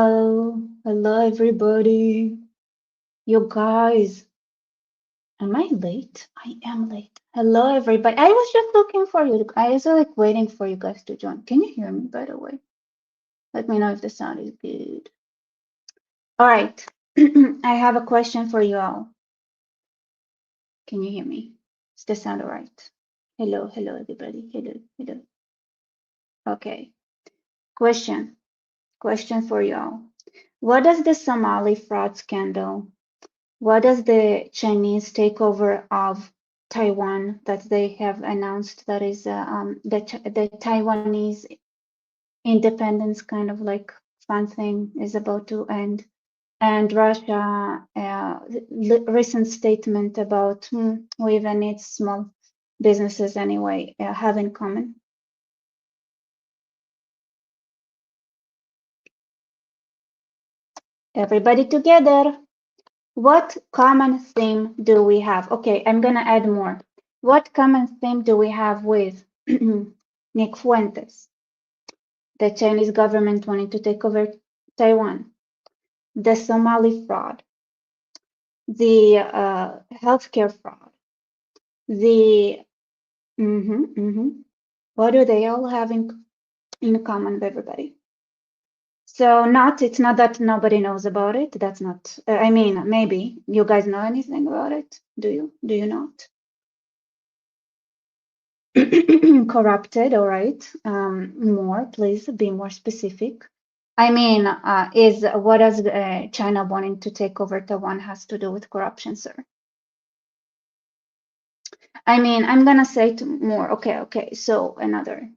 Hello, hello everybody. You guys, am I late? I am late. Hello everybody. I was just looking for you. I was like waiting for you guys to join. Can you hear me, by the way? Let me know if the sound is good. All right. I have a question for you all. Can you hear me? Is the sound all right? Hello, hello everybody. Hello, hello. Okay. Question for you all. What does the Somali fraud scandal? What does the Chinese takeover of Taiwan that they have announced, that is the Taiwanese independence kind of like fun thing is about to end, and Russia recent statement about we even need small businesses anyway have in common? Everybody together. What common theme do we have? Okay, I'm gonna add more. What common theme do we have with Nick Fuentes, the Chinese government wanting to take over Taiwan, the Somali fraud, the healthcare fraud, the what do they all have in common with everybody? So it's not that nobody knows about it. That's not. I mean, maybe you guys know anything about it. Do you? Do you not? Corrupted, all right. More, please be more specific. I mean, what does China wanting to take over Taiwan has to do with corruption, sir? I mean, I'm gonna say more. Okay. So another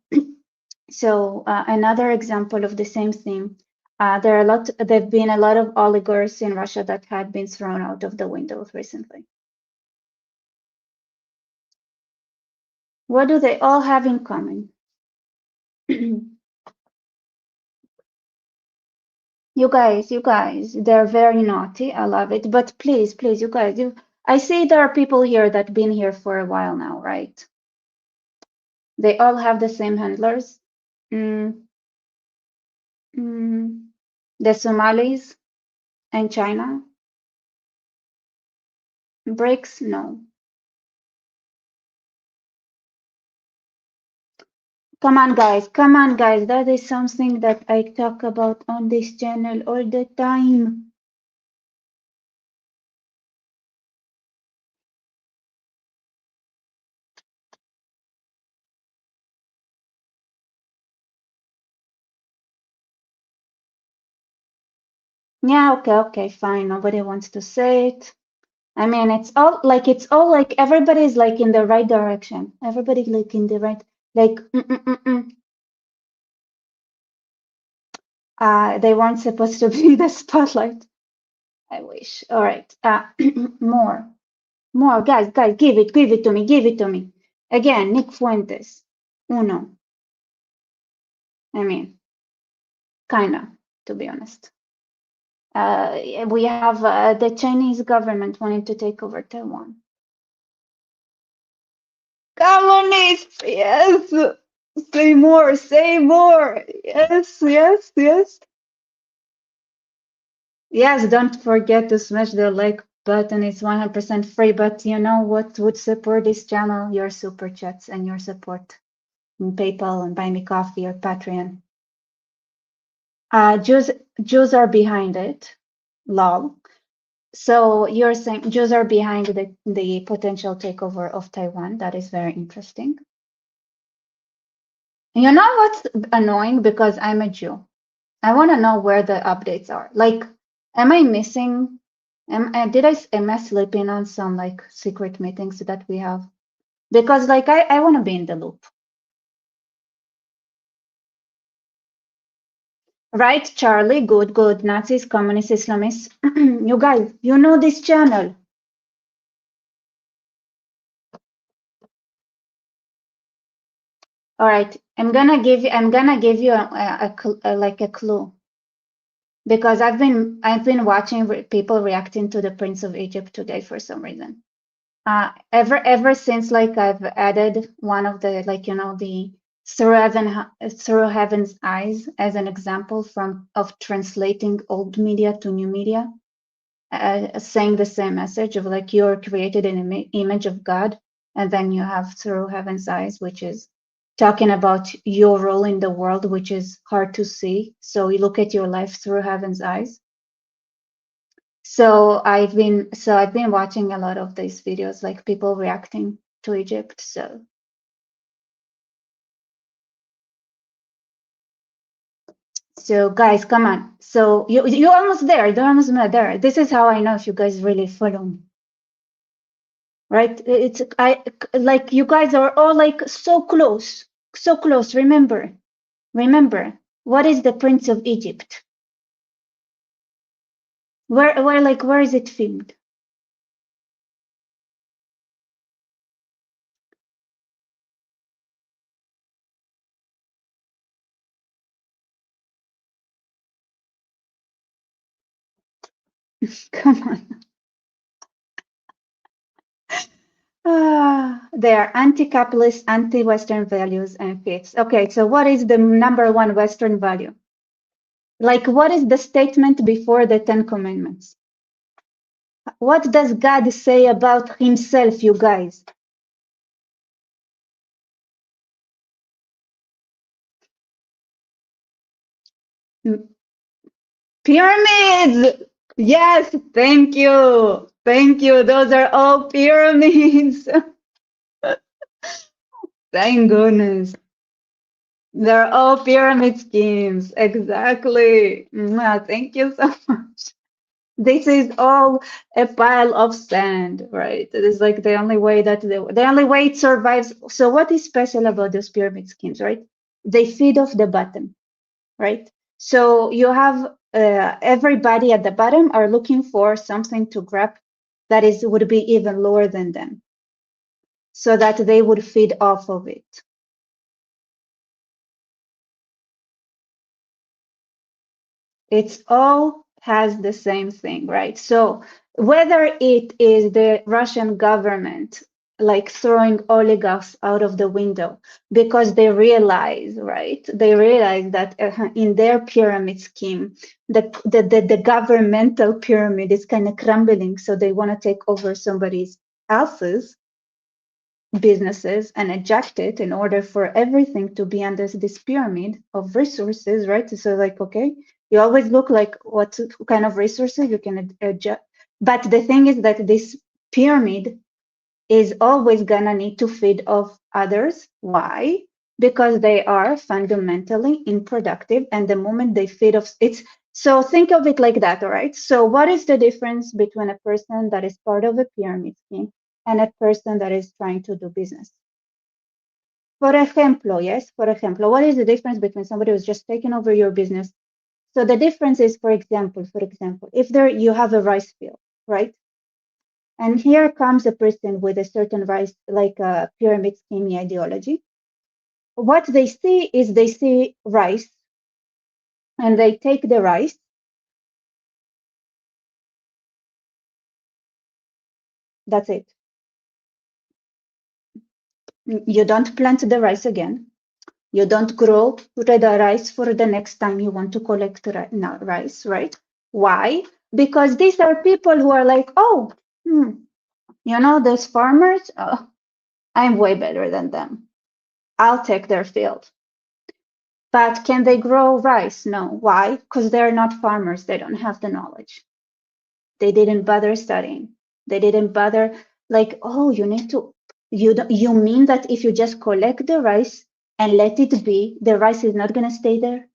example of the same thing. There've been a lot of oligarchs in Russia that had been thrown out of the windows recently. What do they all have in common? You guys, they're very naughty. I love it. But please, you guys, I see there are people here that been here for a while now, right? They all have the same handlers. The Somalis and China. BRICS, no. Come on, guys. That is something that I talk about on this channel all the time. Yeah, okay, fine. Nobody wants to say it. I mean, it's all like everybody's like in the right direction. Everybody like in the right, like, they weren't supposed to be in the spotlight. I wish. All right. More, guys, give it to me. Again, Nick Fuentes. Uno. I mean, kinda, to be honest. We have the Chinese government wanting to take over Taiwan. Communists, yes. Say more. Yes. Yes, don't forget to smash the like button. It's 100% free, but you know what would support this channel? Your super chats and your support in PayPal and Buy Me Coffee or Patreon. Jews are behind it. Lol. So you're saying Jews are behind the potential takeover of Taiwan. That is very interesting. You know what's annoying? Because I'm a Jew. I want to know where the updates are. Like, am I missing? Am I sleeping on some like secret meetings that we have? Because like I want to be in the loop. Right, Charlie? Good. Nazis, communists, Islamists. You guys, you know this channel. All right, I'm gonna give you like a clue, because I've been watching people reacting to the Prince of Egypt today for some reason. Ever since like I've added one of the the through heaven's eyes as an example from of translating old media to new media, saying the same message of like you're created in the image of God, and then you have through heaven's eyes, which is talking about your role in the world, which is hard to see. So you look at your life through heaven's eyes. So I've been watching a lot of these videos, like people reacting to Egypt. So guys, come on. So you're almost there. You're almost there. This is how I know if you guys really follow me, right? It's I like you guys are all like so close, so close. Remember, what is the Prince of Egypt? Where is it filmed? Come on. They are anti-capitalist, anti-Western values and faiths. Okay, so what is the number one Western value? Like, what is the statement before the Ten Commandments? What does God say about himself, you guys? Pyramids! Yes, thank you. Thank you. Those are all pyramids. Thank goodness. They're all pyramid schemes. Exactly. Thank you so much. This is all a pile of sand, right? It is like the only way that the only way it survives. So what is special about those pyramid schemes, right? They feed off the bottom, right? So you have everybody at the bottom are looking for something to grab that is would be even lower than them, so that they would feed off of it. It's all has the same thing, right? So whether it is the Russian government like throwing oligarchs out of the window because they realize, right? They realize that in their pyramid scheme, the governmental pyramid is kind of crumbling, so they want to take over somebody else's businesses and eject it in order for everything to be under this pyramid of resources, right? So like, okay, you always look like what kind of resources you can adjust. But the thing is that this pyramid is always gonna need to feed off others. Why? Because they are fundamentally unproductive. And the moment they feed off, it's so think of it like that, all right? So what is the difference between a person that is part of a pyramid scheme and a person that is trying to do business? For ejemplo, yes, for ejemplo, what is the difference between somebody who's just taking over your business? So the difference is, for example, if there you have a rice field, right? And here comes a person with a certain rice, like a pyramid scheme ideology. What they see is they see rice and they take the rice. That's it. You don't plant the rice again. You don't grow the rice for the next time you want to collect rice, right? Why? Because these are people who are like, oh, those farmers, I'm way better than them. I'll take their field. But can they grow rice? No. Why? Because they're not farmers. They don't have the knowledge. They didn't bother studying. They didn't bother like, oh, you need to. You mean that if you just collect the rice and let it be, the rice is not gonna stay there?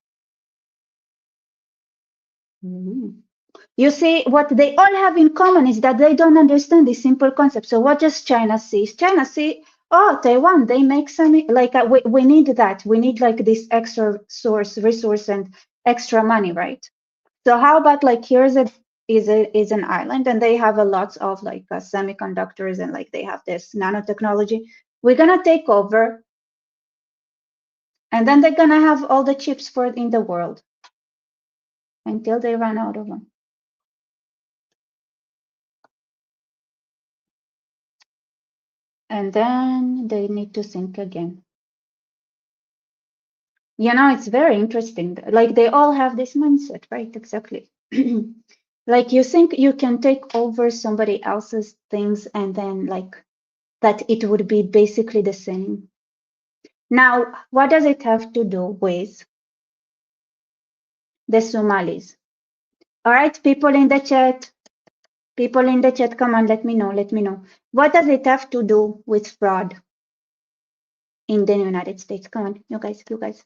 Mm. You see, what they all have in common is that they don't understand this simple concept. So what does China see? China see, oh, Taiwan, they make some, like we need that. We need like this extra resource and extra money, right? So how about like here's is an island and they have a lots of like semiconductors and like they have this nanotechnology. We're gonna take over and then they're gonna have all the chips for in the world until they run out of them. And then they need to think again. You know, it's very interesting. Like they all have this mindset, right? Exactly. Like you think you can take over somebody else's things and then like that it would be basically the same. Now, what does it have to do with the Somalis? All right, people in the chat, come on, let me know, let me know. What does it have to do with fraud in the United States? Come on, you guys, you guys.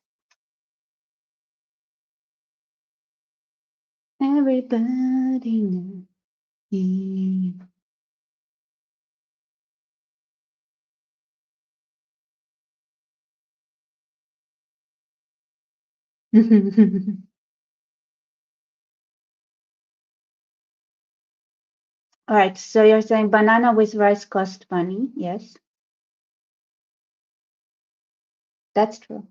Everybody knew. All right, so you're saying banana with rice cost money. Yes, that's true.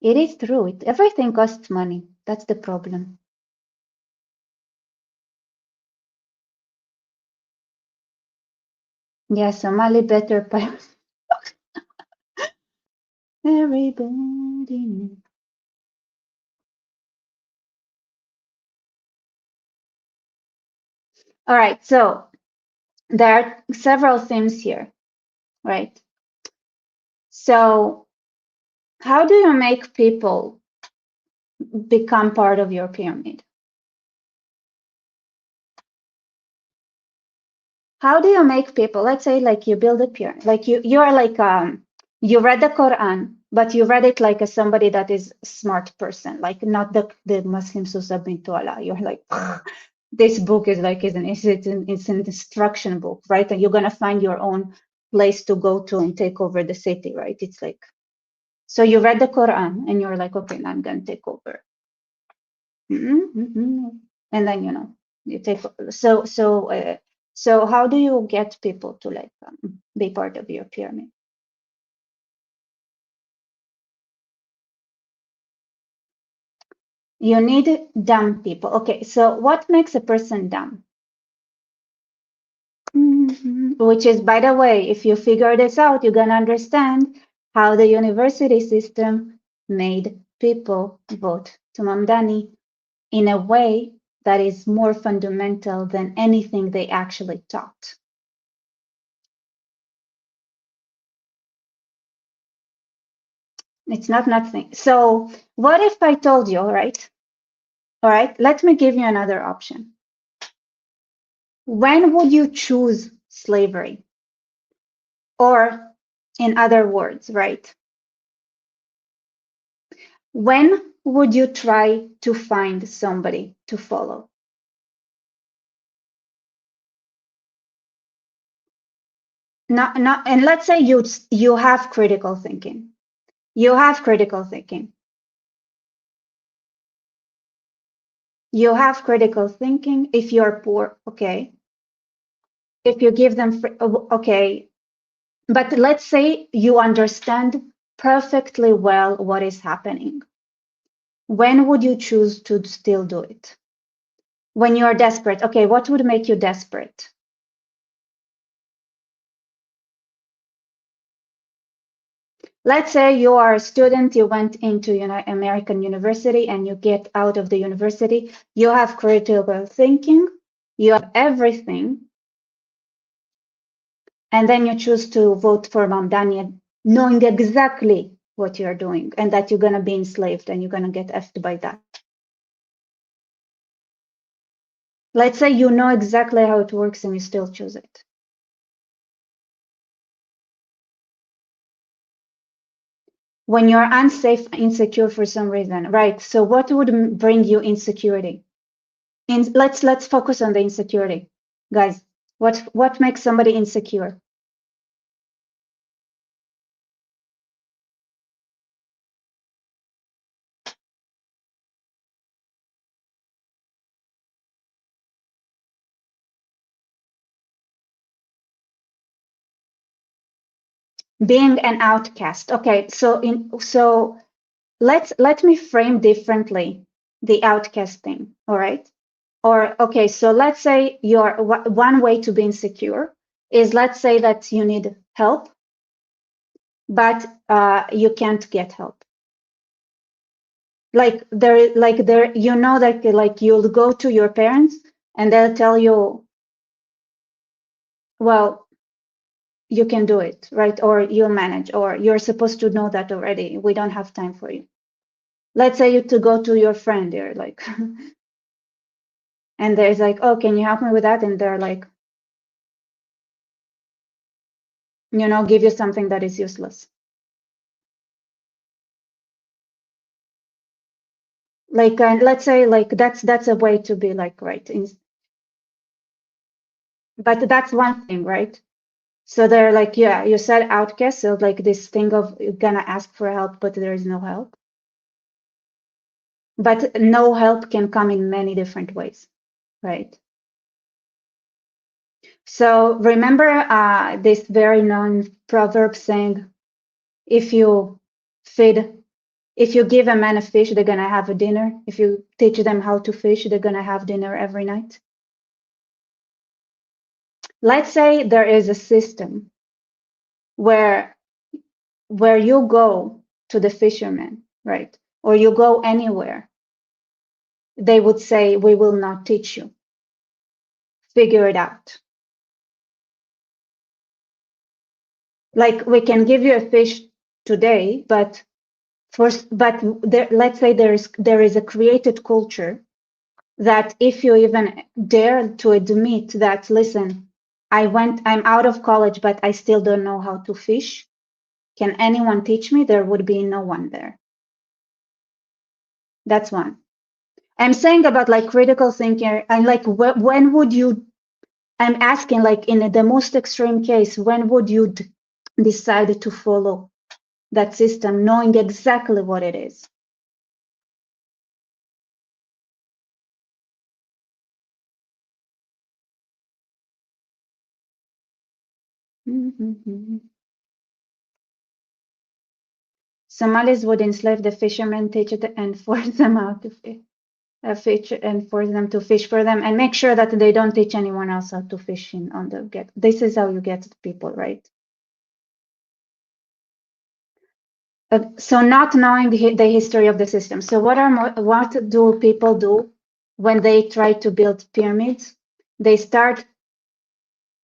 It is true. Everything costs money. That's the problem. Yeah, Somali better pay. Everybody knew. All right, so there are several themes here, right? So how do you make people become part of your pyramid? How do you make people, let's say like you build a pyramid, like you are like you read the Quran, but you read it like a somebody that is a smart person, like not the Muslims who submit to Allah. You're like this book is like it's an instruction book, right? And you're gonna find your own place to go to and take over the city, right? It's like so you read the Quran and you're like, okay, now I'm gonna take over. And then you take so how do you get people to like be part of your pyramid? You need dumb people. Okay, so what makes a person dumb? Which is, by the way, if you figure this out, you're gonna understand how the university system made people vote to Mamdani in a way that is more fundamental than anything they actually taught. It's not nothing. So what if I told you, all right, let me give you another option. When would you choose slavery? Or in other words, right? When would you try to find somebody to follow? Not, and let's say you have critical thinking. You have critical thinking. You have critical thinking if you're poor, okay. If you give them, okay. But let's say you understand perfectly well what is happening. When would you choose to still do it? When you're desperate. Okay, what would make you desperate? Let's say you are a student, you went into American university and you get out of the university, you have critical thinking, you have everything, and then you choose to vote for Mamdani knowing exactly what you're doing and that you're going to be enslaved and you're going to get effed by that. Let's say you know exactly how it works and you still choose it. When you're unsafe, insecure for some reason, right? So what would bring you insecurity? Let's focus on the insecurity, guys. What makes somebody insecure? Being an outcast. Okay, so let me frame differently the outcast thing. All right. Or okay, so let's say one way to be insecure is let's say that you need help, but you can't get help. Like you know that like you'll go to your parents and they'll tell you, well, you can do it, right? Or you'll manage, or you're supposed to know that already. We don't have time for you. Let's say you to go to your friend, they're like, and there's like, oh, can you help me with that? And they're like, give you something that is useless. Like, let's say like that's a way to be like, right? But that's one thing, right? So they're like, yeah, you said outcast, so like this thing of you're gonna ask for help, but there is no help. But no help can come in many different ways, right? So remember this very known proverb saying, if you feed, if you give a man a fish, they're gonna have a dinner. If you teach them how to fish, they're gonna have dinner every night. Let's say there is a system where you go to the fisherman, right? Or you go anywhere, they would say, we will not teach you. Figure it out. Like we can give you a fish today, but let's say there is a created culture that if you even dare to admit that, listen, I'm out of college, but I still don't know how to fish. Can anyone teach me? There would be no one there. That's one. I'm saying about like critical thinking and like when would you, I'm asking like in the most extreme case, when would you decide to follow that system knowing exactly what it is? Somalis would enslave the fishermen, teach it, and force them out to fish, and force them to fish for them, and make sure that they don't teach anyone else how to fish in on the get. This is how you get people, right? So not knowing the history of the system. So what do people do when they try to build pyramids? They start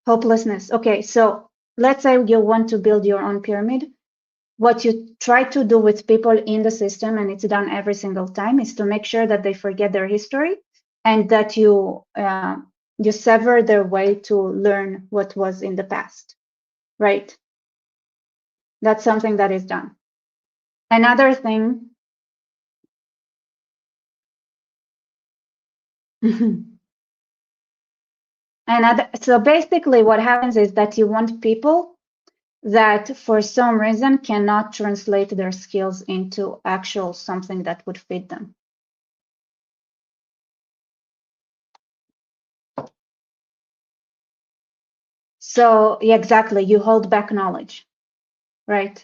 hopelessness. Okay, so let's say you want to build your own pyramid. What you try to do with people in the system, and it's done every single time, is to make sure that they forget their history and that you sever their way to learn what was in the past, right? That's something that is done. Another thing, so basically what happens is that you want people that for some reason cannot translate their skills into actual something that would fit them. So yeah, exactly, you hold back knowledge, right?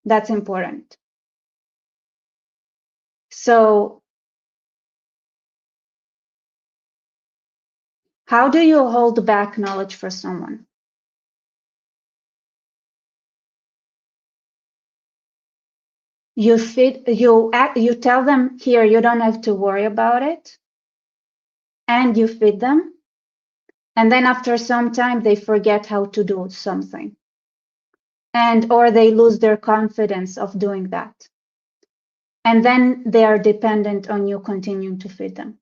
That's important. So how do you hold back knowledge for someone? You tell them, here, you don't have to worry about it, and you feed them, and then after some time they forget how to do something, and or they lose their confidence of doing that, and then they are dependent on you continuing to feed them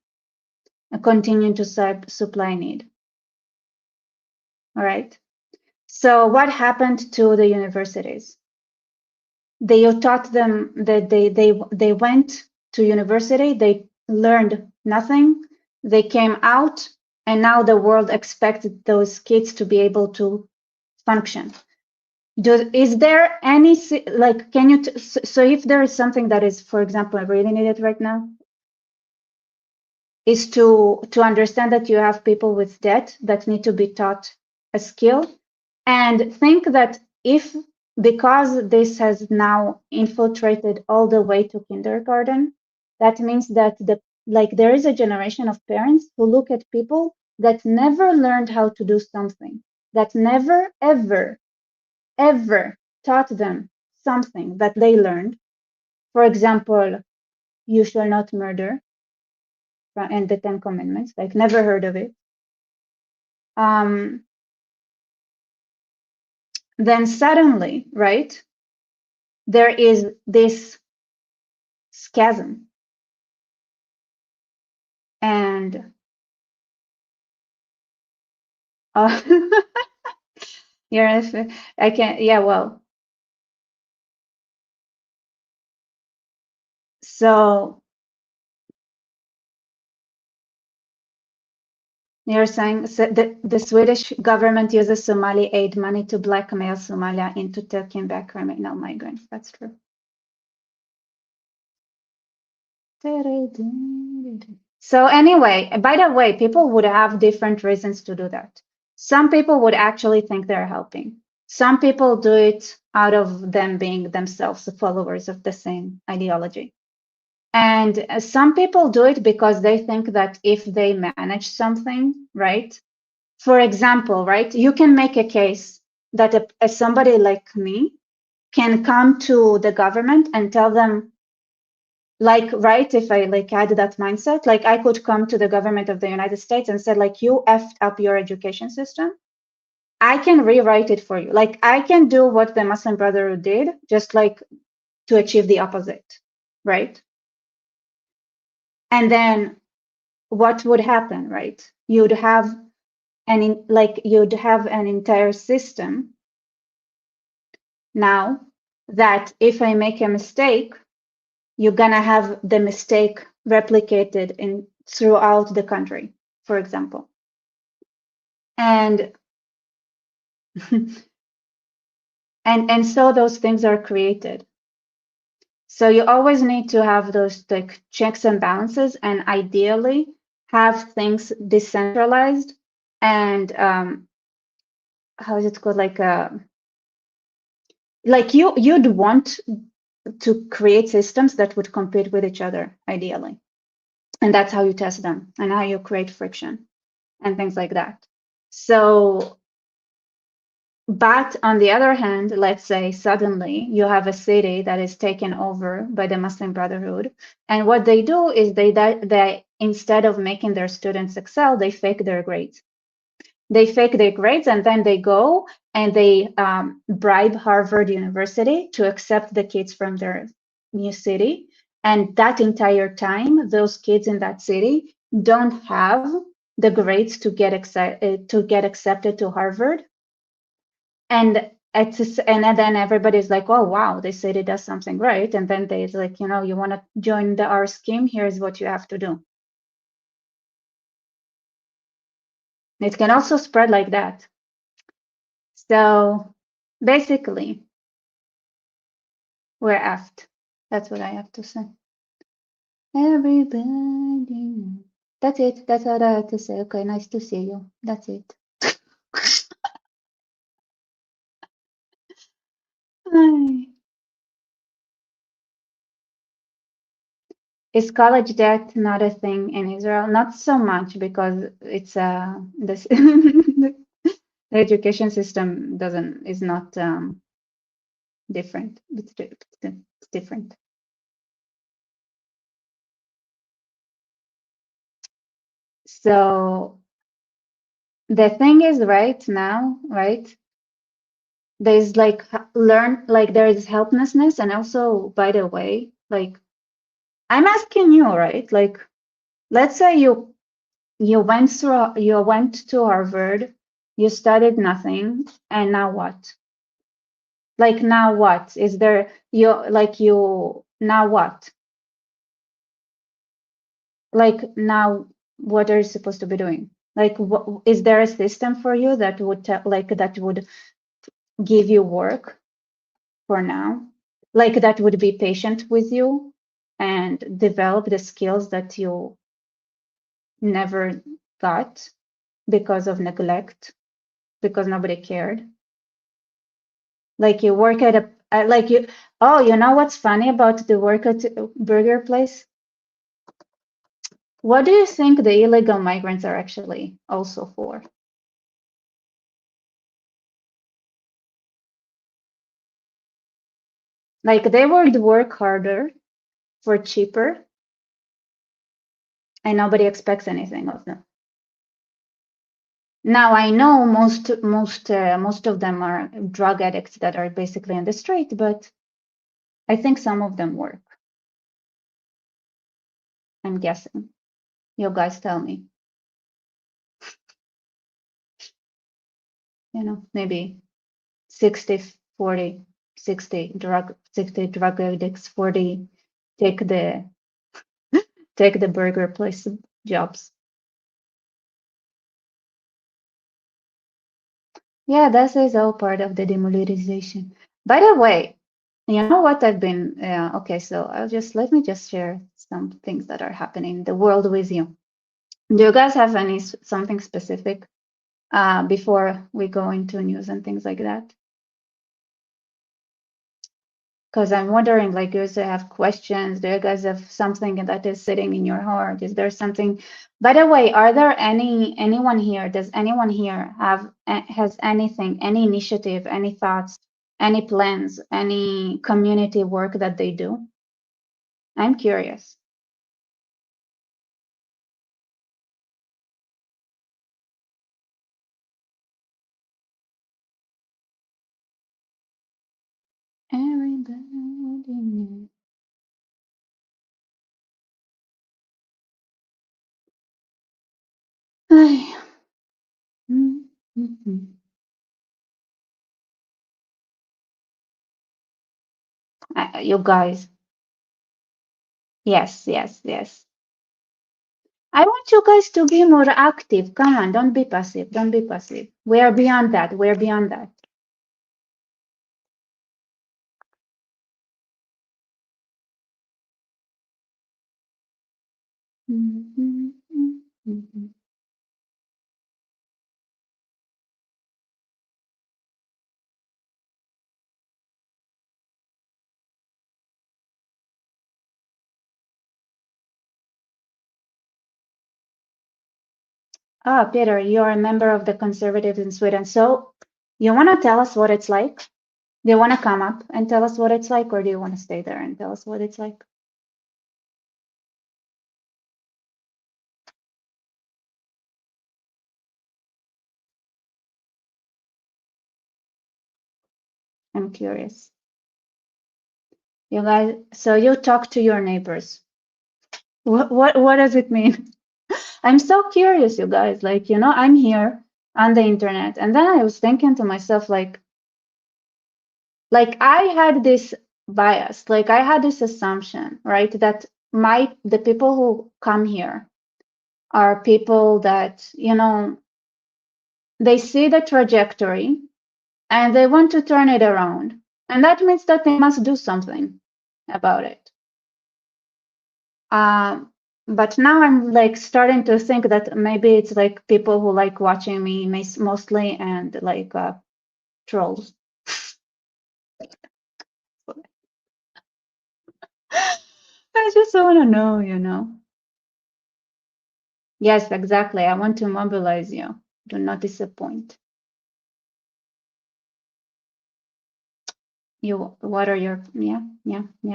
and continuing to supply need. All right. So what happened to the universities? They taught them that they went to university, they learned nothing, they came out, and now the world expected those kids to be able to function. Is there any, like, can you, so if there is something that is, for example, really needed right now, is to understand that you have people with debt that need to be taught a skill, and think that if, because this has now infiltrated all the way to kindergarten, that means that there is a generation of parents who look at people that never learned how to do something, that never ever taught them something that they learned. For example, you shall not murder, and the Ten Commandments, like never heard of it. Um, then suddenly, right, there is this schism, and uh, yeah, I can, yeah, well, so you're saying so the Swedish government uses Somali aid money to blackmail Somalia into taking back criminal migrants. That's true. So anyway, by the way, people would have different reasons to do that. Some people would actually think they're helping. Some people do it out of them being themselves the followers of the same ideology. And some people do it because they think that if they manage something, right? For example, right, you can make a case that somebody like me can come to the government and tell them, like, right, if I like had that mindset, like I could come to the government of the United States and said, like, you effed up your education system. I can rewrite it for you. Like I can do what the Muslim Brotherhood did, just like to achieve the opposite, right? And then what would happen, right? You'd have you'd have an entire system now that if I make a mistake, you're gonna have the mistake replicated in throughout the country, for example. And and so those things are created. So you always need to have those like checks and balances, and ideally have things decentralized and how is it called, like you'd want to create systems that would compete with each other ideally, and that's how you test them and how you create friction and things like that. So but on the other hand, let's say suddenly you have a city that is taken over by the Muslim Brotherhood, and what they do is they instead of making their students excel, they fake their grades. They fake their grades, and then they go and they bribe Harvard University to accept the kids from their new city. And that entire time, those kids in that city don't have the grades to get accepted to Harvard, and and then everybody's like, oh wow, they said it does something right, and then they like, you want to join our scheme, here's what you have to do. It can also spread like that. So basically we're effed. That's what I have to say. Everybody, that's it, that's all I have to say. Okay, nice to see you, that's it. Is college debt not a thing in Israel? Not so much, because it's this the education system is not different. It's different. So the thing is, right now, right, there's like there is helplessness, and also, by the way, like I'm asking you, right, like let's say you went to Harvard, you studied nothing, and now what? Like now what? Is there you now what? Like now what are you supposed to be doing? Like is there a system for you that would that would give you work for now? Like that would be patient with you and develop the skills that you never got because of neglect, because nobody cared. Like you work at like you, oh, you know what's funny about the work at burger place? What do you think the illegal migrants are actually also for? Like they would work harder for cheaper, and nobody expects anything of them. Now I know most of them are drug addicts that are basically on the street, but I think some of them work. I'm guessing. You guys tell me. Maybe 60, 40, 60 drug addicts, 40 take the burger place jobs. Yeah, that is all part of the demilitarization. By the way, you know what I've been, okay, so let me just share some things that are happening in the world with you. Do you guys have something specific before we go into news and things like that? Because I'm wondering, like, do you guys have questions? Do you guys have something that is sitting in your heart? Is there something? By the way, are there anyone here? Does anyone here has anything, any initiative, any thoughts, any plans, any community work that they do? I'm curious. Everybody. Ay. You guys, yes, yes, yes. I want you guys to be more active. Come on, don't be passive. Don't be passive. We are beyond that. We're beyond that. Ah, Peter, you're a member of the conservatives in Sweden. So you want to tell us what it's like? Do you want to come up and tell us what it's like, or do you want to stay there and tell us what it's like? I'm curious. You guys, so you talk to your neighbors. What does it mean? I'm so curious, you guys. Like, I'm here on the internet, and then I was thinking to myself, like I had this bias, like I had this assumption, right, that the people who come here are people that, they see the trajectory and they want to turn it around. And that means that they must do something about it. But now I'm like starting to think that maybe it's like people who like watching me mostly and like trolls. I just want to know. Yes, exactly. I want to mobilize you. Do not disappoint. What are your, yeah.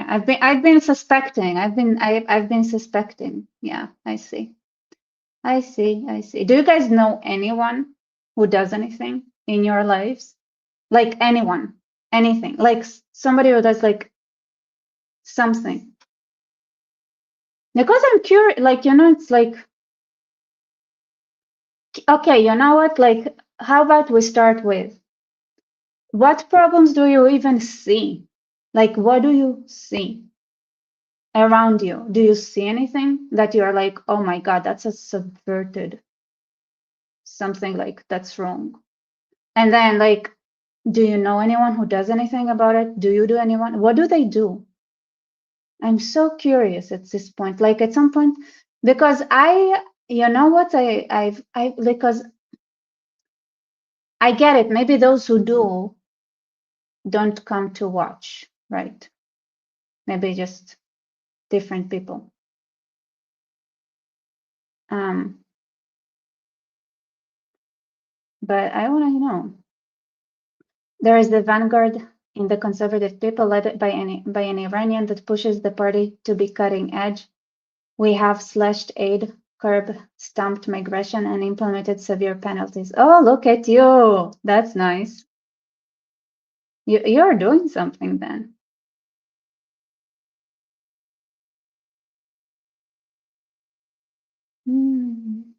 I've been suspecting. I've been suspecting. Yeah, I see. I see. I see. Do you guys know anyone who does anything in your lives? Like anyone, anything, like somebody who does like something. Because I'm curious, like, it's like, okay, you know what? Like, how about we start with what problems do you even see? Like, what do you see around you? Do you see anything that you're like, oh my God, that's a subverted something, like that's wrong? And then, like, do you know anyone who does anything about it? Do you do anyone? What do they do? I'm so curious at this point. Like at some point, because you know what, because I get it. Maybe those who do don't come to watch, right? Maybe just different people. But I want to know. There is the vanguard in the conservative people led by an Iranian that pushes the party to be cutting edge. We have slashed aid, curb stamped migration, and implemented severe penalties. Oh, look at you. That's nice. You're doing something then. Hmm.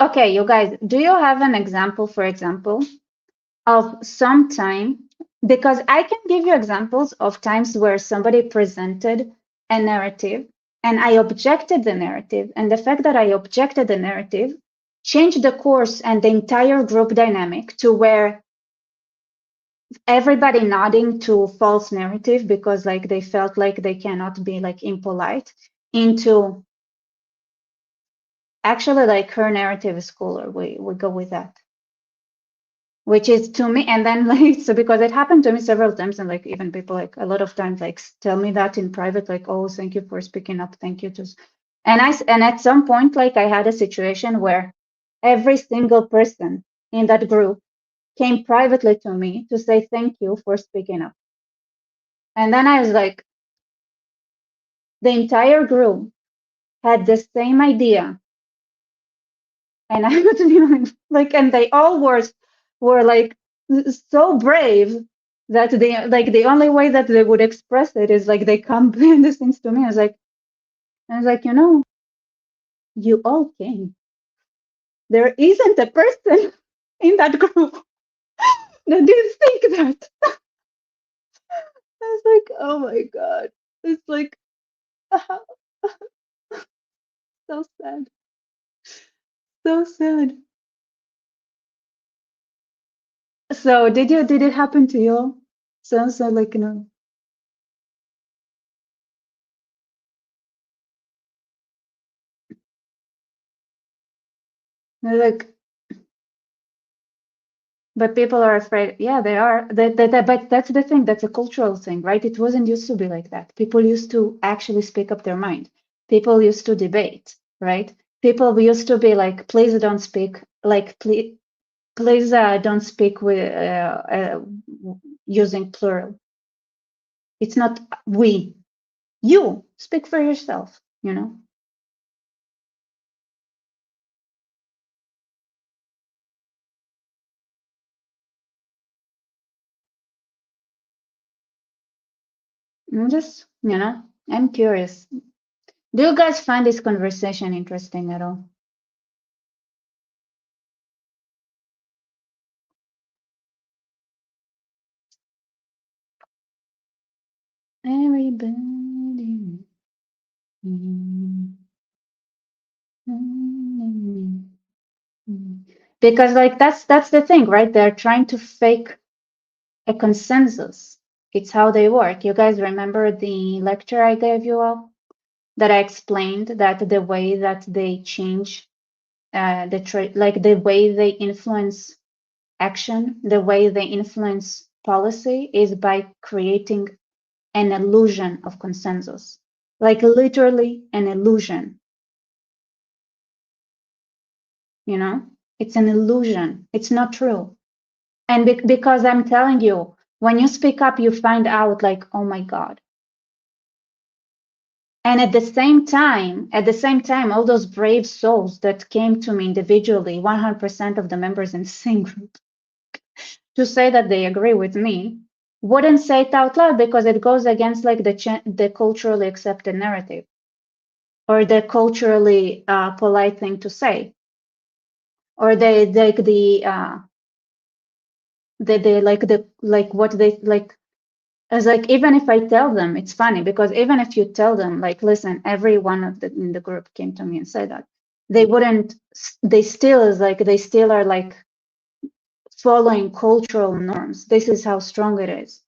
Okay, you guys, do you have an example, for example, of some time? Because I can give you examples of times where somebody presented a narrative and I objected the narrative, and the fact that I objected the narrative changed the course and the entire group dynamic to where everybody nodding to false narrative because like they felt like they cannot be like impolite into actually like her narrative is cooler. We go with that. Which is to me, and then like so because it happened to me several times, and like even people like a lot of times like tell me that in private, like, oh, thank you for speaking up, thank you to, and at some point like I had a situation where every single person in that group came privately to me to say thank you for speaking up, and then I was like, the entire group had the same idea, and I was feeling like, and they all were like so brave that they like the only way that they would express it is like they come behind the scenes to me. I was like, you all came. There isn't a person in that group that didn't think that. I was like, oh my god, it's like so sad, so sad. So did it happen to you? So like like. But people are afraid. Yeah, they are. But that's the thing. That's a cultural thing, right? It wasn't used to be like that. People used to actually speak up their mind. People used to debate, right? People used to be like, please don't speak, like, please don't speak with using plural. It's not we. You speak for yourself, you know? I'm just, I'm curious. Do you guys find this conversation interesting at all? Everybody. Because like that's the thing, right? They're trying to fake a consensus. It's how they work. You guys remember the lecture I gave you all that I explained that the way that they change like the way they influence action, the way they influence policy is by creating an illusion of consensus. Like literally an illusion, you know? It's an illusion. It's not true. And because I'm telling you, when you speak up, you find out like, oh my God. And at the same time, all those brave souls that came to me individually, 100% of the members in the same group, to say that they agree with me, wouldn't say it out loud because it goes against like the culturally accepted narrative or the culturally polite thing to say, or like what they like. It's like even if I tell them, it's funny because even if you tell them, like, listen, every one of the in the group came to me and said that they wouldn't. They still is like they still are like following cultural norms. This is how strong it is,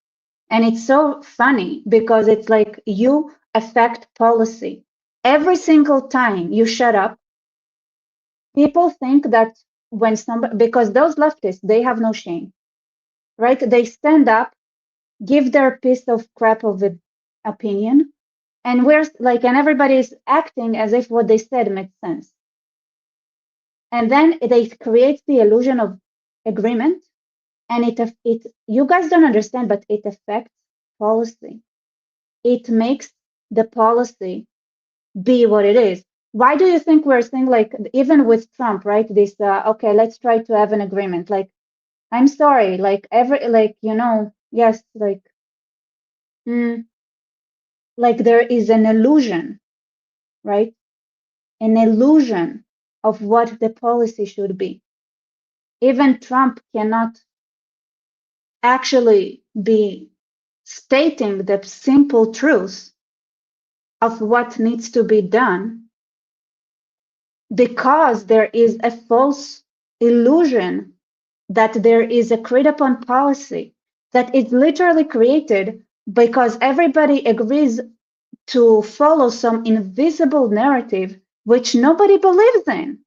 and it's so funny because it's like you affect policy every single time you shut up. People think that when somebody because those leftists they have no shame, right? They stand up, give their piece of crap of an opinion, and we're like and everybody's acting as if what they said made sense, and then they create the illusion of agreement, and it you guys don't understand, but it affects policy. it makes the policy be what it is. Why do you think we're saying, like, even with Trump, right? This, okay, let's try to have an agreement. Like, I'm sorry, like, like, yes, mm, like there is an illusion, right? An illusion of what the policy should be. Even Trump cannot actually be stating the simple truth of what needs to be done because there is a false illusion that there is a agreed upon policy that is literally created because everybody agrees to follow some invisible narrative which nobody believes in.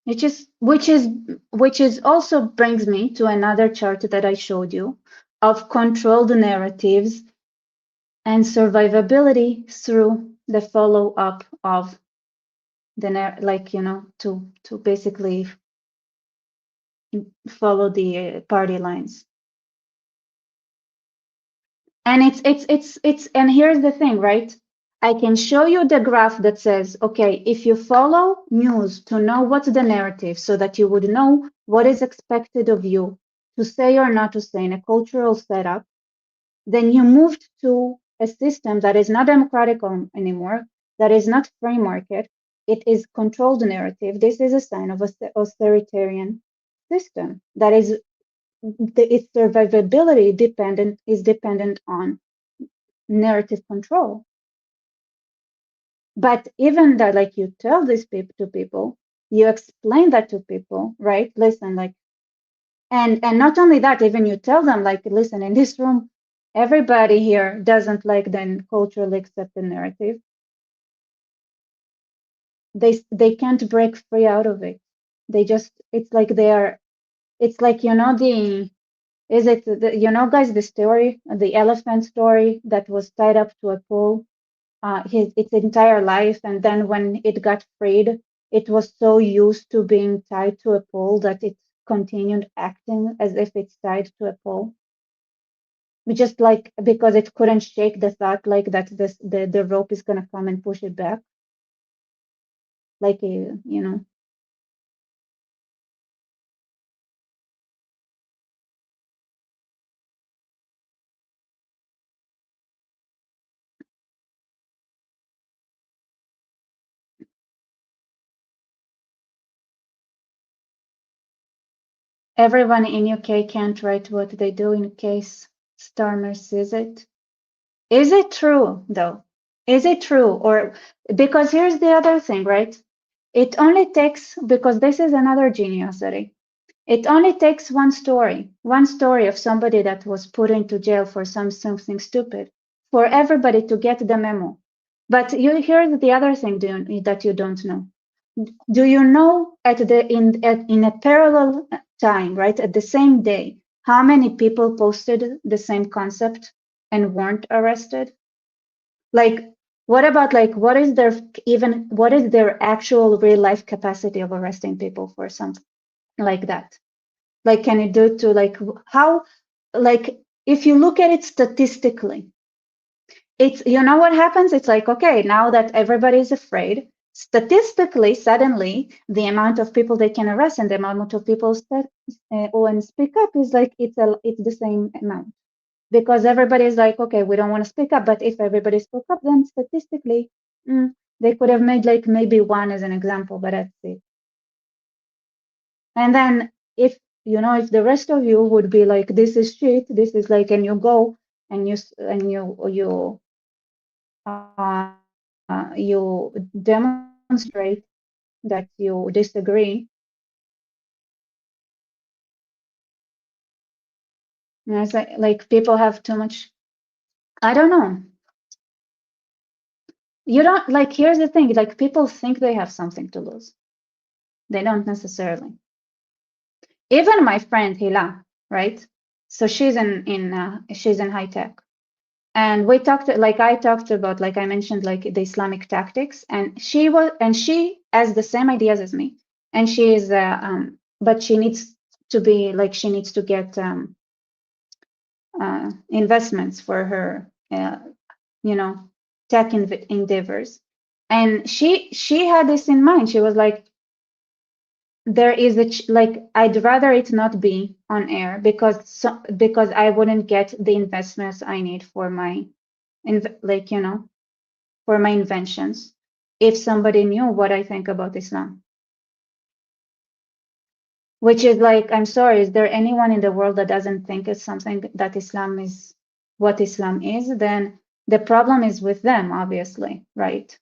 Which is also brings me to another chart that I showed you of controlled narratives and survivability through the follow up of the to basically follow the party lines. And it's and here's the thing, right? I can show you the graph that says, okay, if you follow news to know what's the narrative so that you would know what is expected of you to say or not to say in a cultural setup, then you moved to a system that is not democratic anymore, that is not free market, it is controlled narrative. This is a sign of an authoritarian system that is its survivability dependent on narrative control. But even that, like you tell this to people, you explain that to people, right? Listen, like, and not only that, even you tell them, like, listen, in this room, everybody here doesn't like the culturally accepted narrative. They can't break free out of it. They just, it's like it's like, is it, guys, the story, the elephant story that was tied up to a pole its entire life, and then when it got freed, it was so used to being tied to a pole that it continued acting as if it's tied to a pole. Just like because it couldn't shake the thought like that the rope is gonna come and push it back. Like everyone in UK can't write what they do in case Starmer sees it. Is it true though? Is it true? Or because here's the other thing, right? It only takes, because this is another geniusity. It only takes one story of somebody that was put into jail for something stupid, for everybody to get the memo. But here's the other thing that you don't know. Do you know in a parallel time, right, at the same day, how many people posted the same concept and weren't arrested? Like, what about like what is their actual real life capacity of arresting people for something like that? Like, can you do to like how, like, if you look at it statistically, it's, what happens? It's like, okay, now that everybody is afraid, statistically, suddenly the amount of people they can arrest and the amount of people and speak up is like it's the same amount because everybody is like, okay, we don't want to speak up, but if everybody spoke up, then statistically, they could have made like maybe one as an example, but that's it. And then if the rest of you would be like, this is shit, this is like, and you go and you demonstrate that you disagree. And it's like people have too much. I don't know. You don't like. Here's the thing. Like people think they have something to lose. They don't necessarily. Even my friend Hila, right? So she's in high tech. And we talked, like I talked about, like I mentioned, like the Islamic tactics, and she has the same ideas as me, and she is, but she needs to be like she needs to get investments for her, you know, tech endeavors, and she had this in mind. She was like, there is like I'd rather it not be on air because I wouldn't get the investments I need for my like for my inventions if somebody knew what I think about Islam. Which is like, I'm sorry, is there anyone in the world that doesn't think it's something that Islam is what Islam is? Then the problem is with them, obviously, right?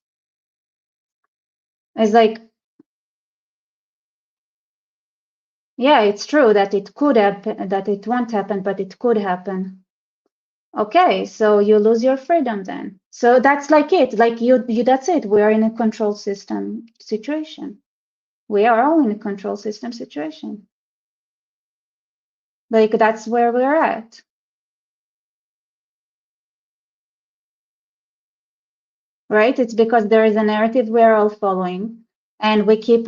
It's like, yeah, it's true that it could happen, that it won't happen, but it could happen. Okay, so you lose your freedom then. So that's like it, like you that's it. We are in a control system situation. We are all in a control system situation. Like that's where we're at. Right? It's because there is a narrative we're all following, and we keep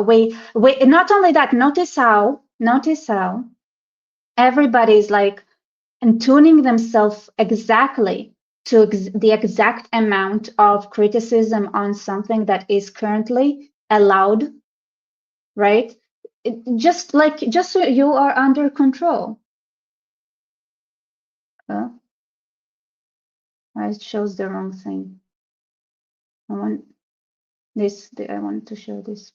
we not only that. Notice how everybody's like and tuning themselves exactly to the exact amount of criticism on something that is currently allowed, right? Just so you are under control. It shows the wrong thing. I want this. I want to show this.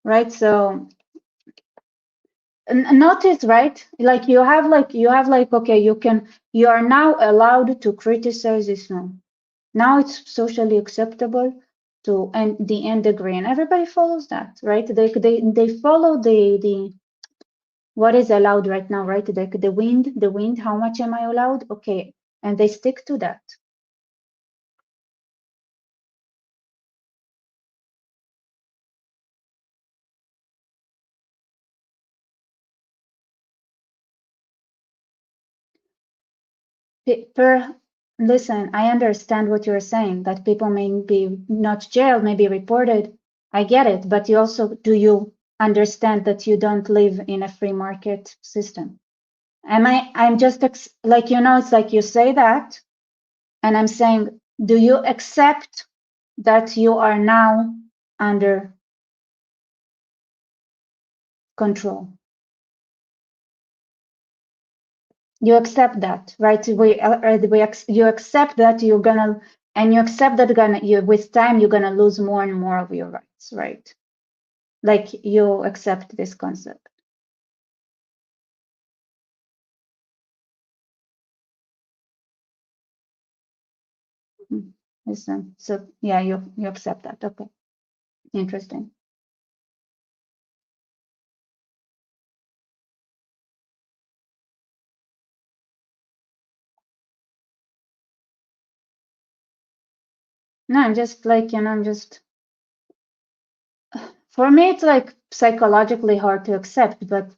Right. So notice, right? Like you have like okay, you are now allowed to criticize Islam. Now it's socially acceptable to and the end degree, and everybody follows that, right? They follow the what is allowed right now, right? The wind. How much am I allowed? Okay, and they stick to that. Listen, I understand what you're saying, that people may be not jailed, may be reported. I get it, but do you understand that you don't live in a free market system? I'm just like, it's like you say that, and I'm saying, do you accept that you are now under control? You accept that, right? You accept that you're gonna, and you accept that with time you're gonna lose more and more of your rights, right? Like you accept this concept. Listen, so yeah, you accept that. Okay, interesting. No, I'm just like, I'm just, for me, it's like psychologically hard to accept, but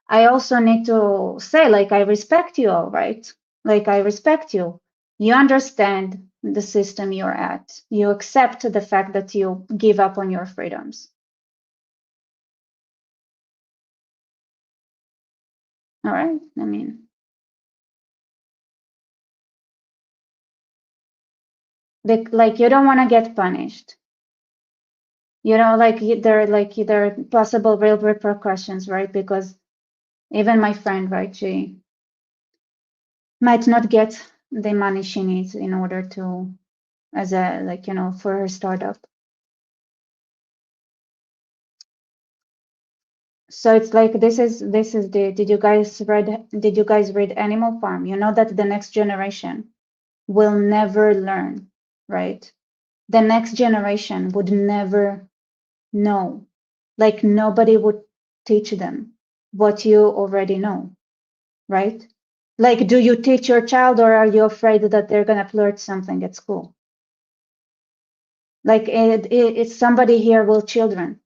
I also need to say, like, I respect you, all right? Like, I respect you. You understand the system you're at. You accept the fact that you give up on your freedoms. All right? I mean, like, you don't want to get punished. There are possible real repercussions, right? Because even my friend, right, she might not get the money she needs in order to, as a, like, for her startup. So it's like, this is the, did you guys read Animal Farm? You know that the next generation will never learn, right? The next generation would never know. Like nobody would teach them what you already know, right? Like, do you teach your child, or are you afraid that they're gonna flirt something at school? Like, it's somebody here with children.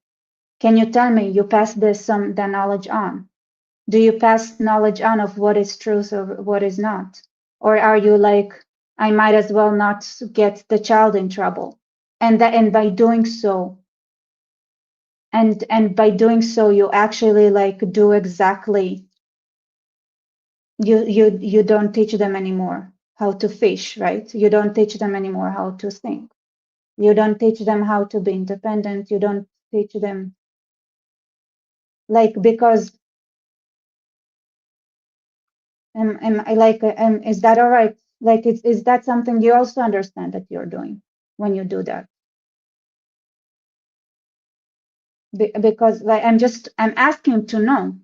Can you tell me you pass the knowledge on? Do you pass knowledge on of what is truth or what is not? Or are you like, I might as well not get the child in trouble? And by doing so, and by doing so, you actually like do exactly, you don't teach them anymore how to fish, right? You don't teach them anymore how to think. You don't teach them how to be independent. You don't teach them like, because is that all right? Like, is that something you also understand that you're doing when you do that? Because like I'm asking to know,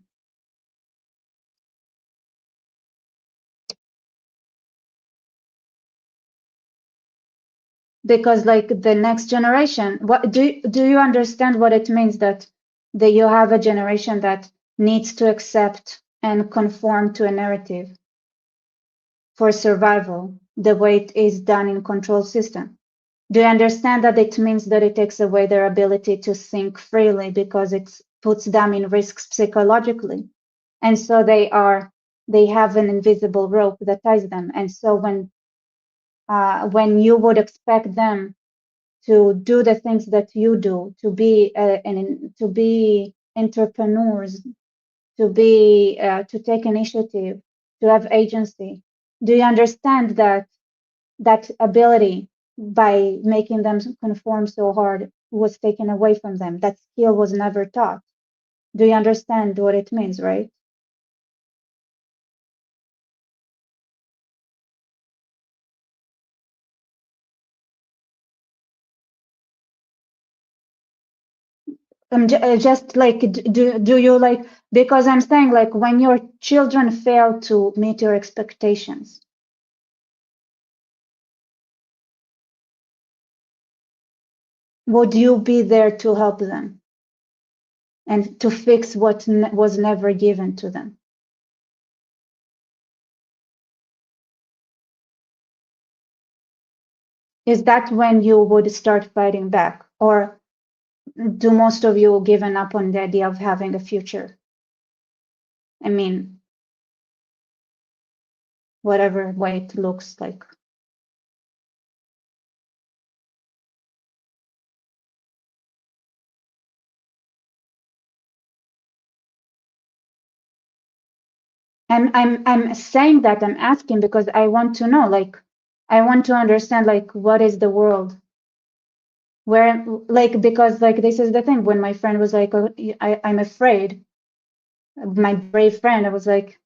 because like the next generation, what do you understand what it means that you have a generation that needs to accept and conform to a narrative for survival the way it is done in control system? Do you understand that it means that it takes away their ability to think freely because it puts them in risks psychologically? And so they have an invisible rope that ties them. And so when you would expect them to do the things that you do, to be entrepreneurs, to take initiative, to have agency, do you understand that ability, by making them conform so hard, was taken away from them? That skill was never taught. Do you understand what it means, right? Just like, do you like, because I'm saying like when your children fail to meet your expectations, would you be there to help them and to fix what was never given to them? Is that when you would start fighting back? Or do most of you given up on the idea of having a future? I mean, whatever way it looks like. I'm saying that, I'm asking because I want to know, like, I want to understand, like, what is the world where, like, because like this is the thing. When my friend was like, oh, I'm afraid, my brave friend, I was like,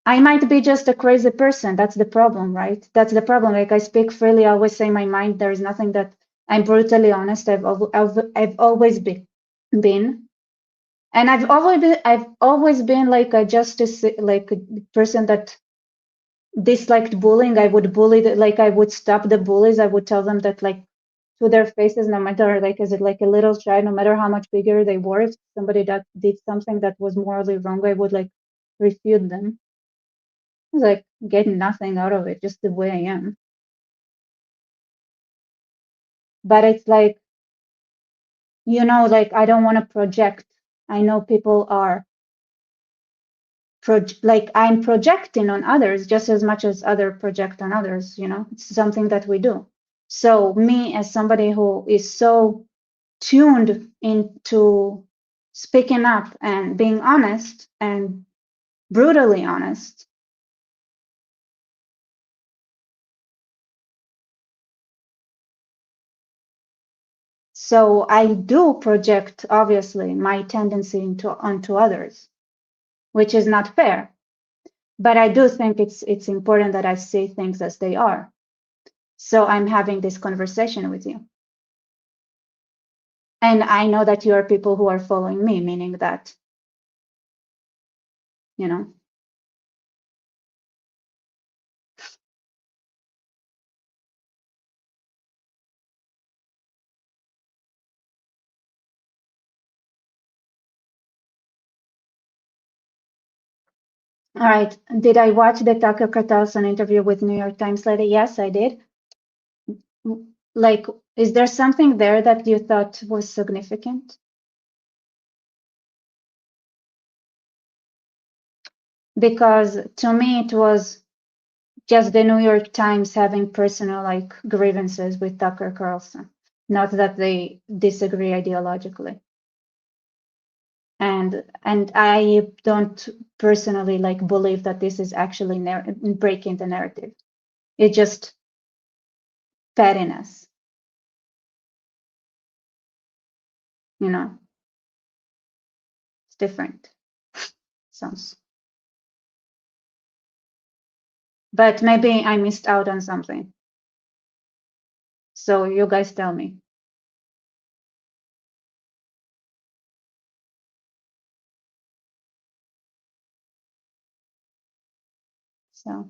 I might be just a crazy person. That's the problem, right? That's the problem. Like, I speak freely, I always say my mind. There is nothing that, I'm brutally honest. I've always been. And I've always been like a justice, like a person that disliked bullying. I would bully like I would stop the bullies. I would tell them that, like, to their faces, no matter, like, is it like a little child, no matter how much bigger they were, if somebody that did something that was morally wrong, I would like refute them. I was like getting nothing out of it, just the way I am. But it's like, like, I don't want to project. I know people are like, I'm projecting on others just as much as other project on others, it's something that we do. So me, as somebody who is so tuned into speaking up and being honest and brutally honest, so I do project, obviously, my tendency onto others, which is not fair. But I do think it's important that I say things as they are. So I'm having this conversation with you. And I know that you are people who are following me, meaning that, you know. All right. Did I watch the Tucker Carlson interview with New York Times lady? Yes, I did. Like, is there something there that you thought was significant? Because to me, it was just the New York Times having personal like grievances with Tucker Carlson, not that they disagree ideologically. And I don't personally like believe that this is actually breaking the narrative. It's just pettiness, you know. It's different. Sounds. But maybe I missed out on something. So you guys tell me. So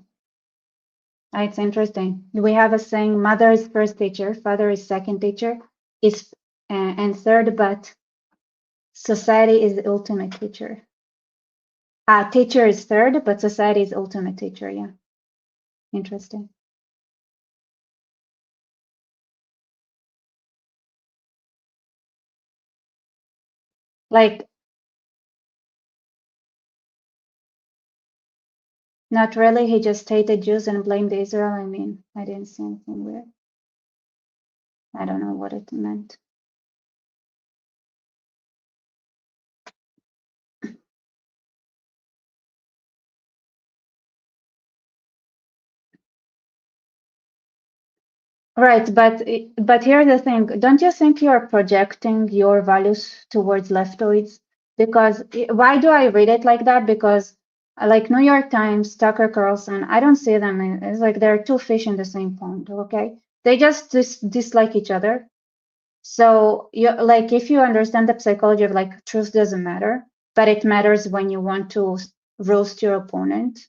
it's interesting. We have a saying: "Mother is first teacher, father is second teacher, is and third, but society is the ultimate teacher." Teacher is third, but society is ultimate teacher. Yeah, interesting. Like, not really. He just hated Jews and blamed Israel. I mean, I didn't see anything weird. I don't know what it meant. Right, but here's the thing. Don't you think you're projecting your values towards leftoids? Because why do I read it like that? Because like New York Times, Tucker Carlson, I don't see them. It's like they're two fish in the same pond. Okay, they just dislike each other. So you like if you understand the psychology of like truth doesn't matter, but it matters when you want to roast your opponent,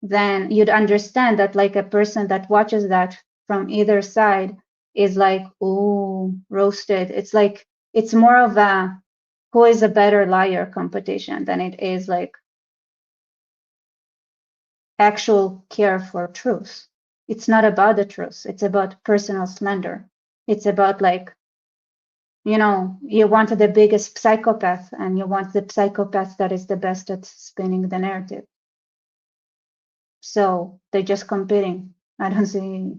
then you'd understand that like a person that watches that from either side is like, oh, roasted. It's like it's more of a who is a better liar competition than it is like actual care for truth. It's not about the truth. It's about personal slander. It's about like, you know, you want the biggest psychopath and you want the psychopath that is the best at spinning the narrative. So they're just competing. I don't see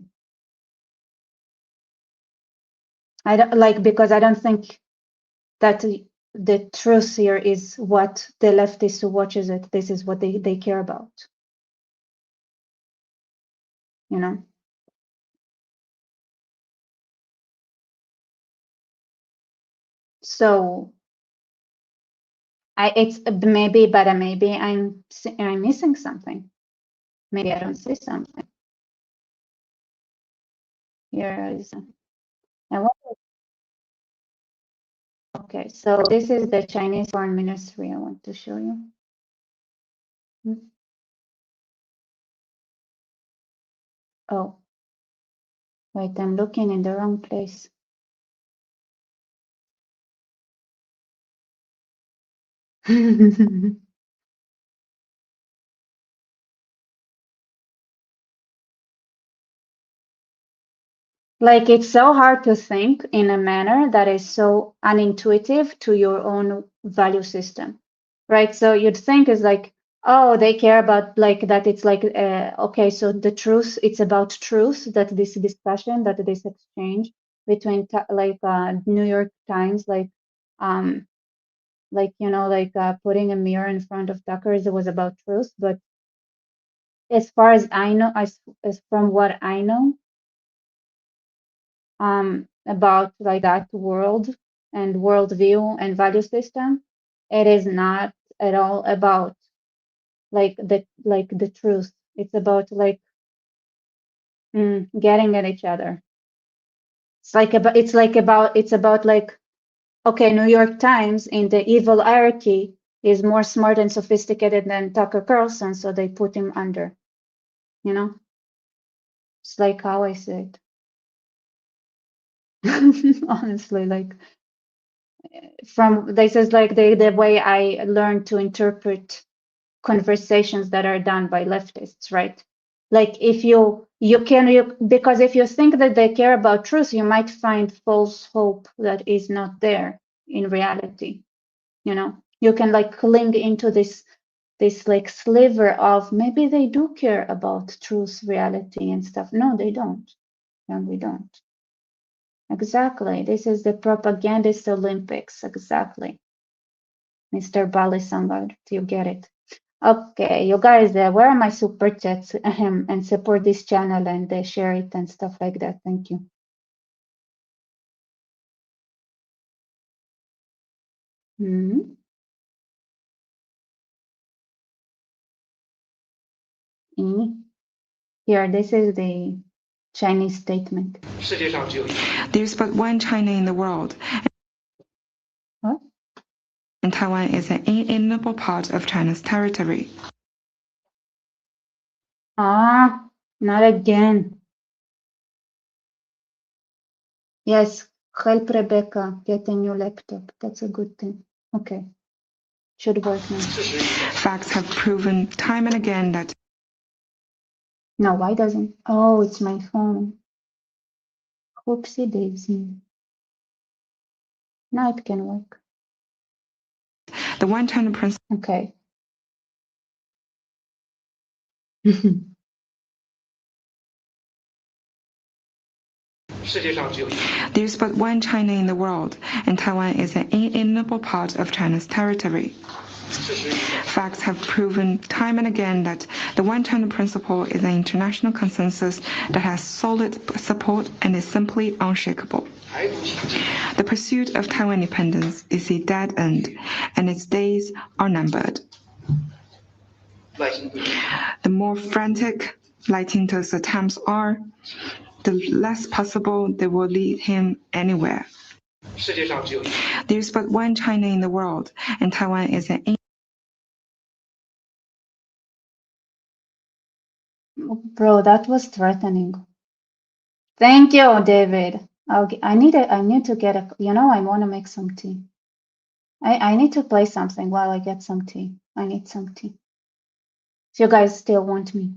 I don't like because I don't think that the truth here is what the leftist who watches it, this is what they care about, you know. So it's maybe, but maybe I'm missing something. Maybe I don't see something. Here is I want, okay, so this is the Chinese Foreign Ministry I want to show you. Oh, wait, I'm looking in the wrong place. Like it's so hard to think in a manner that is so unintuitive to your own value system, right? So you'd think is like, oh, they care about like that. It's like, okay, so the truth, it's about truth that this discussion, that this exchange between like New York Times, like you know, like putting a mirror in front of Tucker's, it was about truth. But as far as I know, as from what I know, about like that world and worldview and value system. It is not at all about like the truth. It's about like getting at each other. It's about like okay, New York Times in the evil hierarchy is more smart and sophisticated than Tucker Carlson, so they put him under. You know, it's like how I say it. Honestly, like from this is like the way I learned to interpret conversations that are done by leftists, right? Like if because if you think that they care about truth, you might find false hope that is not there in reality. You know, you can like cling into this this like sliver of maybe they do care about truth, reality, and stuff. No, they don't. And we don't. Exactly. This is the propagandist Olympics. Exactly. Mr. Bali Sangad, you get it. Okay, you guys, where are my super chats and support this channel and share it and stuff like that. Thank you. Mhm. Here, this is the Chinese statement. There's but one China in the world. What? And Taiwan is an inalienable part of China's territory. Ah, not again. Yes, help Rebecca get a new laptop. That's a good thing. Okay, should work now. Facts have proven time and again that. No, why doesn't? Oh, it's my phone. Whoopsie daisy. Now it can work. The one China principle. Okay. There's but one China in the world, and Taiwan is an inalienable part of China's territory. Facts have proven time and again that the one China principle is an international consensus that has solid support and is simply unshakable. The pursuit of Taiwan independence is a dead end, and its days are numbered. The more frantic Lai Tingtou's attempts are, the less possible they will lead him anywhere. There's but one China in the world, and Taiwan is an. Bro, that was threatening. Thank you, David. I need to get a, I want to make some tea. I need to play something while I get some tea. I need some tea. If you guys still want me.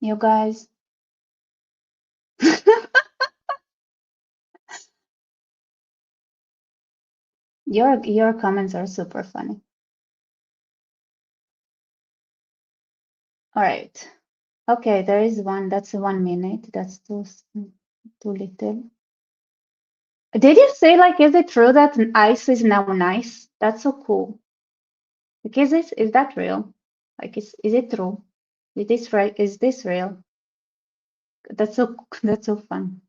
You guys. Your comments are super funny. All right. Okay, there is one. That's 1 minute. That's too little. Did you say like, is it true that ice is now nice? That's so cool. Like, is that real? Like, is it true? Is this right? Is this real? That's so fun.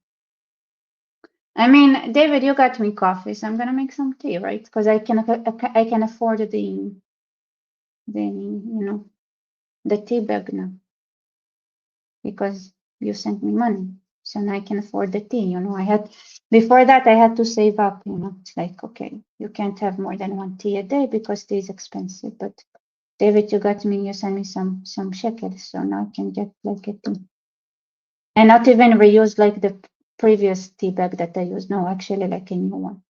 I mean, David, you got me coffee, so I'm gonna make some tea, right? Because I can afford the the tea bag now because you sent me money, so now I can afford the tea. I had before that I had to save up. It's like, okay, you can't have more than one tea a day because tea is expensive. But David, you sent me some shekels, so now I can get like a tea. And not even reuse like the previous tea bag that I used. No, actually like a new one.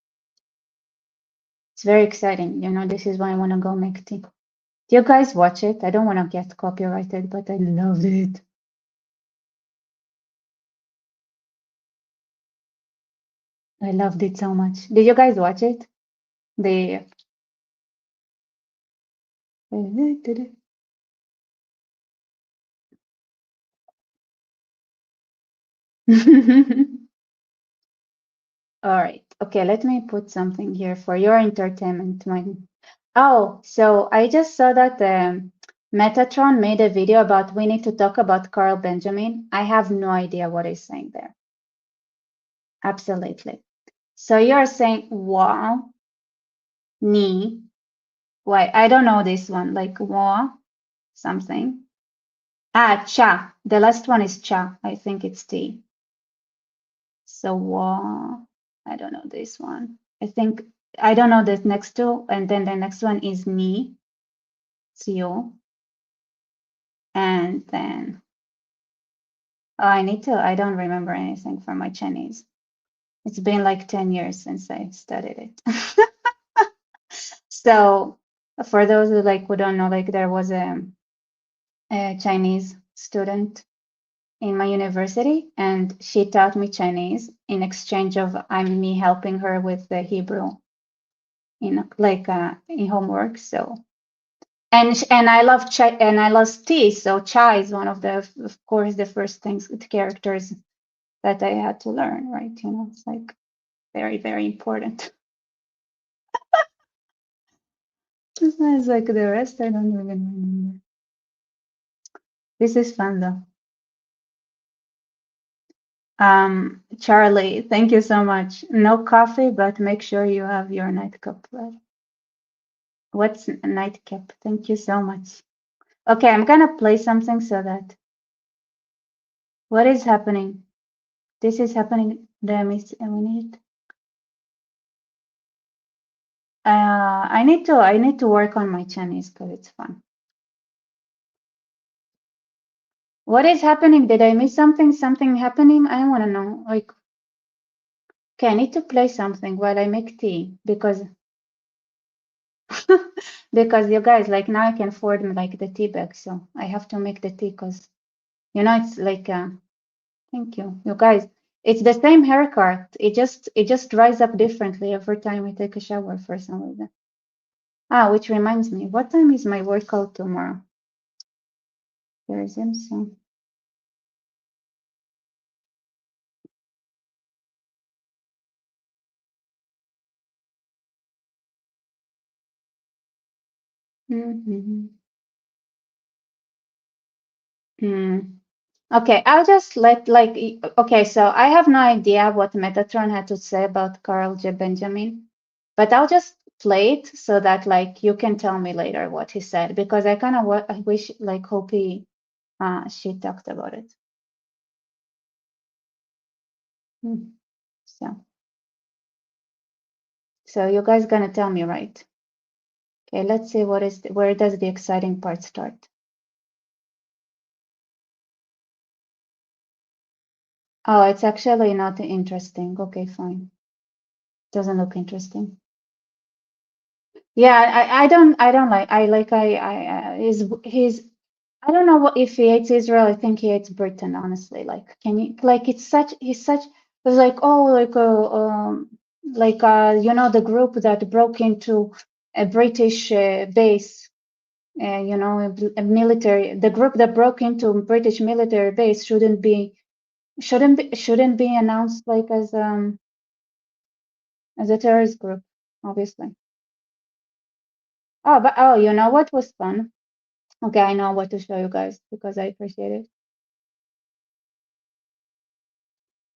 It's very exciting. This is why I want to go make tea. Do you guys watch it? I don't want to get copyrighted, but I loved it. I loved it so much. Did you guys watch it? The All right. Okay, let me put something here for your entertainment. Oh, so I just saw that Metatron made a video about we need to talk about Carl Benjamin. I have no idea what he's saying there. Absolutely. So you're saying wa, ni. Why? I don't know this one. Like wa, something. Ah, cha. The last one is cha. I think it's tea. So wa. I don't know this one. I don't know the next two, and then the next one is ni, xiu, and then I don't remember anything from my Chinese. It's been like 10 years since I studied it. So for those who don't know, like there was a Chinese student in my university, and she taught me Chinese in exchange of me helping her with the Hebrew in homework. So and I love chai and I love tea. So chai is one of of course, the first things, the characters that I had to learn, right? It's like very, very important. It's like the rest, I don't even remember. This is fun though. Charlie, thank you so much. No coffee, but make sure you have your nightcap ready. What's a nightcap? Thank you so much. Okay, I'm gonna play something so that. What is happening? This is happening. Damn it! We need. I need to work on my Chinese because it's fun. What is happening? Did I miss something? Something happening? I want to know. Like, okay, I need to play something while I make tea because because you guys, like, now I can afford like the tea bag, so I have to make the tea because it's like thank you, you guys. It's the same haircut. It just dries up differently every time I take a shower for some reason. Which reminds me, what time is my workout tomorrow? There is him soon. Okay, I'll just okay, so I have no idea what Metatron had to say about Carl J. Benjamin, but I'll just play it so that like you can tell me later what he said because I kind of I wish like hope she talked about it. So you guys gonna tell me, right? Okay, let's see where does the exciting part start? Oh, it's actually not interesting. Okay, fine. Doesn't look interesting. Yeah, I don't like he's I don't know what if he hates Israel. I think he hates Britain, honestly. Like, can you like it's like the group that broke into a British base, a military. The group that broke into a British military base shouldn't be announced like as a terrorist group, obviously. Oh, you know what was fun? Okay, I know what to show you guys because I appreciate it.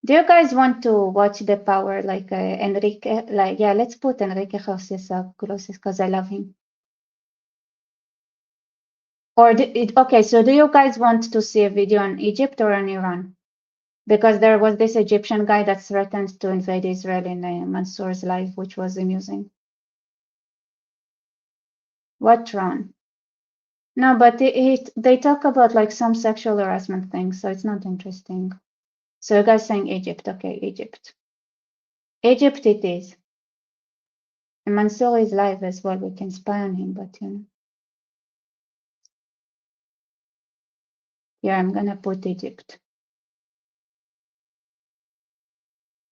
Do you guys want to watch the power like Enrique? Like, yeah, let's put Enrique José up closest because I love him. Okay, so do you guys want to see a video on Egypt or on Iran? Because there was this Egyptian guy that threatened to invade Israel in Mansour's live, which was amusing. What Ron? No, but they talk about like some sexual harassment things, so it's not interesting. So you guys saying Egypt? Okay, Egypt. Egypt it is. And Mansour is live as well. We can spy on him, but Here I'm gonna put Egypt.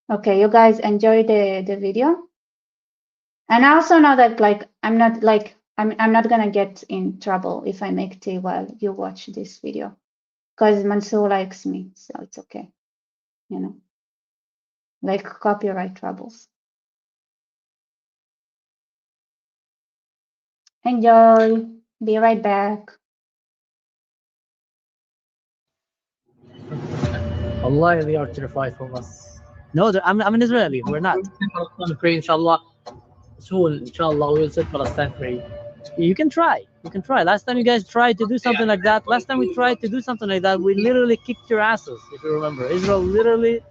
Okay, you guys enjoy the video. And I also know that like I'm not gonna get in trouble if I make tea while you watch this video. Because Mansour likes me, so it's okay. Like copyright troubles. Enjoy. Be right back. Allah, they are terrified from us. No, I'm an Israeli. We're not. We pray, inshallah. Soon, inshallah, we will set Palestine free. You can try. You can try. Last time you guys tried to do something like that, last time we tried to do something like that, we literally kicked your asses, if you remember. Israel literally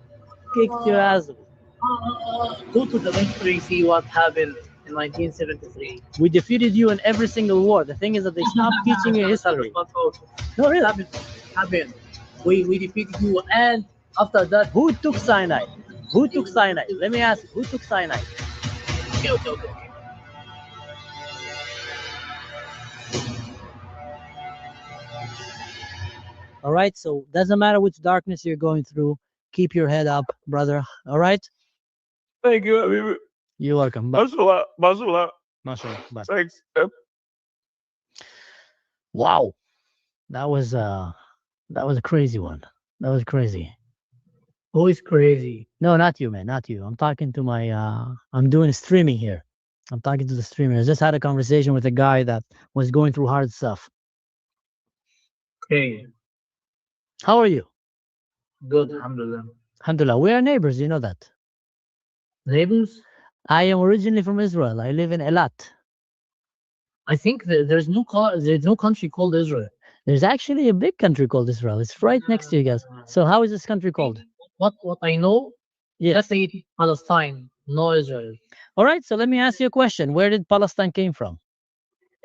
kicked your asses. Go to the history, see what happened in 1973. We defeated you in every single war. The thing is that they stopped teaching you history. No, really. Happened. We defeated you, and after that, who took cyanide? Who took cyanide? Let me ask, who took cyanide? Okay. All right. So doesn't matter which darkness you're going through. Keep your head up, brother. All right. Thank you, Habibi. You're welcome. Bye. Mashallah, mashallah. Mashallah. Bye. Thanks. Wow. That was that was a crazy one. That was crazy. Who is crazy? No, not you, man. Not you. I'm talking to my I'm doing streaming here. I'm talking to the streamer. I just had a conversation with a guy that was going through hard stuff. Okay, How are you? good, alhamdulillah. Alhamdulillah. We are neighbors, you know that. Neighbors? I am originally from Israel. I live in Elat. I think that there's no country called Israel. There's actually a big country called Israel. It's right next to you guys. So how is this country called? What I know, Yes. let's say Palestine, no Israel. All right, so let me ask you a question. Where did Palestine came from?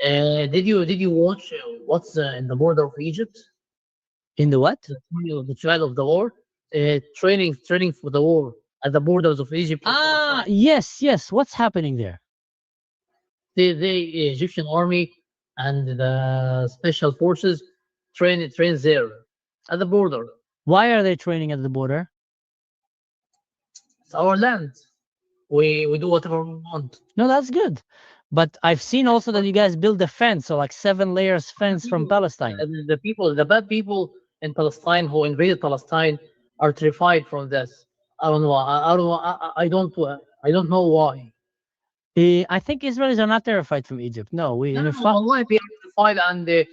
Did you watch what's in the border of Egypt? In the what? The trial of the war, training for the war at the borders of Egypt. and Ah, Palestine. yes, yes. What's happening there? The Egyptian army and the special forces trains there at the border. Why are they training at the border? It's our land. We do whatever we want. No, that's good. But I've seen also that you guys build a fence, so like 7 layers fence from Palestine. The bad people in Palestine who invaded Palestine are terrified from this. I don't know. I don't know why. I think Israelis are not terrified from Egypt. No, we No, in no, fact, wallahi, they are terrified and they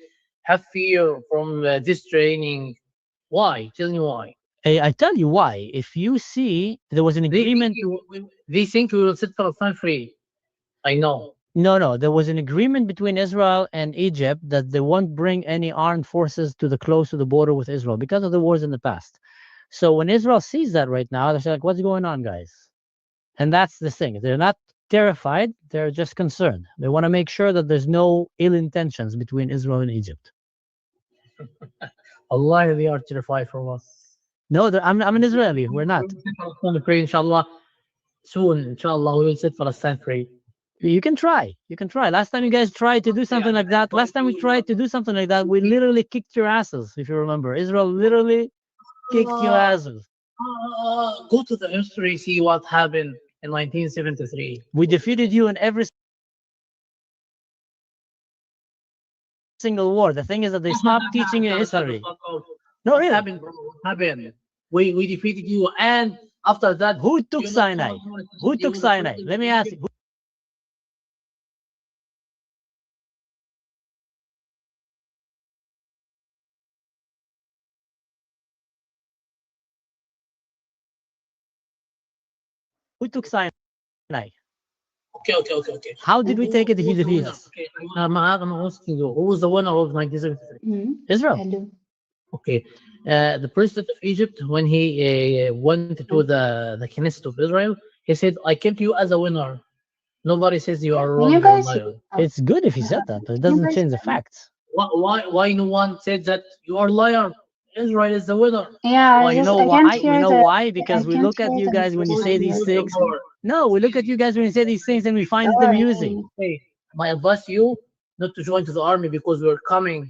have fear from this training. Why? Tell me why. I tell you why. If you see, there was an agreement. They think we will set Palestine free. I know. No, there was an agreement between Israel and Egypt that they won't bring any armed forces to the close to the border with Israel because of the wars in the past. So when Israel sees that right now, they're like, "What's going on, guys?" And that's the thing. They're not terrified. They're just concerned. They want to make sure that there's no ill intentions between Israel and Egypt. Allah, they are terrified from us. No, I'm an Israeli. We're not. Palestine free, inshallah. Soon, inshallah, we will set Palestine free. You can try. You can try. Last time you guys tried to do something like that, last time we tried to do something like that, we literally kicked your asses, if you remember. Israel literally kicked your asses. Go to the history, see what happened in 1973. We defeated you in every single war. The thing is that they stopped teaching you history. No, What really. happened, bro? What happened? We defeated you, and after that, Who took you know, Sinai? someone Who deal took with the Sinai? president Let me of ask you. Egypt. Who took Sinai? Okay. How did we take it if Who he was the defeated winner? us? Okay, I'm asking you, who was the winner of 1973? Israel. Hello. Okay, the president of Egypt, when he went to the Knesset of Israel, he said, "I came to you as a winner." Nobody says you are Can wrong you or guys? liar. It's good if he said that, but it doesn't change the facts. Why no one said that you are liar? Israel is the winner. Yeah, Well, I you just know I can't why? hear You know the why? I Because we can't look at hear you the guys when you say these Who's the things. Lord? No, we look at you guys when you say these things and we find it amusing. Hey, my advice to you not to join to the army because we're coming.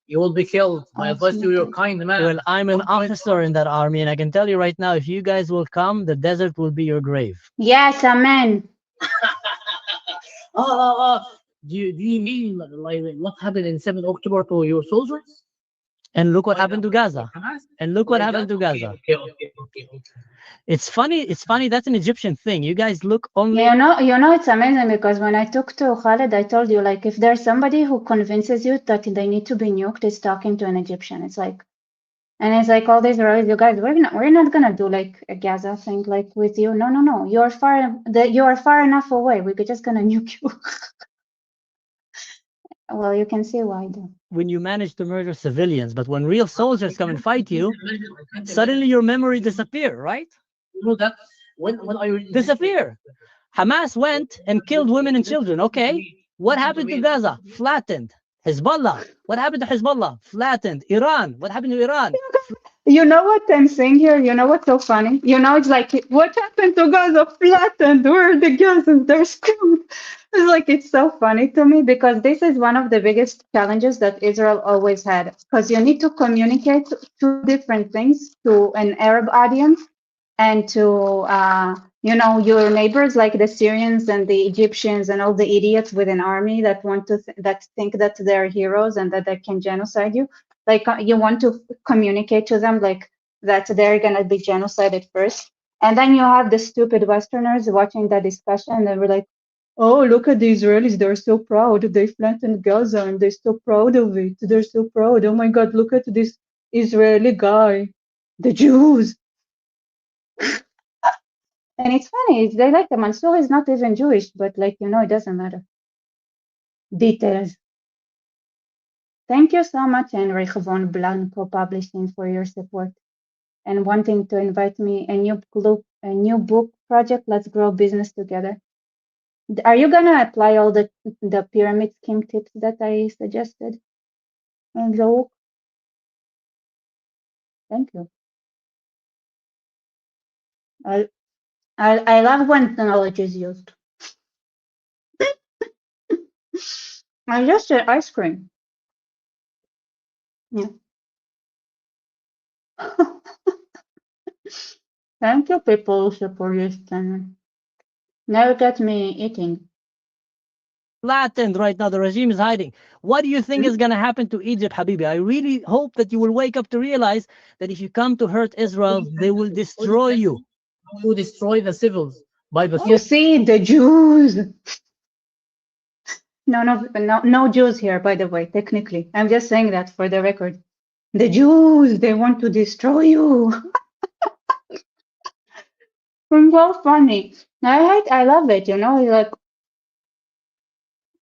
You will be killed. My Oh, advice it's to you, you're muted. kind man. Well, I'm an Don't join the officer in army. that army, and I can tell you right now, if you guys will come, the desert will be your grave. Yes, amen. Do you mean like what happened in 7 October to your soldiers? And look what Like happened to Gaza. Hamas? And look what Like happened that? to Gaza. Okay. It's funny. It's funny. That's an Egyptian thing. You guys look only. You know, it's amazing because when I talked to Khaled, I told you like if there's somebody who convinces you that they need to be nuked, is talking to an Egyptian. It's like, and it's like all these Israelis, you guys, we're not gonna do like a Gaza thing like with you. No. You are far enough away. We're just gonna nuke you. Well, you can see why though. When you manage to murder civilians, but when real soldiers come and fight you, suddenly your memory disappear, right? You know that when I Disappear. Hamas went and killed women and children. Okay, what happened to Gaza? Flattened. Hezbollah. What happened to Hezbollah? Flattened. Iran. What happened to Iran? You know what I'm saying here? You know what's so funny? You know, it's like, what happened to Gaza flattened? Where are the Gazans? They're screwed. It's like, it's so funny to me because this is one of the biggest challenges that Israel always had. Because you need to communicate two different things to an Arab audience and to your neighbors like the Syrians and the Egyptians and all the idiots with an army that want to that think that they're heroes and that they can genocide you. Like you want to communicate to them like that they're gonna be genocided first, and then you have the stupid Westerners watching that discussion and they were like, "Oh, look at the Israelis! They're so proud. They flattened Gaza and they're so proud of it. They're so proud. Oh my God, look at this Israeli guy, the Jews." And it's funny, they like the Mansour is not even Jewish, but like, it doesn't matter. Details. Thank you so much, Henrik von Blanco Publishing, for your support and wanting to invite me a new book project. Let's grow business together. Are you gonna apply all the pyramid scheme tips that I suggested in the book? Thank you. I I love when knowledge is used. I just said ice cream. Yeah. Thank you, people who support this channel. Now get me eating. Flattened right now. The regime is hiding. What do you think is going to happen to Egypt, Habibi? I really hope that you will wake up to realize that if you come to hurt Israel, they will destroy you. To destroy the civils by the You see, the Jews. No Jews here, by the way, technically. I'm just saying that for the record. The Jews, they want to destroy you. It's so funny. I love it, like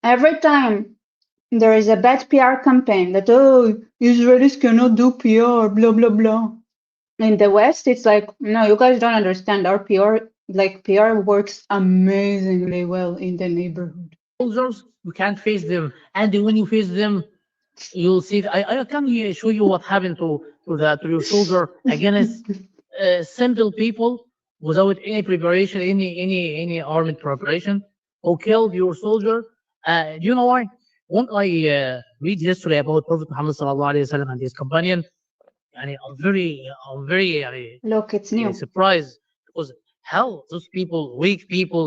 every time there is a bad PR campaign that, oh, Israelis cannot do PR, blah, blah, blah. In the West, it's like, no, you guys don't understand. Our PR works amazingly well in the neighborhood. soldiers. You can't face them, and when you face them, you'll see. I can show you what happened to your soldier against simple people without any preparation, any armed preparation, who killed your soldier. Do you know why? When I read history about Prophet Muhammad sallallahu alaihi wasallam and his companion, and I'm very Look, it's new. surprised because how those people, weak people,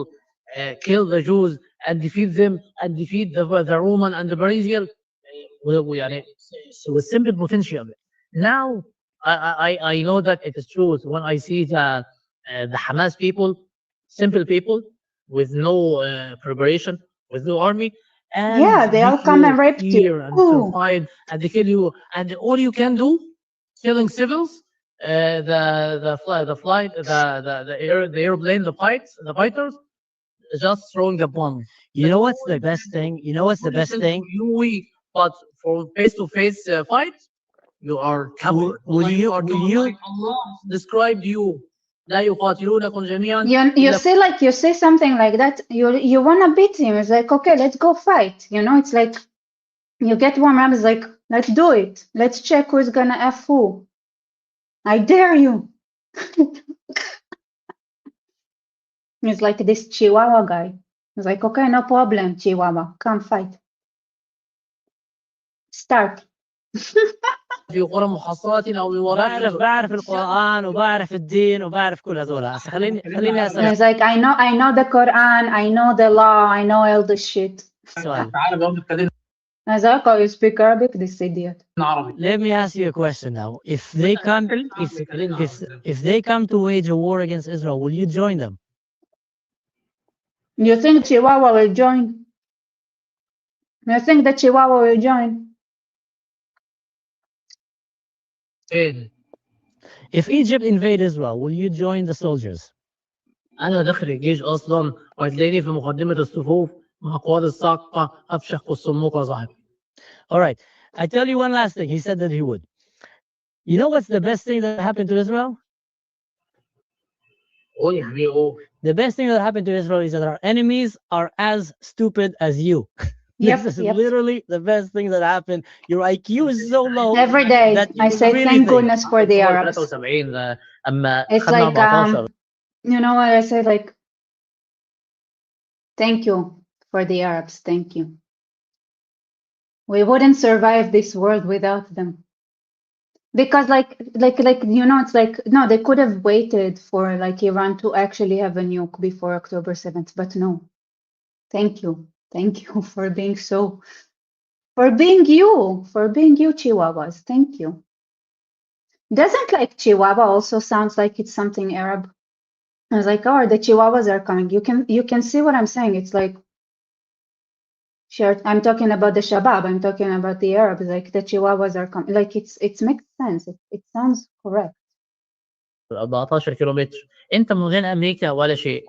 kill the Jews and defeat them and defeat the Roman and the Parisian يعني with simple potential. Now I know that it is true when I see the Hamas people, simple people with no preparation, with no army, Yeah, and they all make come and you raped you. fear and Ooh. terrified, and they kill you, and all you can do, killing civils, the flight, the airplane, the fighters, just throwing the bomb. You know what's the best thing? You know what's the best thing? You weak, but for face-to-face fight, you are capable. Will You you? are Will capable. you? Like Allah described you. لا يقاتلونكم جميعا You إلا see, like you say something like that, you wanna beat him. It's like, okay, let's go fight. It's like you get warm up. It's like, let's do it. Let's check who's gonna F who. I dare you. It's like this Chihuahua guy. It's like, okay, no problem, Chihuahua. Come fight. Start. في قرى محصنات أو من وراء بعرف القرآن وبعرف الدين وبعرف كل هذول. هسه خليني أسألك It's like, I know the Quran. I know the law. I know all the shit. سؤال. تعال بقى نتكلم It's like, oh, you speak Arabic, this idiot. عربي. Let me ask you a question now. If they come, if they come to wage a war against Israel, will you join them? You think Chihuahua will join? You think the Chihuahua will join? فين؟ If Egypt invade Israel, will you join the soldiers? أنا داخل الجيش أصلا وهتلاقيني في مقدمة الصفوف مع قواد الصاعقة أفشخ والصموك يا صاحبي. All right. I tell you one last thing. He said that he would. You know what's the best thing that happened to Israel? قول يا حبيبي قول. The best thing that happened to Israel is that our enemies are as stupid as you. This Yep, is yep. literally the best thing that happened. Your IQ is so low Every day that I you say really thank think. goodness for the فوق Arabs. 73 اما It's اخذنا like 14. you know what I say, like, thank you for the Arabs, thank you. We wouldn't survive this world without them. Because you know, it's like, no, they could have waited for like Iran to actually have a nuke before October 7th, but no. Thank you. Thank you for being for being you, Chihuahuas. Thank you. Doesn't like Chihuahua also sounds like it's something Arab? I was like, oh, the Chihuahuas are coming. You can see what I'm saying. It's like, sure, I'm talking about the Shabab. I'm talking about the Arabs. Like the Chihuahuas are coming. Like it makes sense. It sounds correct. 14 كيلومتر. انت من غير امريكا ولا شيء،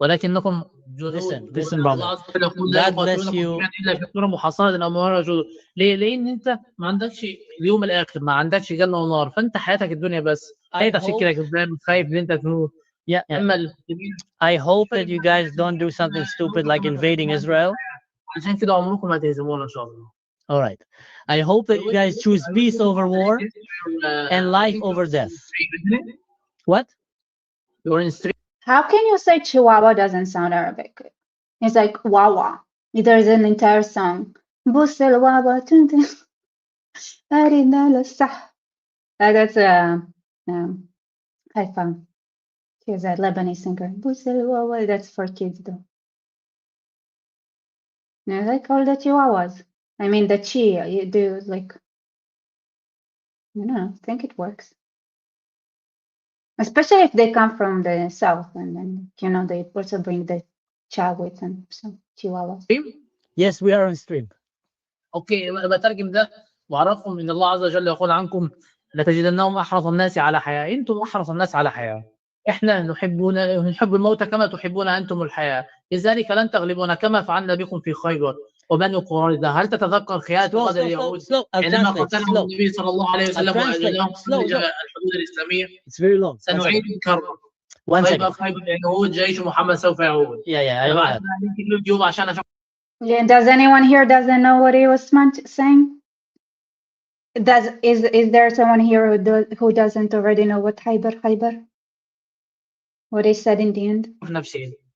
ولكنكم جنود. Listen, brother. الله عز وجل يقول لا God bless يقاتلونكم you. جميعا الا في قرى محصنه او ممر جنود. ليه؟ لان انت ما عندكش اليوم الاخر، ما عندكش جنه ونار، فانت حياتك الدنيا بس. I عشان كده دايما خايف ان انت تموت. Yeah, اما I hope that you guys don't do something stupid like invading Israel. عشان كده عمركم ما تهزمونا ان شاء الله. All right. I hope that you guys choose peace over war and life over death. What? You're in street. How can you say Chihuahua doesn't sound Arabic? It's like Wawa. There's an entire song. بص الواوا تن- أرينا للصح. That's Haifa. He's a Lebanese singer. بص الواوا. That's for kids though. And I like all the Chihuahuas. I mean the Chi. You do like. I don't know. I think it works. Especially if they come from the south, and then you know they also bring the cha with them. So Chihuahuas. Yes, we are on stream. اوكي، بترجم ده واعرفهم ان الله عز وجل يقول عنكم لتجدنهم احرص الناس على حياه. انتم احرص الناس على حياه. احنا نحب الموت كما تحبون انتم الحياه، لذلك لن تغلبونا كما فعلنا بكم في خيبر وبني قريظه. هل تتذكر خيانه غدر اليهود حينما قتلهم النبي صلى الله عليه وسلم واجلهم خارج الحدود الاسلاميه؟ It's very long. سنعيد الكرة. خيبر يعود، جيش محمد سوف يعود. Yeah, I know that. اليوم عشان Yeah, does anyone here doesn't know what he was saying? Is there someone here who doesn't already know what Khaybar? What he said in the end?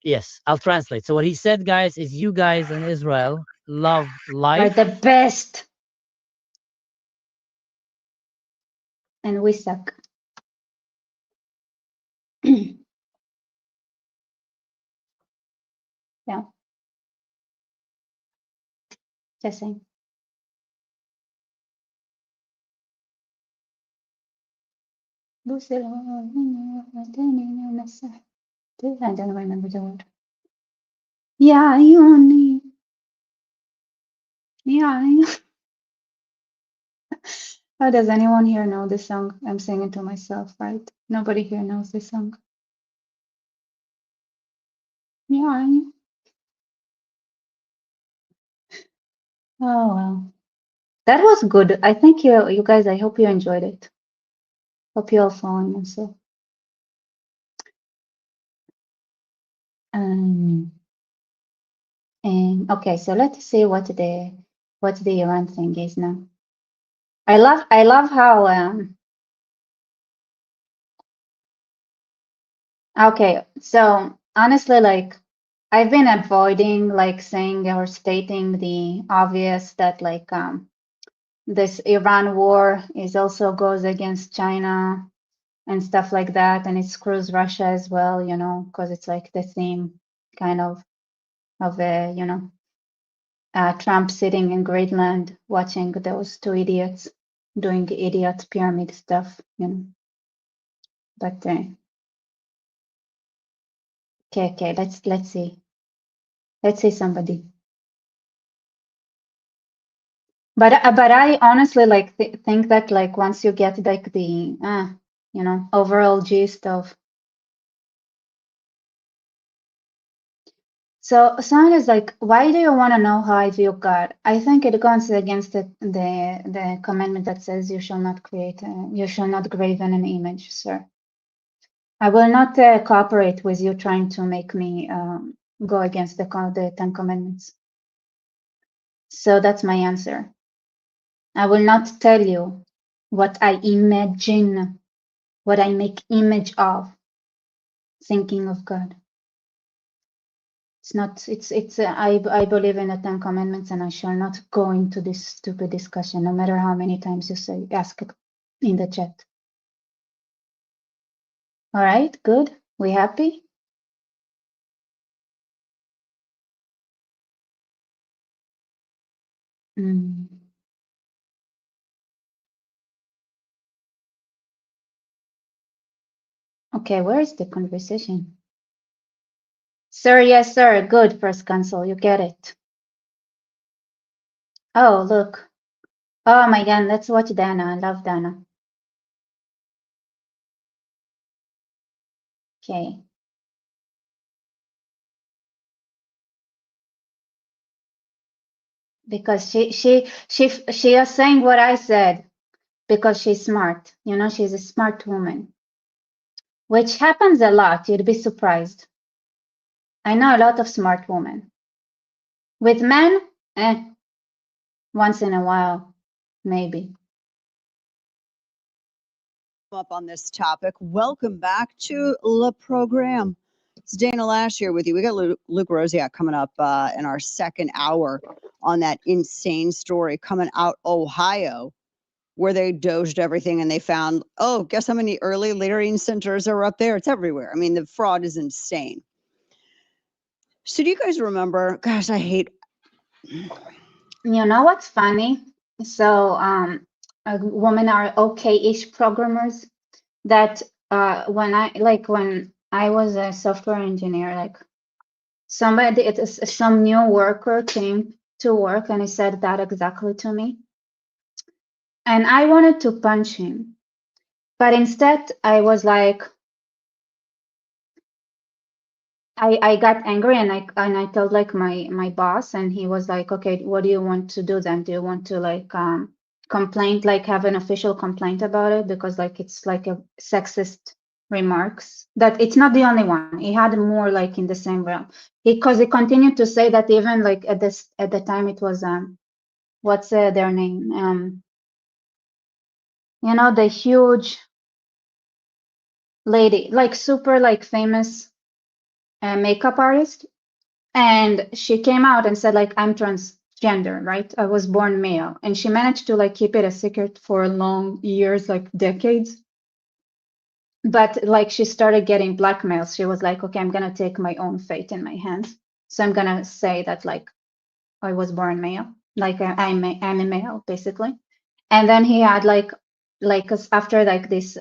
Yes, I'll translate. So what he said, guys, is you guys in Israel love life. Are the best. And we suck. Yeah. Just saying. I don't remember the word. Yeah, Yoni. Yeah. How does anyone here know this song? I'm singing to myself, right? Nobody here knows this song. Yeah. Oh well. That was good. I think you guys, I hope you enjoyed it. Hope you all found also. And okay, so let's see what the Iran thing is now. I love how okay, so honestly, like I've been avoiding like saying or stating the obvious that like this Iran war is also goes against China and stuff like that, and it screws Russia as well, you know, because it's like the same kind of you know, Trump sitting in Greenland watching those two idiots doing idiot pyramid stuff, you know. But okay, let's see somebody. But I honestly like think that like once you get like the you know, overall gist of. So someone is like, why do you want to know how I view God? I think it goes against the commandment that says you shall not you shall not graven an image, sir. I will not cooperate with you trying to make me go against the 10 Commandments. So that's my answer. I will not tell you what I imagine, what I make image of, thinking of God. It's not, I believe in the Ten Commandments and I shall not go into this stupid discussion, no matter how many times you say, ask it in the chat. All right, good. We happy? Mm. Okay, where is the conversation? Sir, yes, sir. Good, First Consul. You get it. Oh, look. Oh my God, let's watch Dana. I love Dana. Okay. Because she is saying what I said because she's smart. You know, she's a smart woman, which happens a lot. You'd be surprised. I know a lot of smart women. With men, once in a while, maybe. Up on this topic. Welcome back to Le Programme. It's Dana Lash here with you. We got Luke Rosiak coming up in our second hour on that insane story coming out Ohio, where they doged everything and they found, oh, guess how many early learning centers are up there? It's everywhere. I mean, the fraud is insane. So do you guys remember? Gosh, I hate. You know what's funny? So, women are okay-ish programmers. That when I was a software engineer, like some new worker came to work and he said that exactly to me, and I wanted to punch him, but instead I was like, I got angry and I told like my boss, and he was like, okay, what do you want to do then? Do you want to like complaint, like have an official complaint about it, because like it's like a sexist remarks? That it's not the only one. He had more like in the same realm, because he continued to say that even like at the time it was what's their name, you know, the huge lady, like super like famous makeup artist. And she came out and said like, I'm transgender, right? I was born male. And she managed to like keep it a secret for long years, like decades. But like she started getting blackmails. She was like, okay, I'm gonna take my own fate in my hands. So I'm gonna say that like I was born male, like I'm a male basically. And then he had like 'cause after like this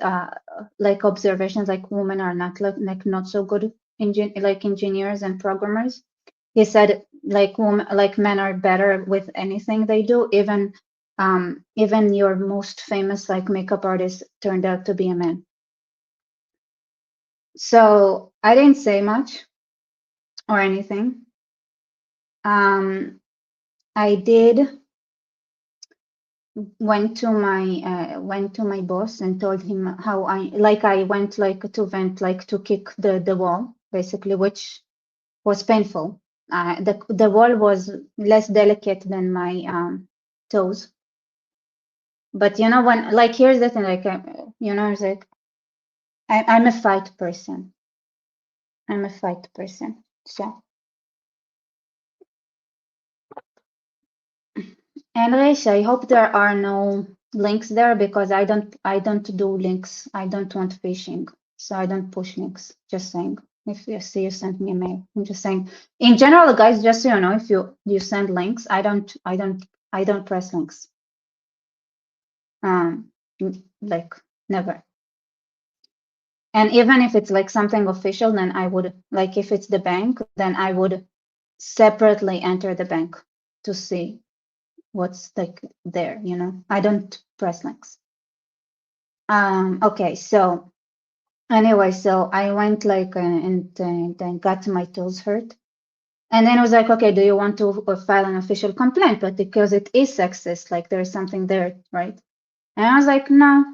like observations, like women are not like not so good like engineers and programmers. He said like like men are better with anything they do, even your most famous like makeup artist turned out to be a man. So I didn't say much or anything. I did went to my boss and told him how I went like to vent, like to kick the wall basically, which was painful. The wall was less delicate than my toes. But you know, when like here's the thing, like you know, it's like I'm a fight person. I'm a fight person. So, anyways, I hope there are no links there, because I don't do links. I don't want phishing, so I don't push links. Just saying. If you see you sent me a mail, I'm just saying. In general, guys, just so you know, if you send links, I don't press links. Like never. And even if it's like something official, then I would, like if it's the bank, then I would separately enter the bank to see what's like there, you know. I don't press links. Okay, so anyway, so I went like and then got my toes hurt. And then I was like, okay, do you want to file an official complaint? But because it is sexist, like there's something there, right? And I was like, no.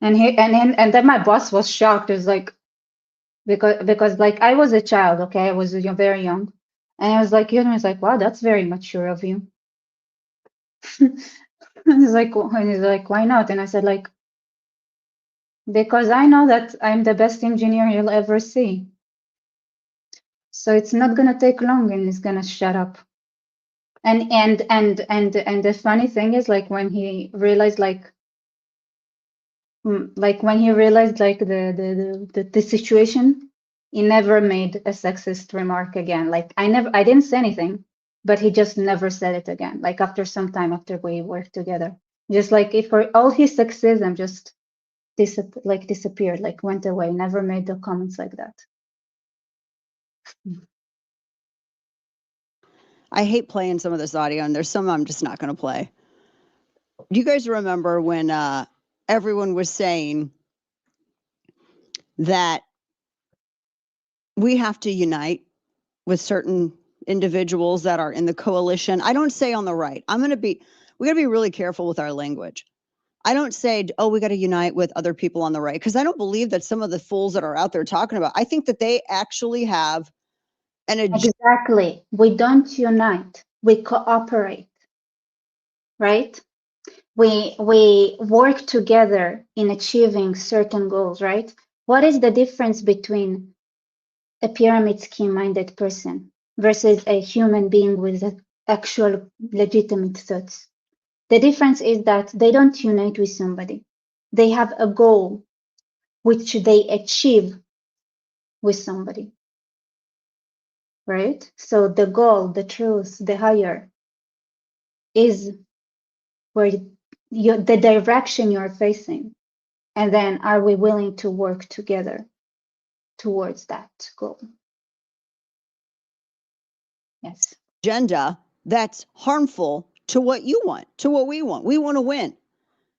And then my boss was shocked. It was like, because like I was a child, okay, I was very young, And I was like, you know, he's like, wow, that's very mature of you. And he's like, why not? And I said, like, because I know that I'm the best engineer you'll ever see. So it's not gonna take long, and he's gonna shut up. And the funny thing is, like, when he realized, like when he realized, like, the situation, he never made a sexist remark again. Like, I didn't say anything, but he just never said it again. Like, after some time, after we worked together, just like, if for all his sexism just disappeared, like, went away, never made the comments like that. I hate playing some of this audio, and there's some I'm just not going to play. Do you guys remember when everyone was saying that we have to unite with certain individuals that are in the coalition? I don't say on the right. We got to be really careful with our language. I don't say, oh, we got to unite with other people on the right, because I don't believe that some of the fools that are out there talking about, I think that they actually have an agenda. Exactly. We don't unite. We cooperate, right? We work together in achieving certain goals, right? What is the difference between a pyramid scheme-minded person versus a human being with actual legitimate thoughts? The difference is that they don't unite with somebody. They have a goal which they achieve with somebody, right? So the goal, the truth, the higher is where the direction you're facing. And then are we willing to work together towards that goal? Yes. Agenda that's harmful to what you want, to what we want. We want to win.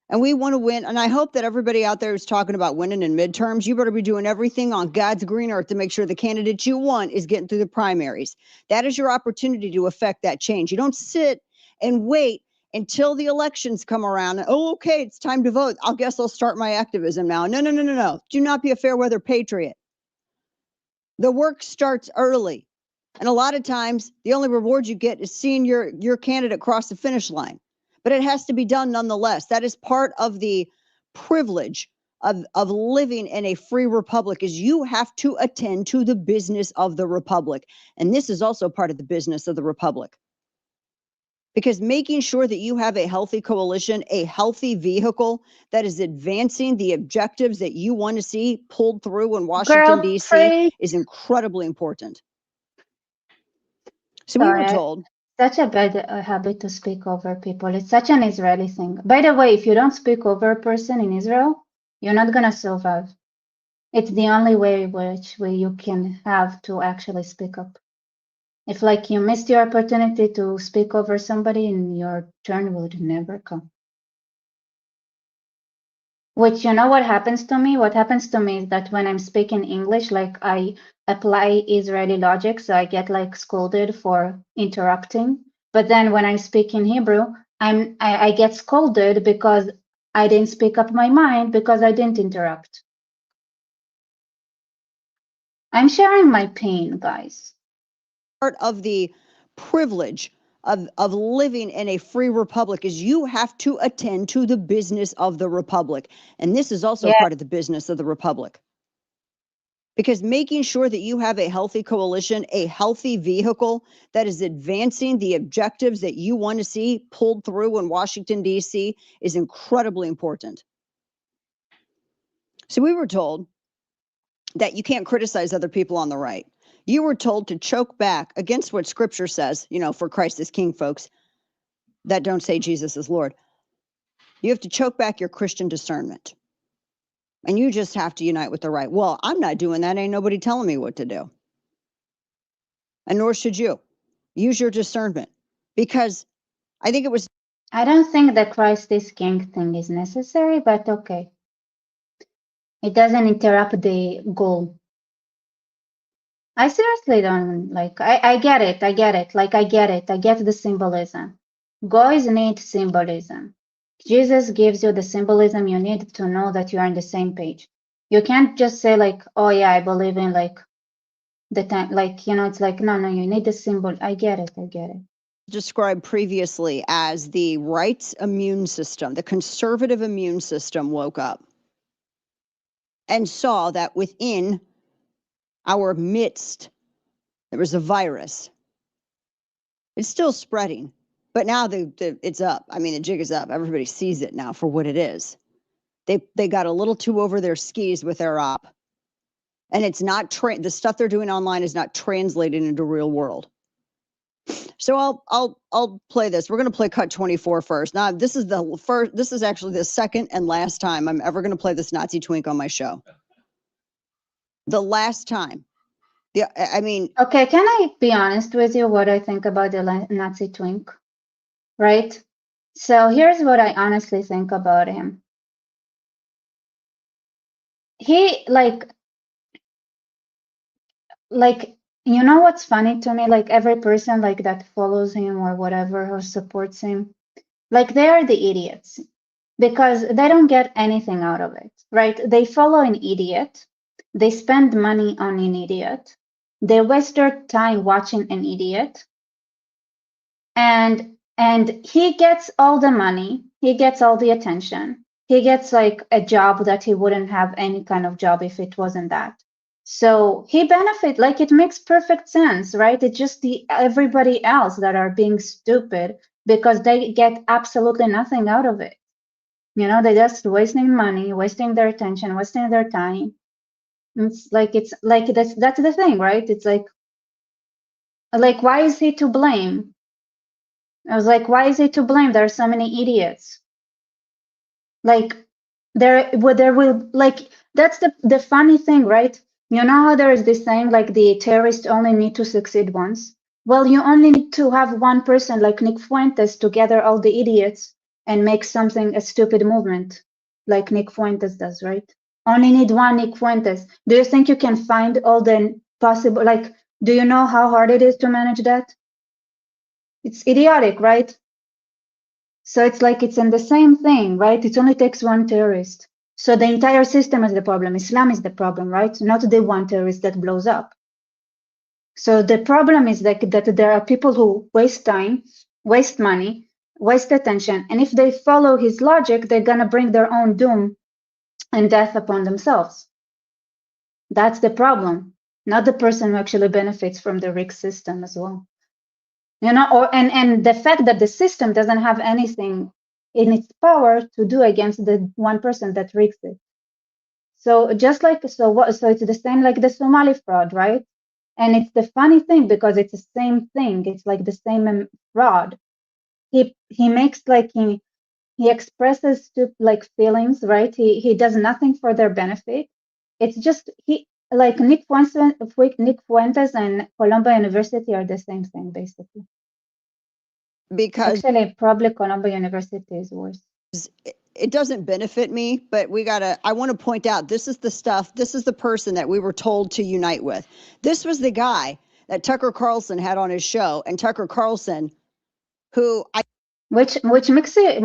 And we want to win. And I hope that everybody out there who's talking about winning in midterms, you better be doing everything on God's green earth to make sure the candidate you want is getting through the primaries. That is your opportunity to affect that change. You don't sit and wait until the elections come around. Oh, okay, it's time to vote. I guess I'll start my activism now. No, no, no, no, no. Do not be a fair weather patriot. The work starts early. And a lot of times, the only reward you get is seeing your candidate cross the finish line. But it has to be done nonetheless. That is part of the privilege of living in a free republic, is you have to attend to the business of the republic. And this is also part of the business of the republic. Because making sure that you have a healthy coalition, a healthy vehicle that is advancing the objectives that you want to see pulled through in Washington, Girl, D.C. is incredibly important. So we were sorry, told. such a bad habit to speak over people. It's such an Israeli thing. By the way, if you don't speak over a person in Israel, you're not gonna survive. It's the only way which way you can have to actually speak up. If like you missed your opportunity to speak over somebody, and your turn would never come. Which, you know what happens to me? What happens to me is that when I'm speaking English, like, I apply Israeli logic, so I get like scolded for interrupting. But then when I speak in Hebrew, I get scolded because I didn't speak up my mind because I didn't interrupt. I'm sharing my pain, guys. Part of the privilege of living in a free republic is you have to attend to the business of the republic. And this is also part of the business of the republic. Because making sure that you have a healthy coalition, a healthy vehicle that is advancing the objectives that you want to see pulled through in Washington, D.C. is incredibly important. So we were told that you can't criticize other people on the right. You were told to choke back against what scripture says, you know, for Christ is king, folks, that don't say Jesus is Lord. You have to choke back your Christian discernment. And you just have to unite with the right. Well, I'm not doing that. Ain't nobody telling me what to do. And nor should you. Use your discernment. Because I think it was. I don't think the Christ is King thing is necessary, but okay. It doesn't interrupt the goal. I seriously don't like, I get it. Like, I get it. I get the symbolism. Guys need symbolism. Jesus gives you the symbolism you need to know that you're on the same page. You can't just say like, oh yeah, I believe in like the time, like, you know, it's like, no, you need a symbol. I get it. Described previously as the right's immune system, the conservative immune system woke up and saw that within our midst, there was a virus. It's still spreading, but now it's up. I mean, the jig is up. Everybody sees it now for what it is. They got a little too over their skis with their op. And it's not the stuff they're doing online is not translated into real world. So I'll play this. We're going to play cut 24 first. Now this is actually the second and last time I'm ever going to play this Nazi twink on my show. The last time. Yeah, I mean. Okay, can I be honest with you what I think about the Nazi twink? Right? So here's what I honestly think about him. He like, you know what's funny to me? Like every person like that follows him or whatever or supports him, like they are the idiots because they don't get anything out of it, right? They follow an idiot. They spend money on an idiot. They waste their time watching an idiot. And he gets all the money. He gets all the attention. He gets like a job that he wouldn't have any kind of job if it wasn't that. So he benefit, like it makes perfect sense, right? It's just everybody else that are being stupid because they get absolutely nothing out of it. You know, they're just wasting money, wasting their attention, wasting their time. It's like that's the thing, right? It's like why is he to blame? I was like, why is he to blame? There are so many idiots. Like there will like that's the funny thing, right? You know how there is this saying like the terrorists only need to succeed once. Well, you only need to have one person like Nick Fuentes to gather all the idiots and make something a stupid movement like Nick Fuentes does, right? Only need one Nick Fuentes. Do you think you can find all the possible like? Do you know how hard it is to manage that? It's idiotic, right? So it's like it's in the same thing, right? It only takes one terrorist. So the entire system is the problem. Islam is the problem, right? Not the one terrorist that blows up. So the problem is that there are people who waste time, waste money, waste attention. And if they follow his logic, they're going to bring their own doom and death upon themselves. That's the problem, not the person who actually benefits from the rigged system as well. You know, and the fact that the system doesn't have anything in its power to do against the one person that rigs it. So just like so it's the same like the Somali fraud, right? And it's the funny thing because it's the same thing. It's like the same fraud. He makes like he expresses like feelings, right? He does nothing for their benefit. It's just he like Nick Fuentes and Columbia University are the same thing basically. Because actually probably Columbia University is worse. It doesn't benefit me, but I want to point out, this is the person that we were told to unite with. This was the guy that Tucker Carlson had on his show, and Tucker Carlson, which makes it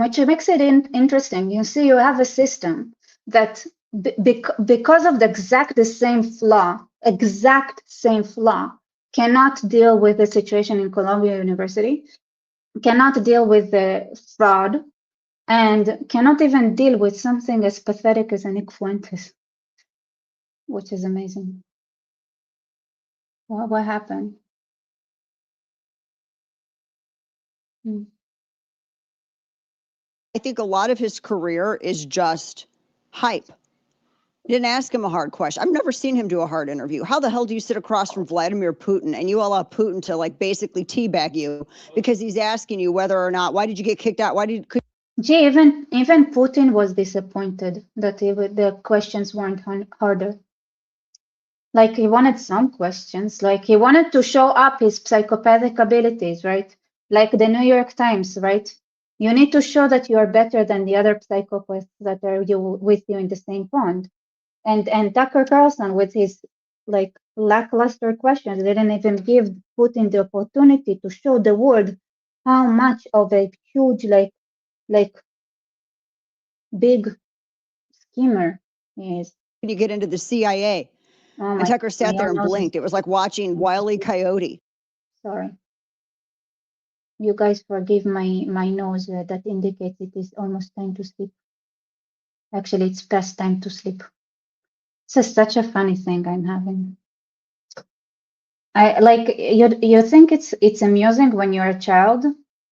interesting. You see, you have a system that because of the exact same flaw, cannot deal with the situation in Columbia University, cannot deal with the fraud, and cannot even deal with something as pathetic as Nick Fuentes, which is amazing. What happened? I think a lot of his career is just hype. You didn't ask him a hard question. I've never seen him do a hard interview. How the hell do you sit across from Vladimir Putin and you allow Putin to like basically teabag you because he's asking you whether or not, why did you get kicked out? Gee, even Putin was disappointed that the questions weren't harder. Like he wanted some questions, like he wanted to show up his psychopathic abilities, right? Like the New York Times, right? You need to show that you are better than the other psychopaths that are with you in the same pond. And Tucker Carlson with his like lackluster questions didn't even give Putin the opportunity to show the world how much of a huge like big schemer he is. You get into the CIA. Oh And my, Tucker sat there your and nose is blinked. It was like watching Wile E. Coyote. sorry. You guys forgive my nose. That indicates it is almost time to sleep. Actually, it's past time to sleep. This is such a funny thing I'm having. I like you think it's amusing when you're a child,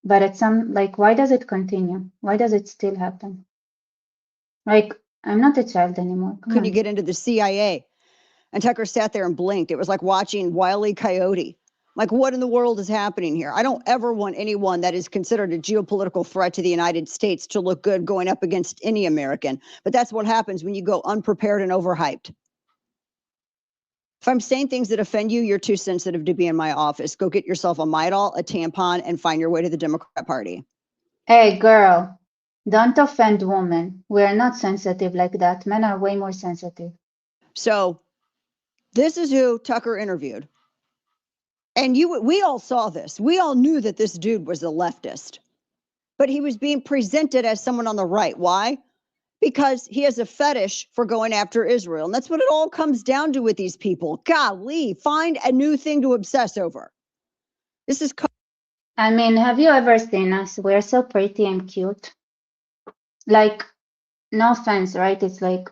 but at some like why does it continue? Why does it still happen? Like I'm not a child anymore. Come Could you on. get into the CIA? And Tucker sat there and blinked. It was like watching Wile E. Coyote. Like, what in the world is happening here? I don't ever want anyone that is considered a geopolitical threat to the United States to look good going up against any American. But that's what happens when you go unprepared and overhyped. If I'm saying things that offend you, you're too sensitive to be in my office. Go get yourself a Midol, a tampon, and find your way to the Democrat Party. Hey girl, don't offend women. We're not sensitive like that. Men are way more sensitive. So this is who Tucker interviewed. And we all saw this. We all knew that this dude was a leftist. But he was being presented as someone on the right. Why? Because he has a fetish for going after Israel. And that's what it all comes down to with these people. Golly, find a new thing to obsess over. This is I mean, have you ever seen us? We're so pretty and cute. Like, no offense, right? It's like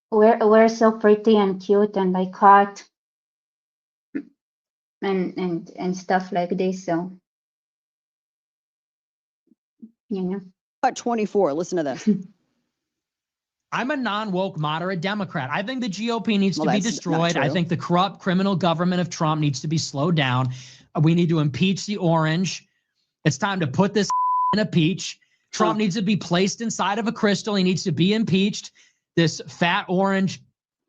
we're so pretty and cute and like hot and stuff like this. So, you know. Cut 24. Listen to this. I'm a non-woke moderate Democrat. I think the GOP needs Well, to be that's not destroyed. I true. think the corrupt criminal government of Trump needs to be slowed down. We need to impeach the orange. It's time to put this in a peach. Trump needs to be placed inside of a crystal. He needs to be impeached. This fat orange,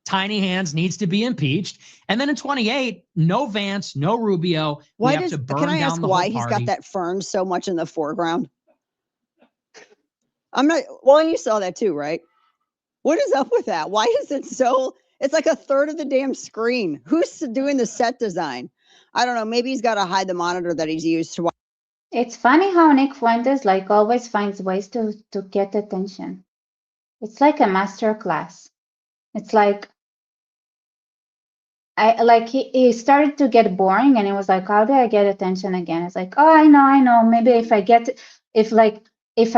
tiny hands needs to be impeached. And then in 28, no Vance, no Rubio. Why we have does, to burn can I down ask the why whole he's party. got that fern so much in the foreground? I'm not, well, you saw that too, right? What is up with that? Why is it so, it's like a third of the damn screen. Who's doing the set design? I don't know. Maybe he's got to hide the monitor that he's used to watch. It's funny how Nick Fuentes like always finds ways to get attention. It's like a master class. It's like he started to get boring and it was like, how do I get attention again? It's like, oh, I know. Maybe if I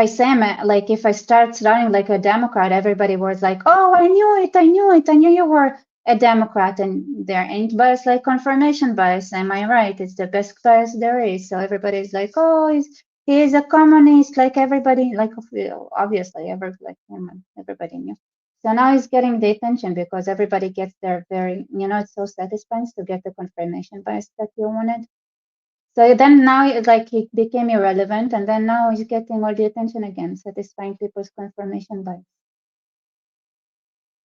say like if I start running like a Democrat, everybody was like, oh, I knew you were a Democrat, and there ain't bias like confirmation bias. Am I right? It's the best bias there is. So everybody's like, oh, he's a communist, like everybody, like obviously everybody knew. So now he's getting the attention because everybody gets their very, it's so satisfying to get the confirmation bias that you wanted. So then now it's like he became irrelevant, and then now he's getting all the attention again, satisfying people's confirmation bias.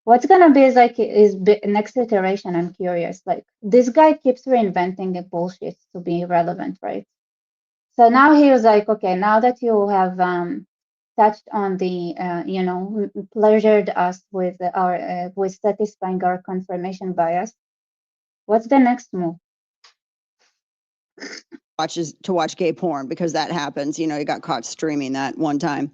What's gonna be is next iteration? I'm curious. Like this guy keeps reinventing the bullshit to be relevant, right? So now he was like, okay, now that you have touched on the, pleasured us with our with satisfying our confirmation bias. What's the next move? To watch gay porn because that happens. You know, he got caught streaming that one time.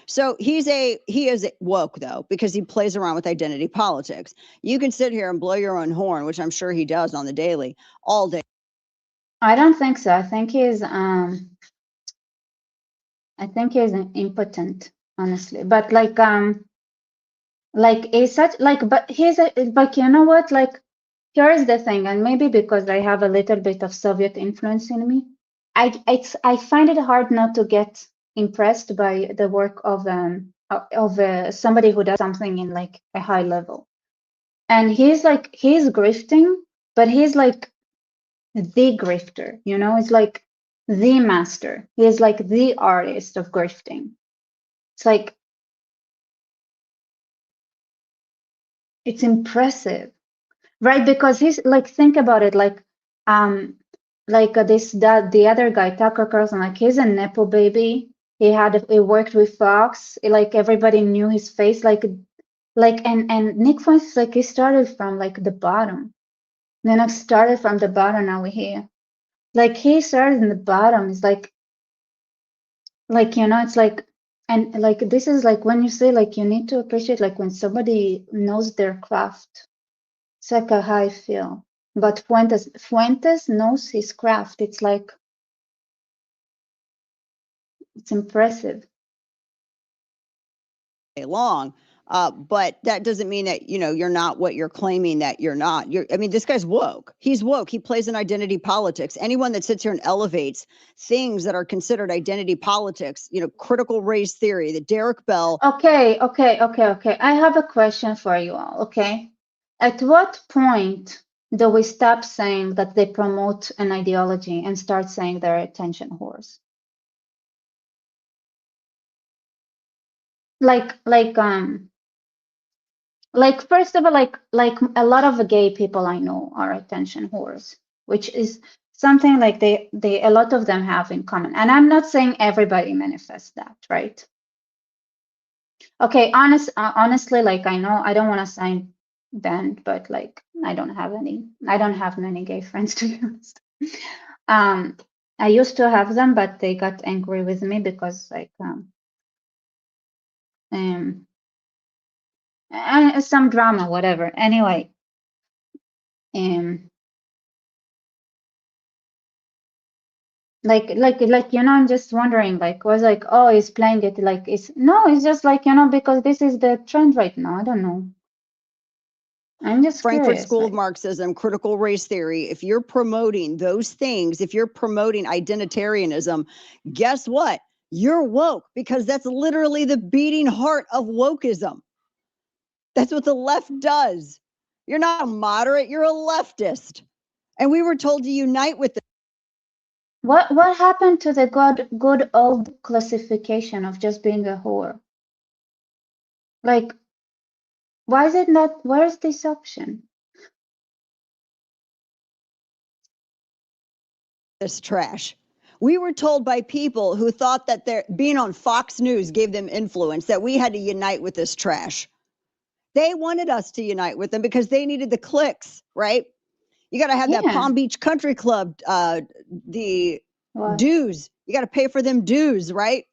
So he is woke though, because he plays around with identity politics. You can sit here and blow your own horn, which I'm sure he does on the daily, all day. I don't think so. I think he's impotent, honestly. But he's such but you know what? Like here's the thing, and maybe because I have a little bit of Soviet influence in me, I find it hard not to get impressed by the work of somebody who does something in like a high level. And he's grifting, but he's like the grifter, it's like the master. He is like the artist of grifting. It's like it's impressive, right? Because he's like, think about it, the other guy, Tucker Carlson, like he's a nepo baby. He worked with Fox, like everybody knew his face, and Nick Fuentes, like he started from like the bottom. Then I started from the bottom, now we're here. Like he started in the bottom. It's like it's like, and like this is like when you say like you need to appreciate like when somebody knows their craft. It's like how I feel. But Fuentes knows his craft. It's like, it's impressive. Long. But that doesn't mean that, you know, you're not what you're claiming that you're not. I mean, this guy's woke. He's woke. He plays in identity politics. Anyone that sits here and elevates things that are considered identity politics, you know, critical race theory, the Derek Bell. Okay. I have a question for you all, okay? At what point do we stop saying that they promote an ideology and start saying they're attention whores? Like first of all, like a lot of the gay people I know are attention whores, which is something like they a lot of them have in common. And I'm not saying everybody manifests that, right? Okay, honestly, like I know I don't want to sign banned, but like I don't have many gay friends to be honest. I used to have them, but they got angry with me because like and some drama, whatever. Anyway, like you know, I'm just wondering, like, was like, oh, he's playing it like it's just like, you know, because this is the trend right now. I don't know. I'm just Frankfurt curious, School like, of Marxism, critical race theory. If you're promoting those things, if you're promoting identitarianism, guess what? You're woke, because that's literally the beating heart of wokeism. That's what the left does. You're not a moderate, you're a leftist. And we were told to unite with them. what happened to the good old classification of just being a whore? Like, why is it not? Where's this option? This trash. We were told by people who thought that their being on Fox News gave them influence that we had to unite with this trash. They wanted us to unite with them because they needed the clicks, right? You got to have that Yeah. Palm Beach Country Club, the What? dues. You got to pay for them dues, right?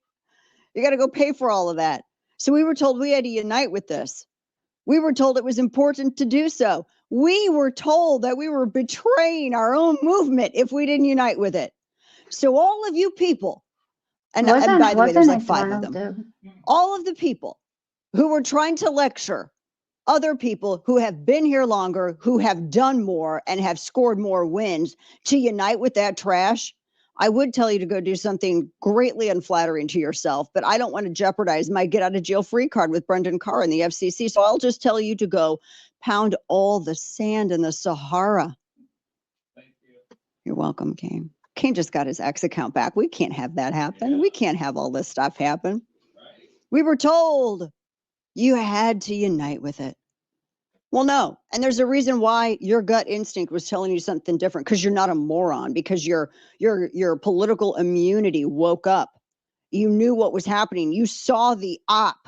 You got to go pay for all of that. So we were told we had to unite with this. We were told it was important to do so. We were told that we were betraying our own movement if we didn't unite with it. So all of you people, and by the way, there's like 5 of them. All of the people who were trying to lecture other people who have been here longer, who have done more and have scored more wins to unite with that trash, I would tell you to go do something greatly unflattering to yourself, but I don't want to jeopardize my get out of jail free card with Brendan Carr and the FCC. So I'll just tell you to go pound all the sand in the Sahara. Thank you. You're welcome, Kane. Kane just got his X account back. We can't have that happen. Yeah. We can't have all this stuff happen. Right. We were told you had to unite with it. Well, no. And there's a reason why your gut instinct was telling you something different, because you're not a moron, because your political immunity woke up. You knew what was happening. You saw the op.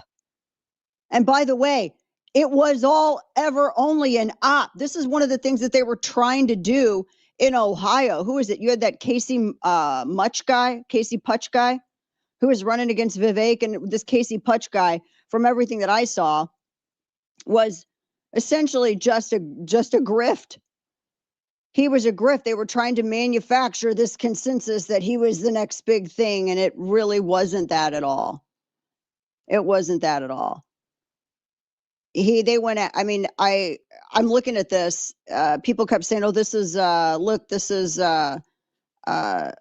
And by the way, it was all ever only an op. This is one of the things that they were trying to do in Ohio. Who is it? You had that Casey Putch guy, who was running against Vivek, and this Casey Putch guy, from everything that I saw, was essentially just a grift. He was a grift. They were trying to manufacture this consensus that he was the next big thing, and it really wasn't that at all. It wasn't that at all. They went at, I mean, I'm looking at this. People kept saying, "Oh, this is look, this is he's going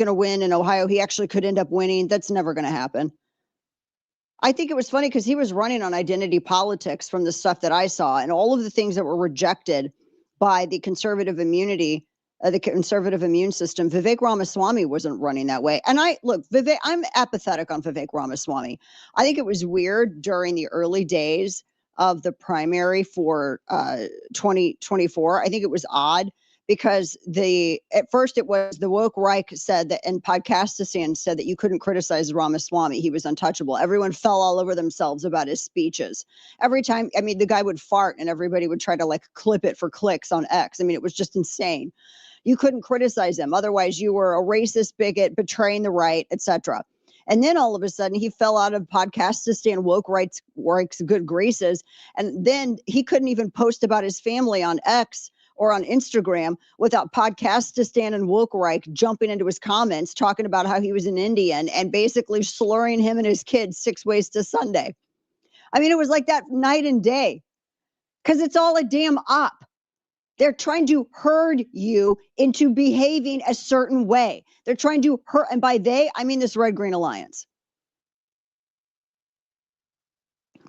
to win in Ohio." He actually could end up winning. That's never going to happen. I think it was funny because he was running on identity politics from the stuff that I saw, and all of the things that were rejected by the conservative immunity, the conservative immune system. Vivek Ramaswamy wasn't running that way. And I'm apathetic on Vivek Ramaswamy. I think it was weird during the early days of the primary for 2024. I think it was odd because at first it was the woke Reich said that, and Podcastistan said that you couldn't criticize Ramaswamy. He was untouchable. Everyone fell all over themselves about his speeches. Every time, I mean, the guy would fart and everybody would try to like clip it for clicks on X. I mean, it was just insane. You couldn't criticize him. Otherwise, you were a racist bigot, betraying the right, etc. And then all of a sudden he fell out of Podcastistan woke rights good graces. And then he couldn't even post about his family on X or on Instagram without Podcastistan and woke right jumping into his comments, talking about how he was an Indian and basically slurring him and his kids 6 ways to Sunday. I mean, it was like that night and day because it's all a damn op. They're trying to herd you into behaving a certain way. They're trying to herd, and by they, I mean this Red Green Alliance.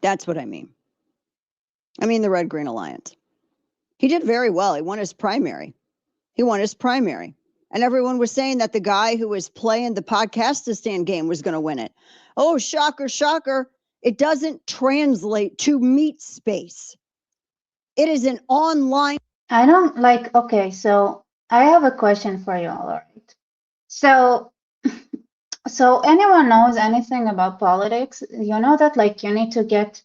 That's what I mean. I mean the Red Green Alliance. He did very well. He won his primary. And everyone was saying that the guy who was playing the Podcastistan game was going to win it. Oh, shocker, shocker. It doesn't translate to meat space. It is an online. I don't like, okay, so I have a question for you all right. So, so anyone knows anything about politics, you know that like you need to get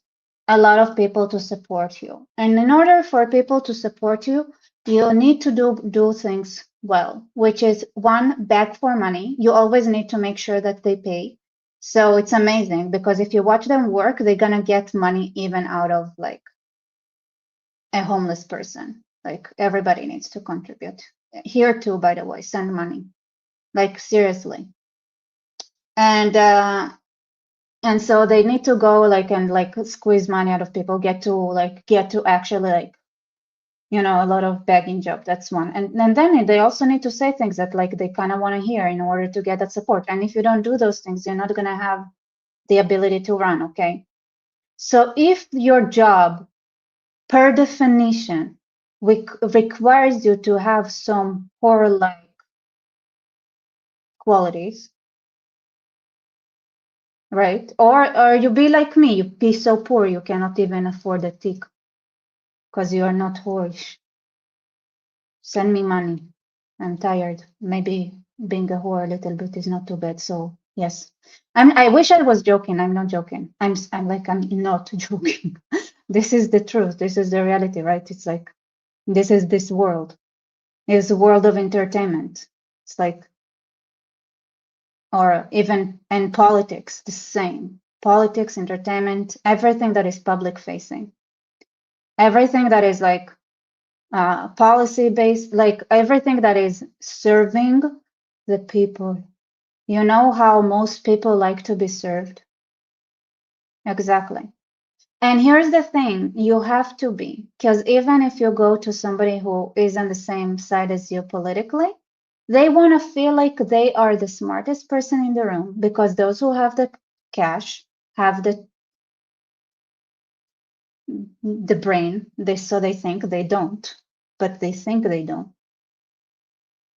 a lot of people to support you. And in order for people to support you, you need to do things well, which is one, beg for money. You always need to make sure that they pay. So it's amazing because if you watch them work, they're gonna get money even out of like a homeless person. Like everybody needs to contribute. Here too, by the way, send money. Like seriously. And so they need to go like and like squeeze money out of people, get to actually like, you know, a lot of begging job. That's one. And then they also need to say things that like they kind of want to hear in order to get that support. And if you don't do those things, you're not gonna have the ability to run, okay? So if your job per definition requires you to have some horror-like qualities, right? Or you be like me, you be so poor you cannot even afford a tick because you are not whorish. Send me money. I'm tired. Maybe being a whore a little bit is not too bad. So yes, I wish I was joking. I'm not joking. I'm not joking. This is the truth. This is the reality, right? It's like this is this world. It's a world of entertainment. It's like, or even in politics, the same. Politics, entertainment, everything that is public facing, everything that is like policy based, like everything that is serving the people. You know how most people like to be served? Exactly. And here's the thing, you have to be, because even if you go to somebody who is on the same side as you politically, they want to feel like they are the smartest person in the room because those who have the cash have the brain. So they think they don't, but they think they don't.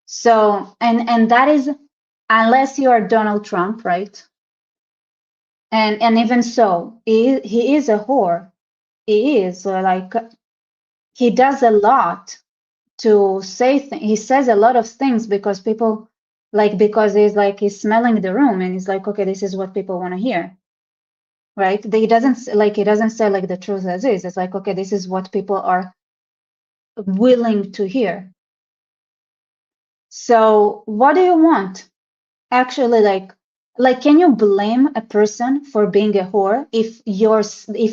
So and that is unless you are Donald Trump, right? And even so, he is a whore. He is like he does a lot to say he says a lot of things because people like because he's smelling the room and he's like, okay, this is what people want to hear, right? He doesn't say like the truth as is. It's like, okay, this is what people are willing to hear. So what do you want? Actually, like can you blame a person for being a whore if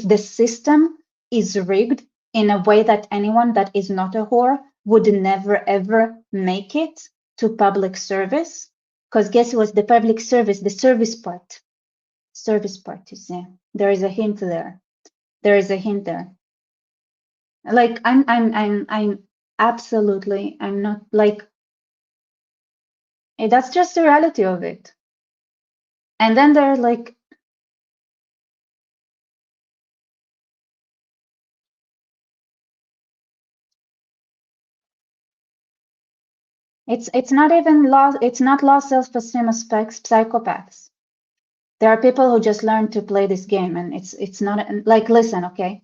the system is rigged in a way that anyone that is not a whore would never ever make it to public service? Because guess what? The public service, the service part is there. There is a hint there. There is a hint there. Like I'm absolutely, I'm not like that's just the reality of it. And then they're like, it's not even low, it's not low self-esteem of psychopaths. There are people who just learn to play this game, and it's not like, listen, okay,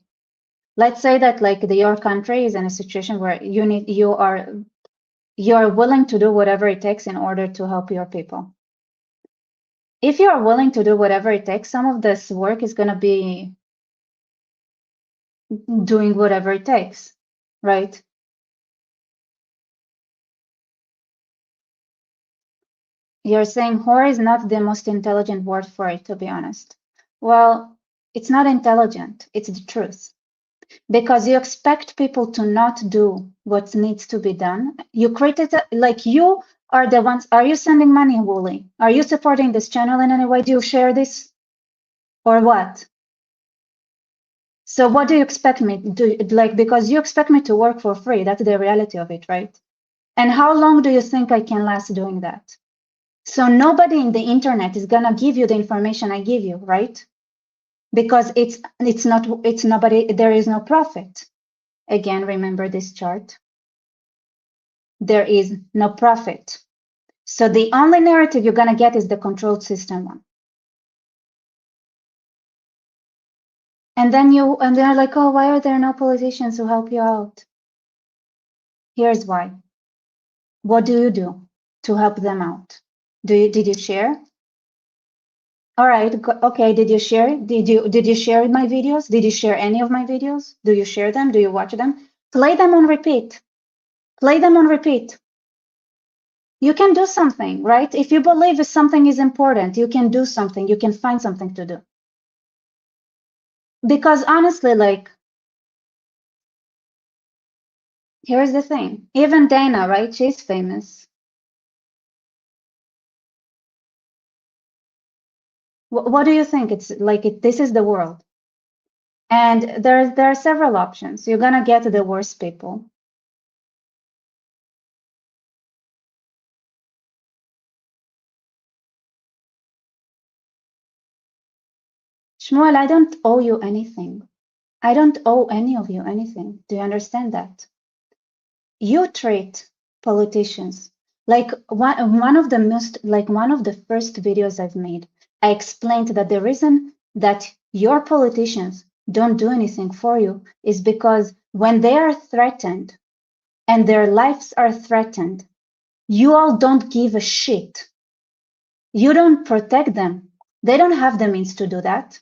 let's say that like your country is in a situation where you're willing to do whatever it takes in order to help your people. If you are willing to do whatever it takes, some of this work is going to be doing whatever it takes, right? You're saying whore is not the most intelligent word for it, to be honest. Well, it's not intelligent, it's the truth. Because you expect people to not do what needs to be done. You created, like you are the ones, are you sending money, Wooly? Are you supporting this channel in any way? Do you share this? Or what? So what do you expect me to do? Like, because you expect me to work for free. That's the reality of it, right? And how long do you think I can last doing that? So nobody in the internet is gonna give you the information I give you, right? Because it's nobody, there is no profit. Again, remember this chart. There is no profit. So the only narrative you're gonna get is the controlled system one. And then they're like, oh, why are there no politicians who help you out? Here's why. What do you do to help them out? Did you share? All right, okay. Did you share? Did you share my videos? Did you share any of my videos? Do you share them? Do you watch them? Play them on repeat. Play them on repeat. You can do something, right? If you believe if something is important, you can do something. You can find something to do. Because honestly, like, here's the thing. Even Dana, right? She's famous. What do you think? It's like this is the world. And there are several options. You're gonna get the worst people. Shmuel, I don't owe you anything. I don't owe any of you anything. Do you understand that? You treat politicians like one of the most, like one of the first videos I've made. I explained that the reason that your politicians don't do anything for you is because when they are threatened and their lives are threatened, you all don't give a shit. You don't protect them. They don't have the means to do that.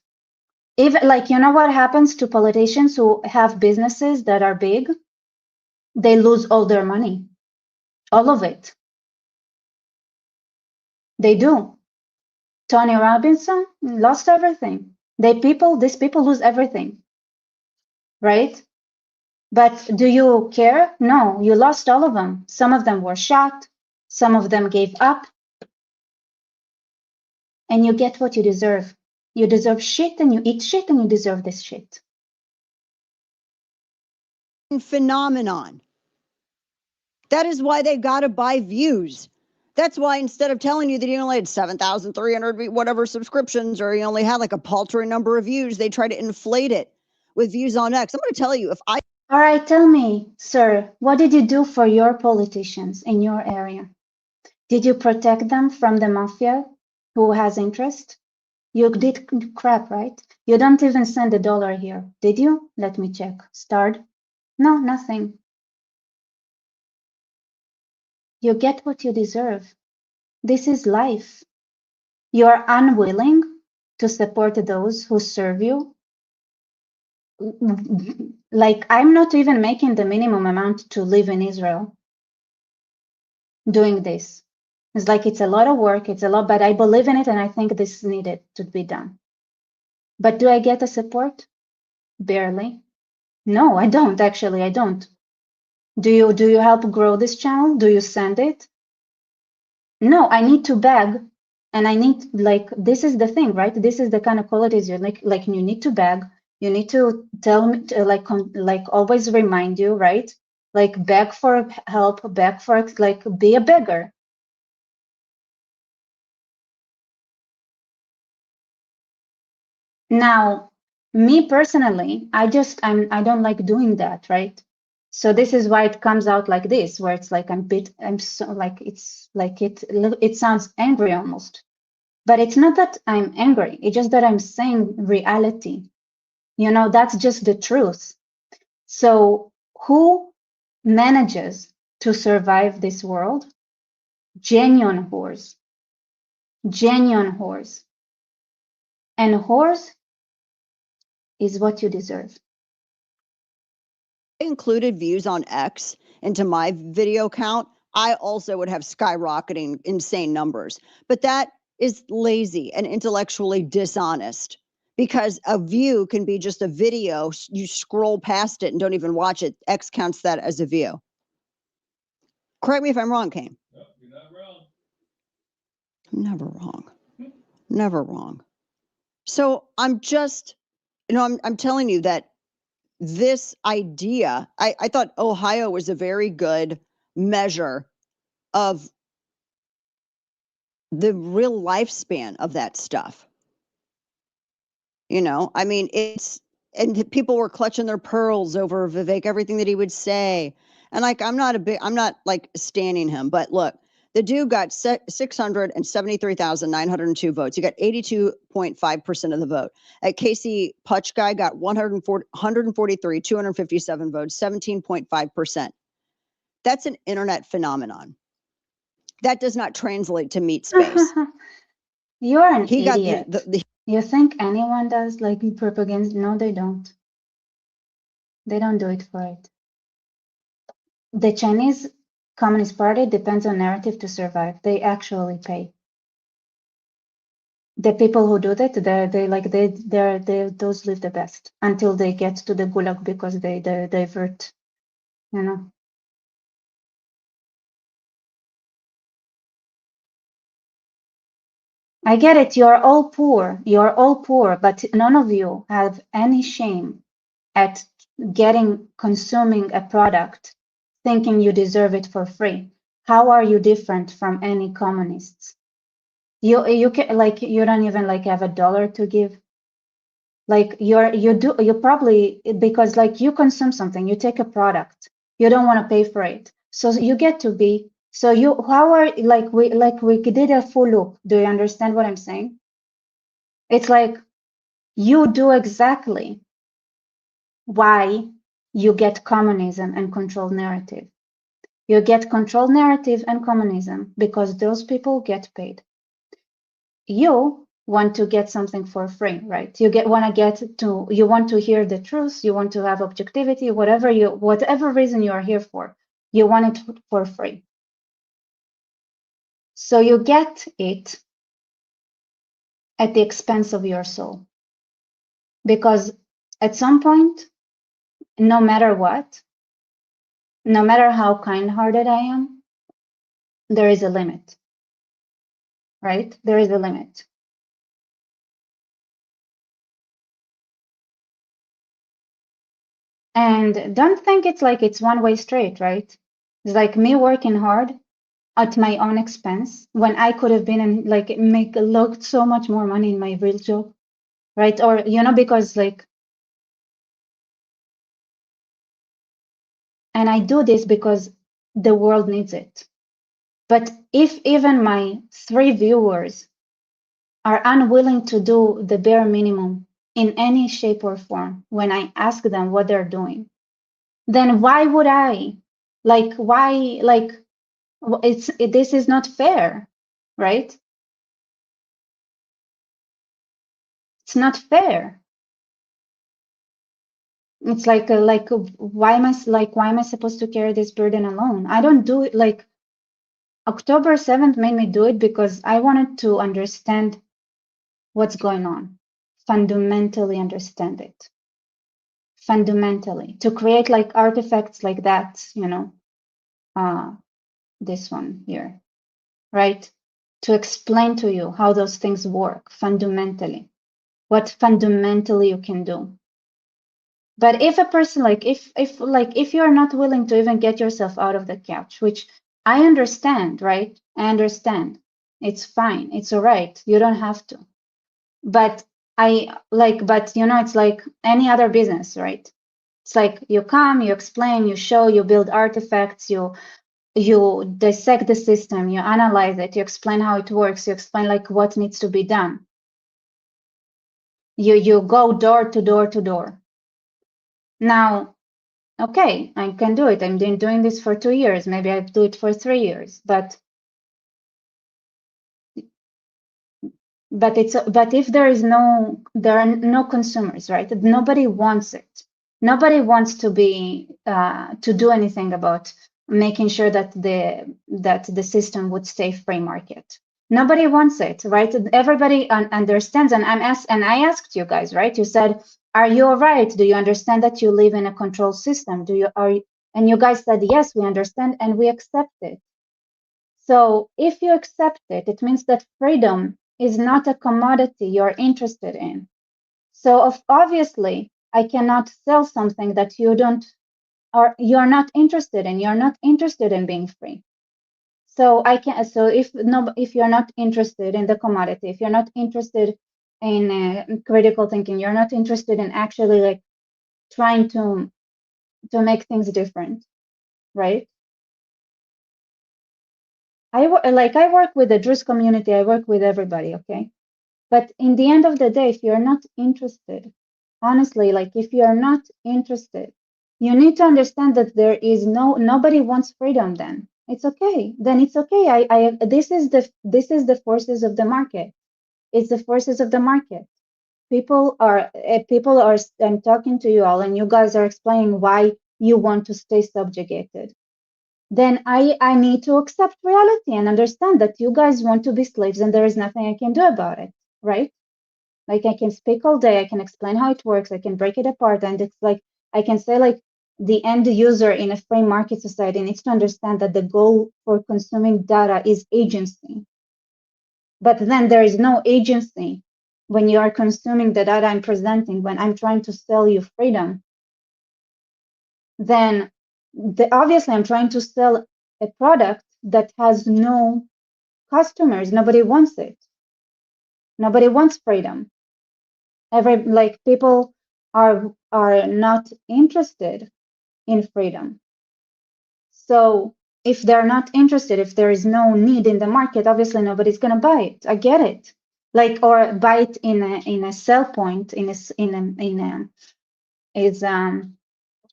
Even like, you know what happens to politicians who have businesses that are big? They lose all their money, all of it. They do. Tony Robinson lost everything. These people lose everything, right? But do you care? No, you lost all of them. Some of them were shot. Some of them gave up. And you get what you deserve. You deserve shit and you eat shit and you deserve this shit. Phenomenon. That is why they've got to buy views. That's why instead of telling you that you only had 7,300 whatever subscriptions or you only had like a paltry number of views, they try to inflate it with views on X. I'm going to tell you, if I... All right, tell me, sir, what did you do for your politicians in your area? Did you protect them from the mafia who has interest? You did crap, right? You don't even send $1 here, did you? Let me check. Starred? No, nothing. You get what you deserve. This is life. You're unwilling to support those who serve you. Like, I'm not even making the minimum amount to live in Israel doing this. It's like it's a lot of work, it's a lot, but I believe in it and I think this needed to be done. But do I get a support? Barely. No, I don't actually, I don't. Do you help grow this channel? Do you send it? No, I need to beg and I need like this is the thing, right? This is the kind of qualities you like you need to beg. You need to tell me to, like always remind you, right? Like beg for help, beg for like be a beggar. Now, me personally, I don't like doing that, right? So this is why it comes out like this, where it's like I'm so like it's like it sounds angry almost. But it's not that I'm angry, it's just that I'm saying reality. You know, that's just the truth. So who manages to survive this world? Genuine whores. Genuine whores. And whores is what you deserve. included views on X into my video count, I also would have skyrocketing insane numbers. But that is lazy and intellectually dishonest, because a view can be just a video. You scroll past it and don't even watch it. X counts that as a view. Correct me if I'm wrong, Kane. No, you're not wrong. I'm never wrong. Never wrong. So I'm just, I'm telling you that this idea, I thought Ohio was a very good measure of the real lifespan of that stuff. I mean, and people were clutching their pearls over Vivek, everything that he would say. And like, I'm not like standing him, but look, the dude got 673,902 votes. He got 82.5% of the vote. Casey Putch guy got 143, 257 votes, 17.5%. That's an internet phenomenon. That does not translate to meat space. You're an He got idiot. You think anyone does like propaganda? No, they don't. They don't do it for it. The Chinese Communist Party depends on narrative to survive. They actually pay. The people who do that, those live the best until they get to the gulag because they divert, you know. I get it. You're all poor. You're all poor, but none of you have any shame at consuming a product, thinking you deserve it for free. How are you different from any communists? You can like you don't even like have $1 to give. Like you probably because like you consume something, you take a product, you don't want to pay for it. So you get to be so you how are like we did a full loop. Do you understand what I'm saying? It's like you do exactly why you get communism and controlled narrative. You get controlled narrative and communism because those people get paid. You want to get something for free, right? You want to hear the truth, you want to have objectivity, whatever reason you are here for, you want it for free. So you get it at the expense of your soul. Because at some point, no matter what, no matter how kind-hearted I am, there is a limit, right? There is a limit. And don't think it's like it's one-way street, right? It's like me working hard at my own expense when I could have been in like make looked so much more money in my real job, right? Or because like, and I do this because the world needs it. But if even my 3 viewers are unwilling to do the bare minimum in any shape or form when I ask them what they're doing, then why would I? Like, why? Like, this is not fair, right? It's not fair. It's like why am I supposed to carry this burden alone? I don't do it like October 7th made me do it because I wanted to understand what's going on, fundamentally understand it, fundamentally to create like artifacts like that, this one here, right? To explain to you how those things work fundamentally, what fundamentally you can do. But if a person if you're not willing to even get yourself out of the couch, which I understand, right? I understand. It's fine. It's all right. You don't have to. But it's like any other business, right? It's like you come, you explain, you show, you build artifacts, you dissect the system, you analyze it, you explain how it works, you explain like what needs to be done. You go door to door to door. Now, okay, I can do it. I've been doing this for 2 years. Maybe I do it for 3 years, but if there are no consumers, right? Nobody wants it. Nobody wants to do anything about making sure that the system would stay free market. Nobody wants it, right? Everybody understands, and I asked you guys, right? You said, "Are you all right? Do you understand that you live in a control system? And you guys said, "Yes, we understand and we accept it." So if you accept it, it means that freedom is not a commodity you're interested in. So obviously, I cannot sell something that you don't, or you're not interested in. You're not interested in being free. So I can. So if you're not interested in the commodity, if you're not interested in critical thinking, you're not interested in actually like trying to make things different, right? I work with the Druze community. I work with everybody. Okay. But in the end of the day, if you're not interested, honestly, like if you're not interested, you need to understand that there is nobody wants freedom then. It's okay. Then it's okay. This is the forces of the market. It's the forces of the market. People are I'm talking to you all and you guys are explaining why you want to stay subjugated. Then I need to accept reality and understand that you guys want to be slaves and there is nothing I can do about it, right? Like I can speak all day, I can explain how it works, I can break it apart, and it's like I can say like the end user in a free market society needs to understand that the goal for consuming data is agency. But then there is no agency when you are consuming the data I'm presenting, when I'm trying to sell you freedom, then obviously I'm trying to sell a product that has no customers. Nobody wants it. Nobody wants freedom. People are not interested in freedom. So if they're not interested, if there is no need in the market, obviously nobody's gonna buy it. I get it. Like, or buy it in a sell point, is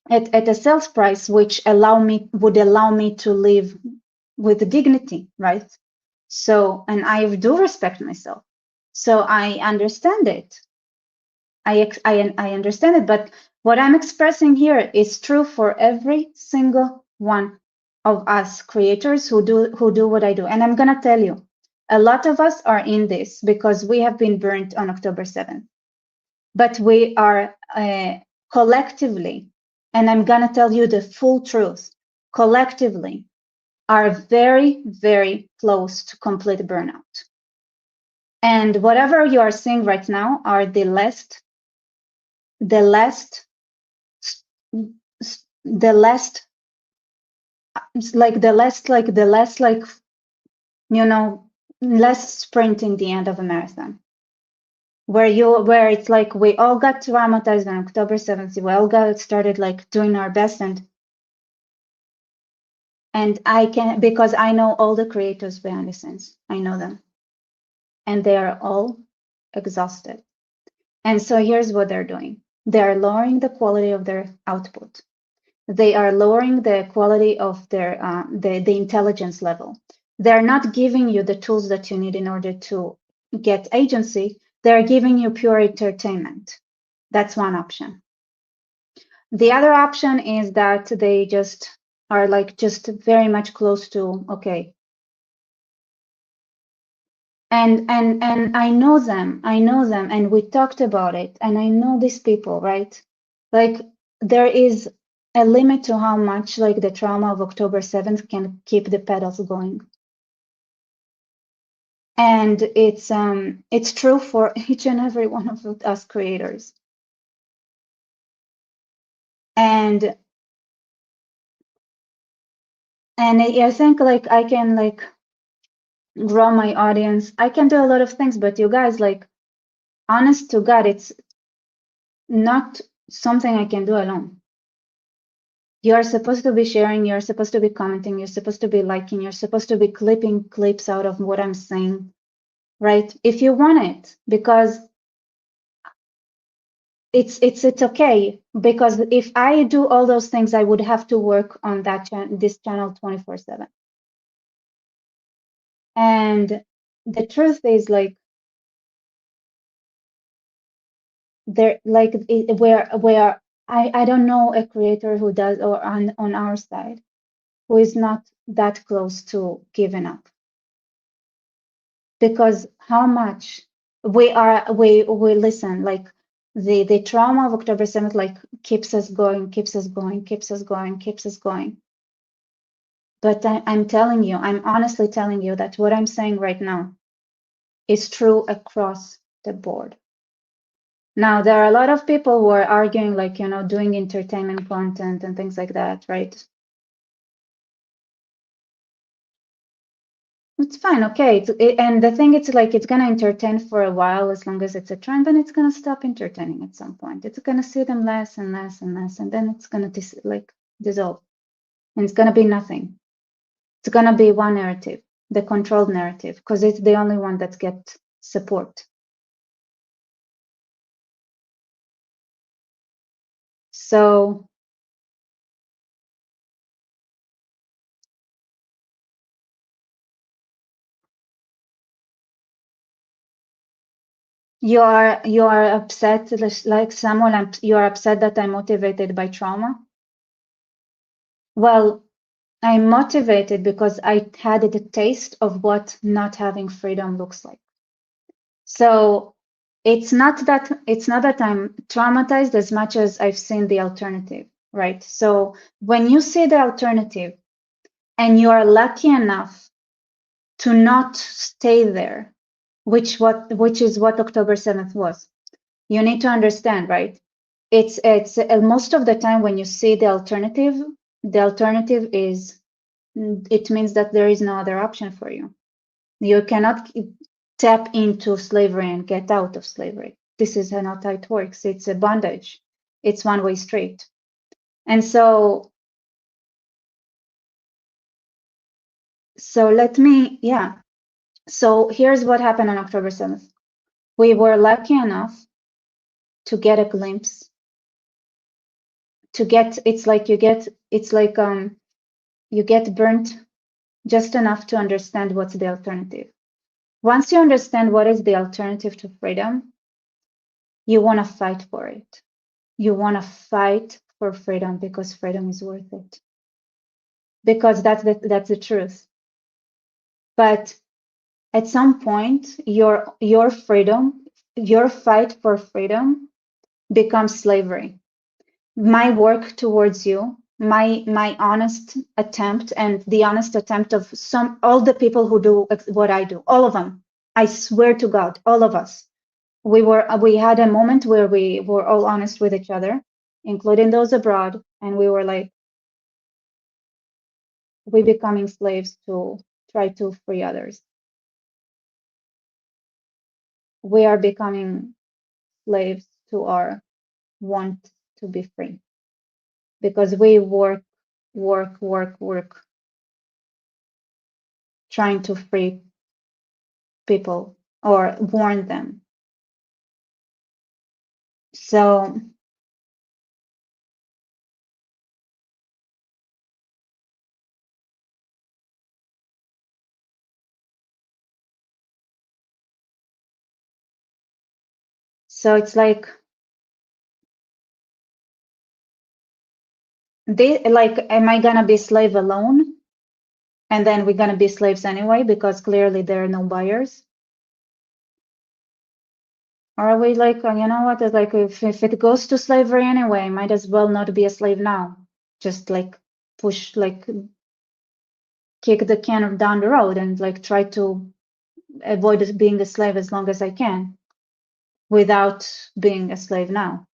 at a sales price which would allow me to live with dignity, right? So, and I do respect myself. So I understand it. I understand it, but what I'm expressing here is true for every single one of us creators who do what I do. And I'm gonna tell you, a lot of us are in this because we have been burnt on October 7th. But we are collectively, and I'm gonna tell you the full truth, collectively are very, very close to complete burnout. And whatever you are seeing right now are the last the last you know last sprint in the end of a marathon where it's like we all got traumatized on October 7th. We all got started like doing our best, and I can, because I know all the creators behind the scenes. I know them, and they are all exhausted. And so here's what they're doing. They are lowering the quality of their output. They are lowering the quality of their the intelligence level. They're not giving you the tools that you need in order to get agency. They're giving you pure entertainment. That's one option. The other option is that they just are like just very much close to okay. And I know them, and we talked about it, and I know these people, right? Like there is a limit to how much like the trauma of October 7th can keep the pedals going. And it's true for each and every one of us creators. And I think like I can like grow my audience. I can do a lot of things, but you guys, like, honest to God, it's not something I can do alone. You're supposed to be sharing, you're supposed to be commenting, you're supposed to be liking, you're supposed to be clipping clips out of what I'm saying, right? If you want it, because it's okay. Because if I do all those things, I would have to work on this channel 24/7. And the truth is, like, there, like, where I don't know a creator who does, or on our side, who is not that close to giving up. Because how much we listen, like the trauma of October 7th, like keeps us going, keeps us going, keeps us going, keeps us going. But I'm telling you, I'm honestly telling you that what I'm saying right now is true across the board. Now, there are a lot of people who are arguing, like, you know, doing entertainment content and things like that, right? It's fine, okay. And the thing is, like, it's gonna entertain for a while as long as it's a trend, then it's gonna stop entertaining at some point. It's gonna see them less and less and less, and then it's gonna dissolve, and it's gonna be nothing. It's gonna be one narrative, the controlled narrative, because it's the only one that gets support. So you are upset, like someone, you are upset that I'm motivated by trauma. Well, I'm motivated because I had the taste of what not having freedom looks like. So it's not that I'm traumatized as much as I've seen the alternative, right? So when you see the alternative and you are lucky enough to not stay there, which is what October 7th was. You need to understand, right? It's most of the time when you see the alternative is, it means that there is no other option for you. You cannot tap into slavery and get out of slavery. This is not how it works. It's a bondage. It's one-way street. And so So here's what happened on October 7th. We were lucky enough to get a glimpse, you get burnt just enough to understand what's the alternative. Once you understand what is the alternative to freedom, you want to fight for it. You want to fight for freedom because freedom is worth it. Because that's the truth. But at some point, your freedom, your fight for freedom becomes slavery. My work towards you, my honest attempt, and the honest attempt of all the people who do what I do, all of them. I swear to God, all of us. We had a moment where we were all honest with each other, including those abroad, and we were like, we becoming slaves to try to free others. We are becoming slaves to our want to be free because we work, trying to free people or warn them. So it's like am I gonna be slave alone? And then we're gonna be slaves anyway because clearly there are no buyers? Or are we like, you know what? It's like if it goes to slavery anyway, might as well not be a slave now. Just like push, like kick the can down the road and like try to avoid being a slave as long as I can without being a slave now.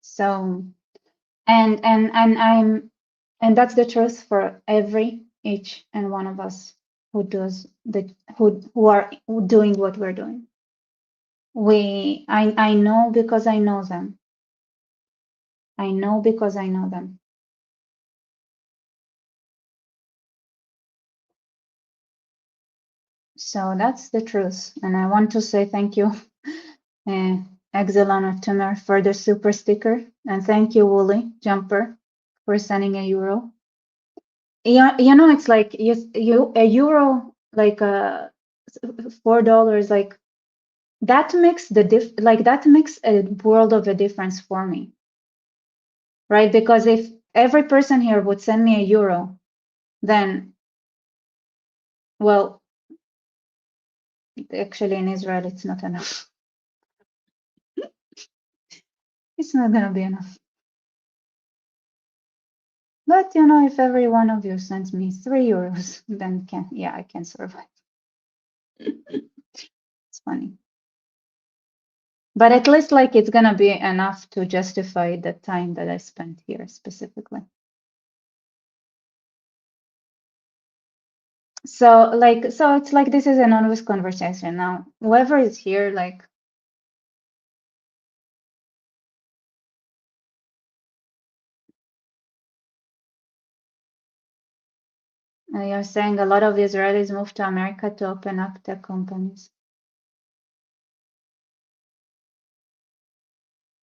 So and that's the truth for each and one of us who are doing what we're doing. I know because I know them. I know because I know them. So that's the truth. And I want to say thank you, Exelon Tumer, for the super sticker. And thank you, Wooly Jumper, for sending €1. Yeah, you know, it's like you a euro, like $4, like that makes that makes a world of a difference for me, right? Because if every person here would send me a euro, then, well, actually in Israel it's not enough. It's not gonna be enough. But you know, if every one of you sends me 3 euros, then I can survive. It's funny. But at least like it's gonna be enough to justify the time that I spent here specifically. So it's like this is an honest conversation now. Whoever is here, like, you're saying a lot of Israelis moved to America to open up their companies.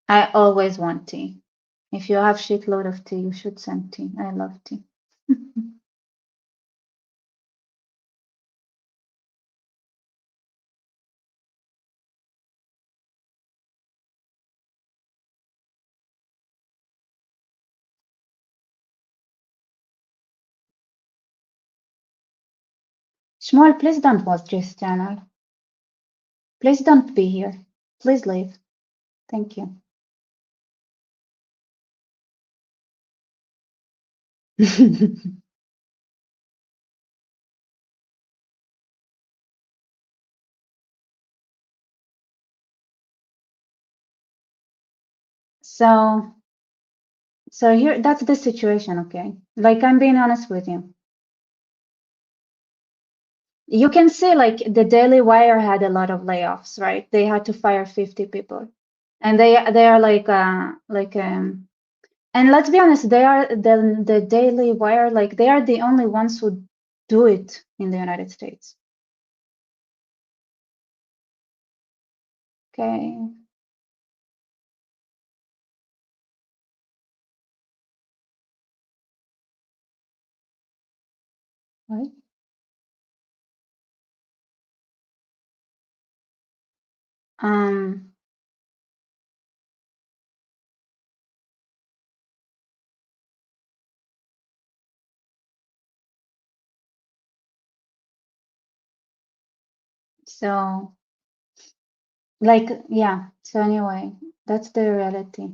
I always want tea. If you have shitload of tea, you should send tea. I love tea. Shmuel, please don't watch this channel. Please don't be here. Please leave. Thank you. So here, that's the situation, okay? Like, I'm being honest with you. You can see, like, the Daily Wire had a lot of layoffs, right? They had to fire 50 people, and they are and let's be honest, they are the Daily Wire, like, they are the only ones who do it in the United States. Okay. Right. Um. So, like, yeah. So anyway, that's the reality.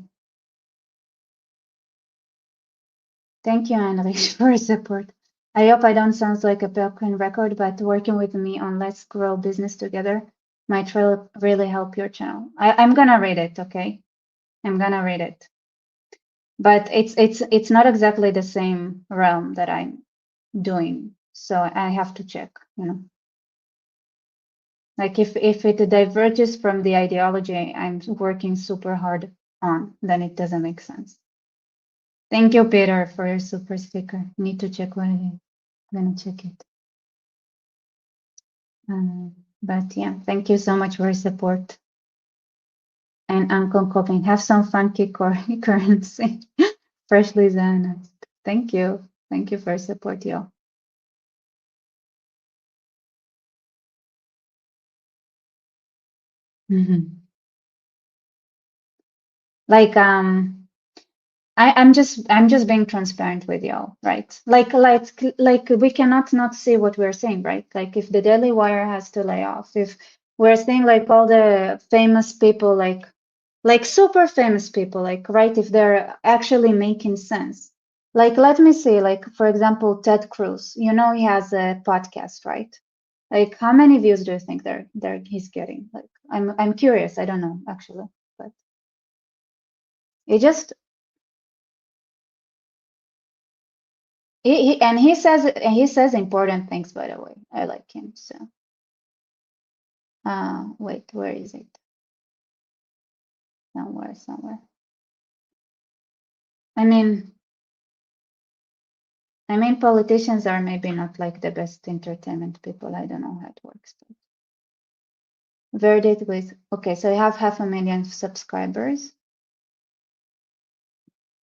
Thank you, Heinrich, for your support. I hope I don't sound like a broken record, but working with me on Let's Grow Business Together might really help your channel. I'm gonna read it, okay? I'm gonna read it. But it's not exactly the same realm that I'm doing, so I have to check, you know. Like if it diverges from the ideology I'm working super hard on, then it doesn't make sense. Thank you, Peter, for your super sticker. Need to check what it is. I'm gonna check it. But yeah, thank you so much for your support. And Uncle Coping, have some funky currency. Freshly Zionized. Thank you. Thank you for your support, y'all. Like I'm just being transparent with y'all, right? Like we cannot not see what we're saying, right? Like if the Daily Wire has to lay off, if we're seeing like all the famous people, like super famous people, like, right, if they're actually making sense. Like let me see, like for example, Ted Cruz, you know, he has a podcast, right? Like how many views do you think he's getting? Like I'm curious, I don't know actually, but it just he says important things, by the way. I like him. So wait, where is it? Somewhere. I mean politicians are maybe not like the best entertainment people. I don't know how it works. Verdict with okay, so you have 500,000 subscribers.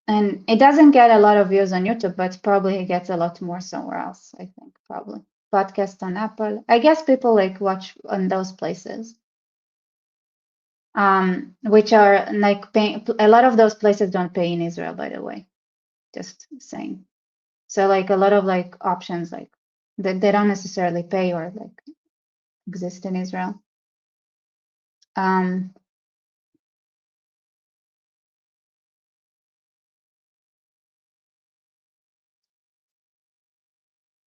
And it doesn't get a lot of views on YouTube, but probably it gets a lot more somewhere else, I think, probably. Podcast on Apple. I guess people like watch on those places. which are like paying. A lot of those places don't pay in Israel, by the way. Just saying. So like a lot of like options like they don't necessarily pay or like exist in Israel. Um,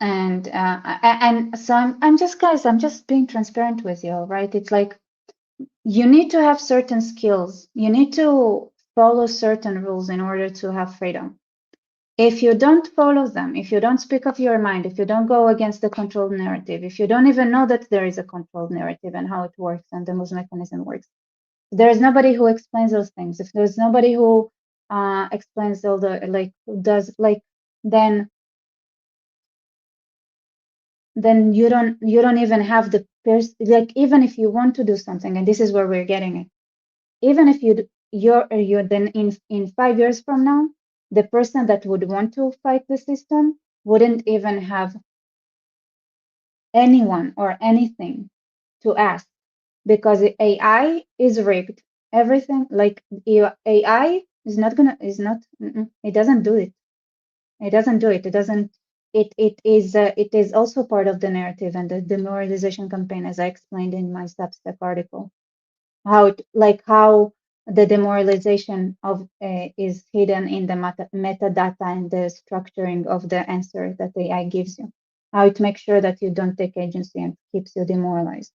and so I'm just guys, I'm just being transparent with you, right? It's like you need to have certain skills. You need to follow certain rules in order to have freedom. If you don't follow them, if you don't speak of your mind, if you don't go against the controlled narrative, if you don't even know that there is a controlled narrative and how it works and the most mechanism works, there is nobody who explains those things. If there's nobody who explains all the like does like then you don't even have the like even if you want to do something, and this is where we're getting it, even if you're then in 5 years from now, the person that would want to fight the system wouldn't even have anyone or anything to ask because AI is rigged. Everything like AI is not gonna is not it doesn't do it. It doesn't do it. It doesn't. It is also part of the narrative and the demoralization campaign, as I explained in my Substack article. How the demoralization of is hidden in the metadata and the structuring of the answer that AI gives you. How it makes sure that you don't take agency and keeps you demoralized.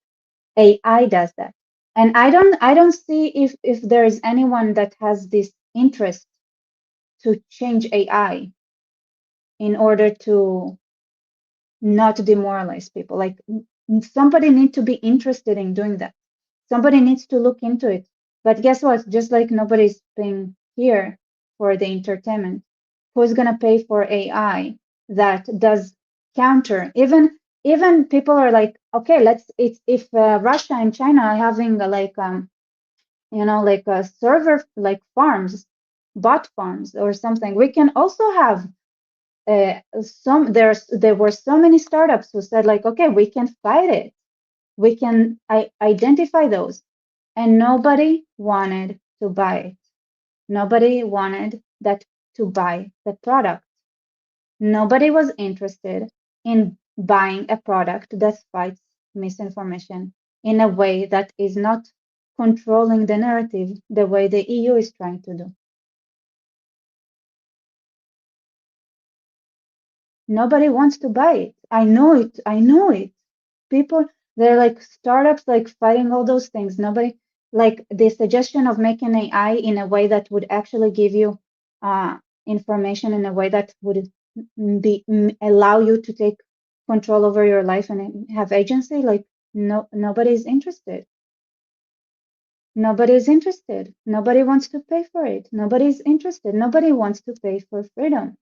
AI does that, and I don't see if there is anyone that has this interest to change AI in order to not demoralize people. Like somebody needs to be interested in doing that. Somebody needs to look into it. But guess what? Just like nobody's paying here for the entertainment, who's gonna pay for AI that does counter? Even people are like, okay, let's. It's if Russia and China are having like a server like farms, bot farms or something, we can also have there were so many startups who said like, okay, we can fight it, we can identify those, and nobody wanted to buy it. Nobody wanted that to buy the product. Nobody was interested in buying a product that fights misinformation in a way that is not controlling the narrative the way the EU is trying to do. Nobody wants to buy it. I know it. I know it. People, they're like startups, like fighting all those things. Nobody, like the suggestion of making AI in a way that would actually give you information in a way that would allow you to take control over your life and have agency. Like nobody's interested. Nobody's interested. Nobody wants to pay for it. Nobody's interested. Nobody wants to pay for freedom.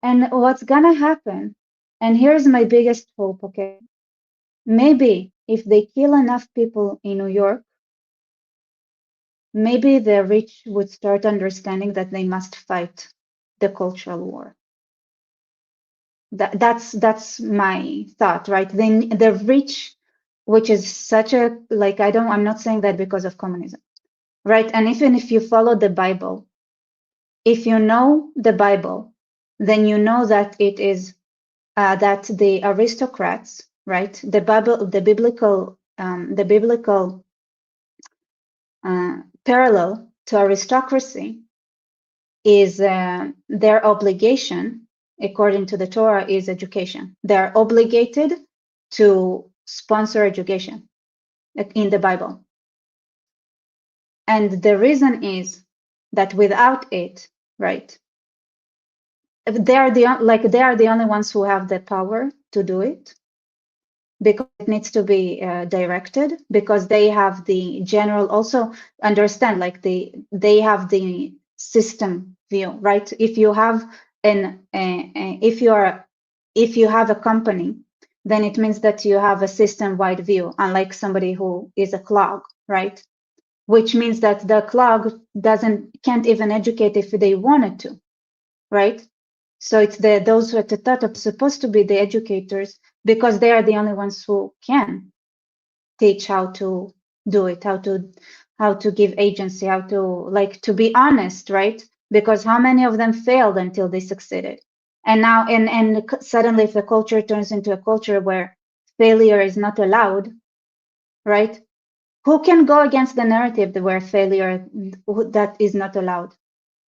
And what's gonna happen? And here's my biggest hope, okay? Maybe if they kill enough people in New York, maybe the rich would start understanding that they must fight the cultural war. That's my thought, right? Then the rich, which is such a like I'm not saying that because of communism, right? And even if you follow the Bible, if you know the Bible, then you know that it is that the aristocrats, right? The biblical parallel to aristocracy is their obligation, according to the Torah, is education. They are obligated to sponsor education in the Bible. And the reason is that without it, right, they are the only ones who have the power to do it, because it needs to be directed, because they have the general, also understand, like they have the system view, right? If you have if you have a company, then it means that you have a system-wide view, unlike somebody who is a clog, right? Which means that the clog can't even educate if they wanted to, right? So it's those who at the top are supposed to be the educators, because they are the only ones who can teach how to do it, how to give agency, how to like to be honest, right? Because how many of them failed until they succeeded? And now, and suddenly, if the culture turns into a culture where failure is not allowed, right? Who can go against the narrative where failure that is not allowed?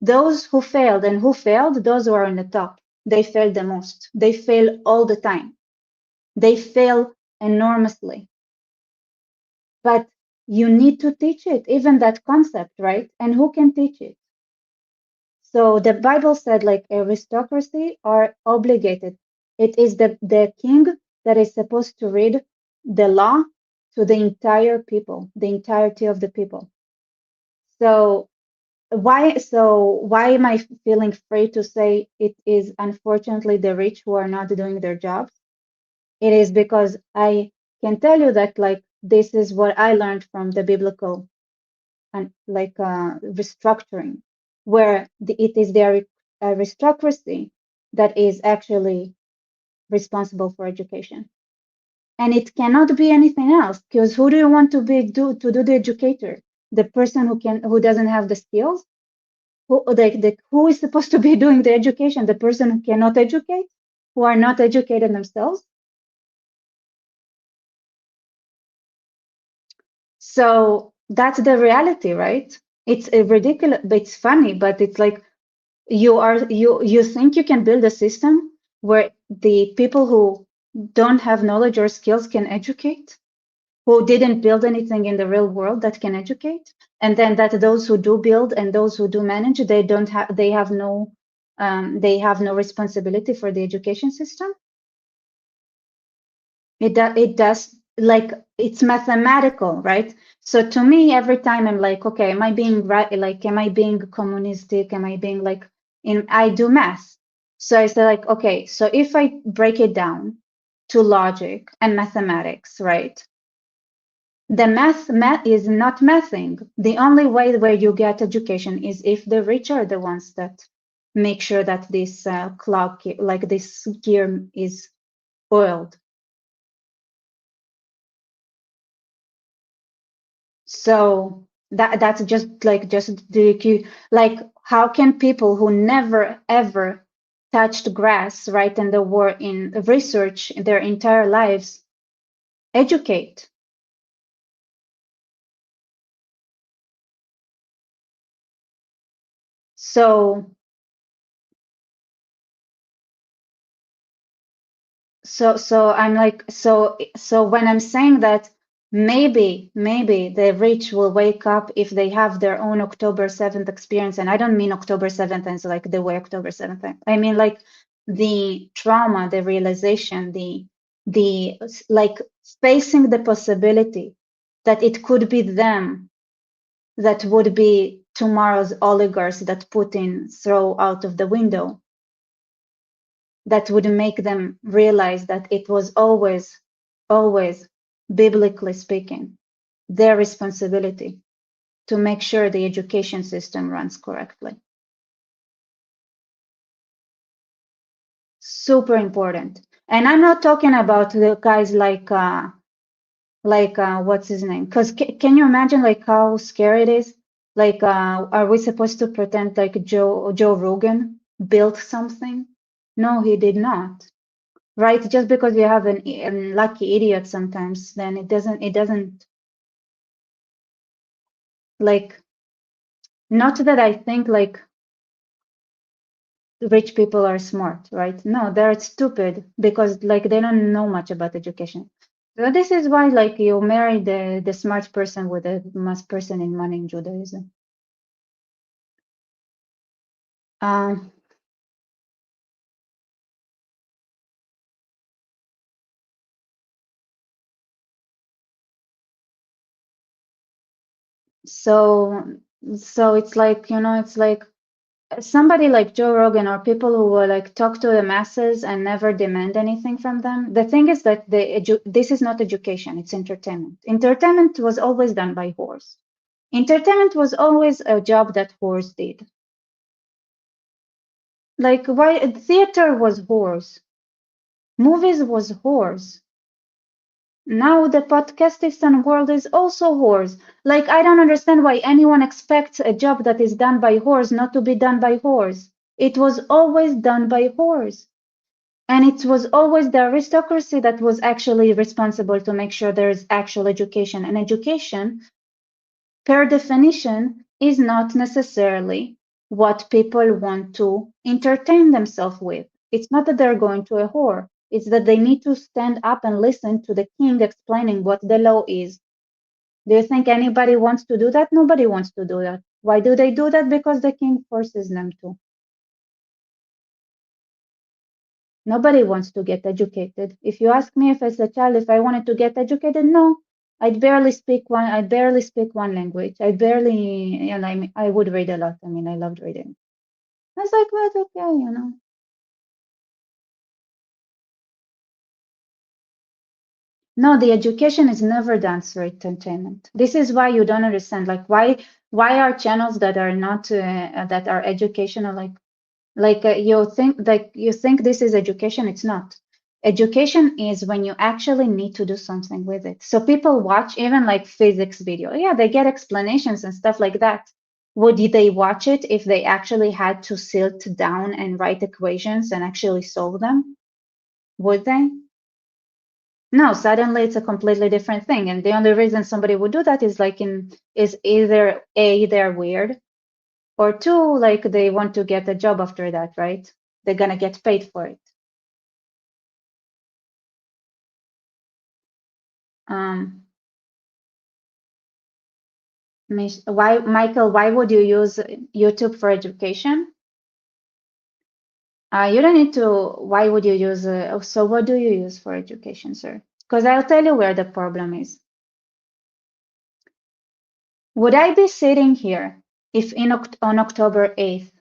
Those who failed, and who failed, those who are on the top. They fail the most. They fail all the time. They fail enormously. But you need to teach it, even that concept, right? And who can teach it? So the Bible said like aristocracy are obligated. It is the king that is supposed to read the law to the entire people, the entirety of the people. So why am I feeling free to say it is unfortunately the rich who are not doing their jobs? It is because I can tell you that like this is what I learned from the biblical and like restructuring, where it is the aristocracy that is actually responsible for education, and it cannot be anything else. Because who do you want to be to do the educator? The person who doesn't have the skills. Who is supposed to be doing the education? The person who cannot educate, who are not educated themselves. So that's the reality, right? It's ridiculous, but it's funny, but it's like you think you can build a system where the people who don't have knowledge or skills can educate, who didn't build anything in the real world that can educate, and then that those who do build and those who do manage, they have no responsibility for the education system. It does, like it's mathematical, right? So to me, every time I'm like, okay, am I being right? Like, am I being communistic? Am I being like, I do math. So I say like, okay, so if I break it down to logic and mathematics, right? The math is not mathing. The only way where you get education is if the rich are the ones that make sure that this clock, like this gear, is oiled. So that's just the like how can people who never ever touched grass, right, and they were in research their entire lives educate? So I'm like, so when I'm saying that maybe the rich will wake up if they have their own October 7th experience, and I don't mean October 7th as like the way October 7th, I mean like the trauma, the realization, the like facing the possibility that it could be them that would be tomorrow's oligarchs that Putin throw out of the window, that would make them realize that it was always, biblically speaking, their responsibility to make sure the education system runs correctly. Super important. And I'm not talking about the guys like what's his name? Because can you imagine like how scary it is? Like, are we supposed to pretend like Joe Rogan built something? No, he did not. Right? Just because you have an lucky idiot sometimes, then it doesn't like, not that I think like rich people are smart, right? No, they're stupid because like they don't know much about education. So this is why like you marry the smart person with the smart person in money in Judaism. Um, so it's like, it's like somebody like Joe Rogan or people who will like talk to the masses and never demand anything from them. The thing is that this is not education, it's entertainment. Entertainment was always done by whores. Entertainment was always a job that whores did. Like, why theater was whores, movies was whores. Now the podcastistan world is also whores. Like, I don't understand why anyone expects a job that is done by whores not to be done by whores. It was always done by whores. And it was always the aristocracy that was actually responsible to make sure there is actual education. And education, per definition, is not necessarily what people want to entertain themselves with. It's not that they're going to a whore. It's that they need to stand up and listen to the king explaining what the law is. Do you think anybody wants to do that? Nobody wants to do that. Why do they do that? Because the king forces them to. Nobody wants to get educated. If you ask me if as a child if I wanted to get educated, no. I barely speak one language. I barely, I would read a lot. I mean, I loved reading. I was like, well, okay. No, the education is never done through entertainment. This is why you don't understand, like why are channels that are not that are educational, you think this is education. It's not. Education is when you actually need to do something with it. So people watch even like physics video. Yeah, they get explanations and stuff like that. Would they watch it if they actually had to sit down and write equations and actually solve them? Would they? No, suddenly it's a completely different thing. And the only reason somebody would do that is is either A, they're weird, or two, like they want to get a job after that, right? They're gonna get paid for it. Why, Michael, why would you use YouTube for education? You don't need to, why would you use, so what do you use for education, sir? Because I'll tell you where the problem is. Would I be sitting here if on October 8th,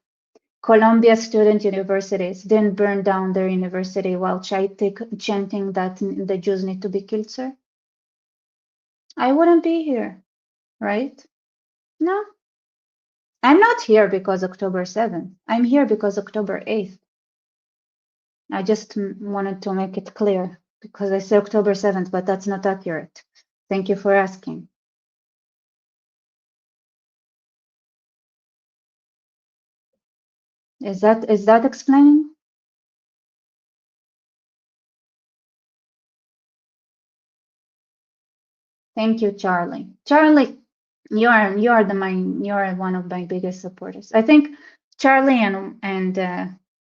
Columbia student universities didn't burn down their university while chanting that the Jews need to be killed, sir? I wouldn't be here, right? No, I'm not here because October 7th. I'm here because October 8th. I just wanted to make it clear because I said October 7th, but that's not accurate. Thank you for asking. Is that explaining? Thank you, Charlie. Charlie, you are one of my biggest supporters. I think Charlie and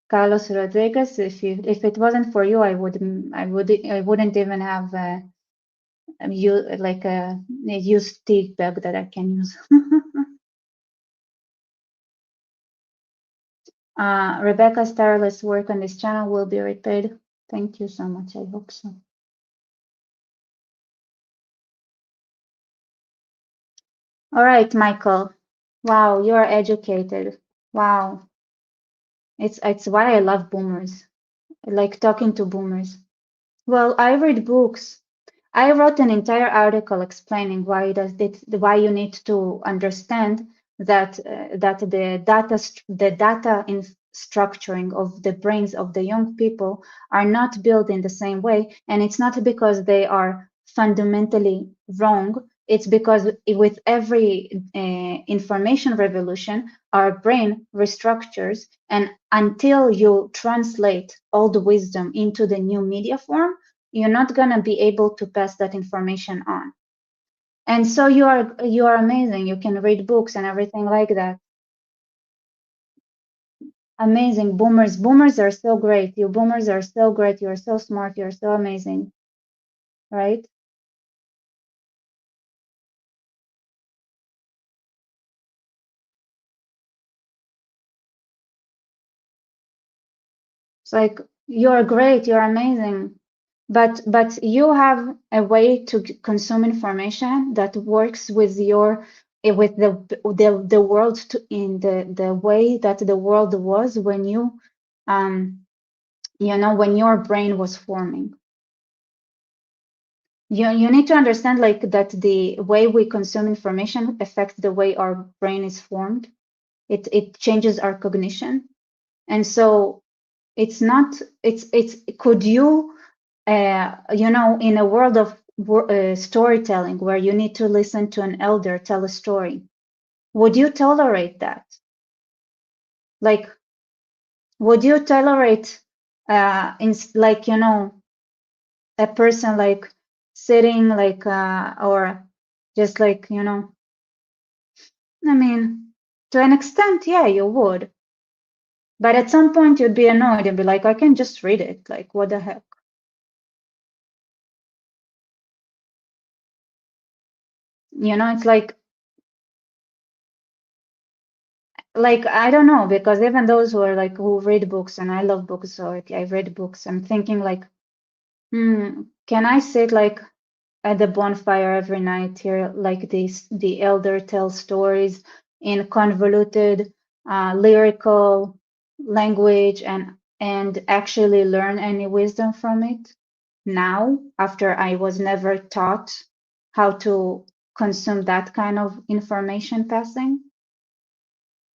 Carlos Rodriguez. If it wasn't for you, I wouldn't even have you like a used stick bag that I can use. Rebecca's tireless work on this channel will be repaid. Thank you so much. I hope so. All right, Michael. Wow, you're educated. Wow. It's why I love boomers. I like talking to boomers. Well, I read books. I wrote an entire article explaining why you need to understand that the data in structuring of the brains of the young people are not built in the same way, and it's not because they are fundamentally wrong. It's because with every information revolution, our brain restructures, and until you translate old wisdom into the new media form, you're not going to be able to pass that information on. And so you are amazing. You can read books and everything like that. Amazing. Boomers are so great. You boomers are so great. You're so smart. You're so amazing. Right? It's like you're great. You're amazing. But you have a way to consume information that works with the world in the way that the world was when when your brain was forming. You need to understand like that the way we consume information affects the way our brain is formed. It changes our cognition, and so it's not it's could you in a world of storytelling where you need to listen to an elder tell a story, would you tolerate that? Like, would you tolerate, like, you know, a person like sitting like, or just like, you know, I mean, to an extent, yeah, you would. But at some point you'd be annoyed and be like, I can just read it. Like, what the heck? You know, it's like I don't know, because even those who are like who read books, and I love books, so I read books. I'm thinking like, can I sit like at the bonfire every night here like this? The elder tells stories in convoluted, lyrical language, and actually learn any wisdom from it now, after I was never taught how to consume that kind of information passing.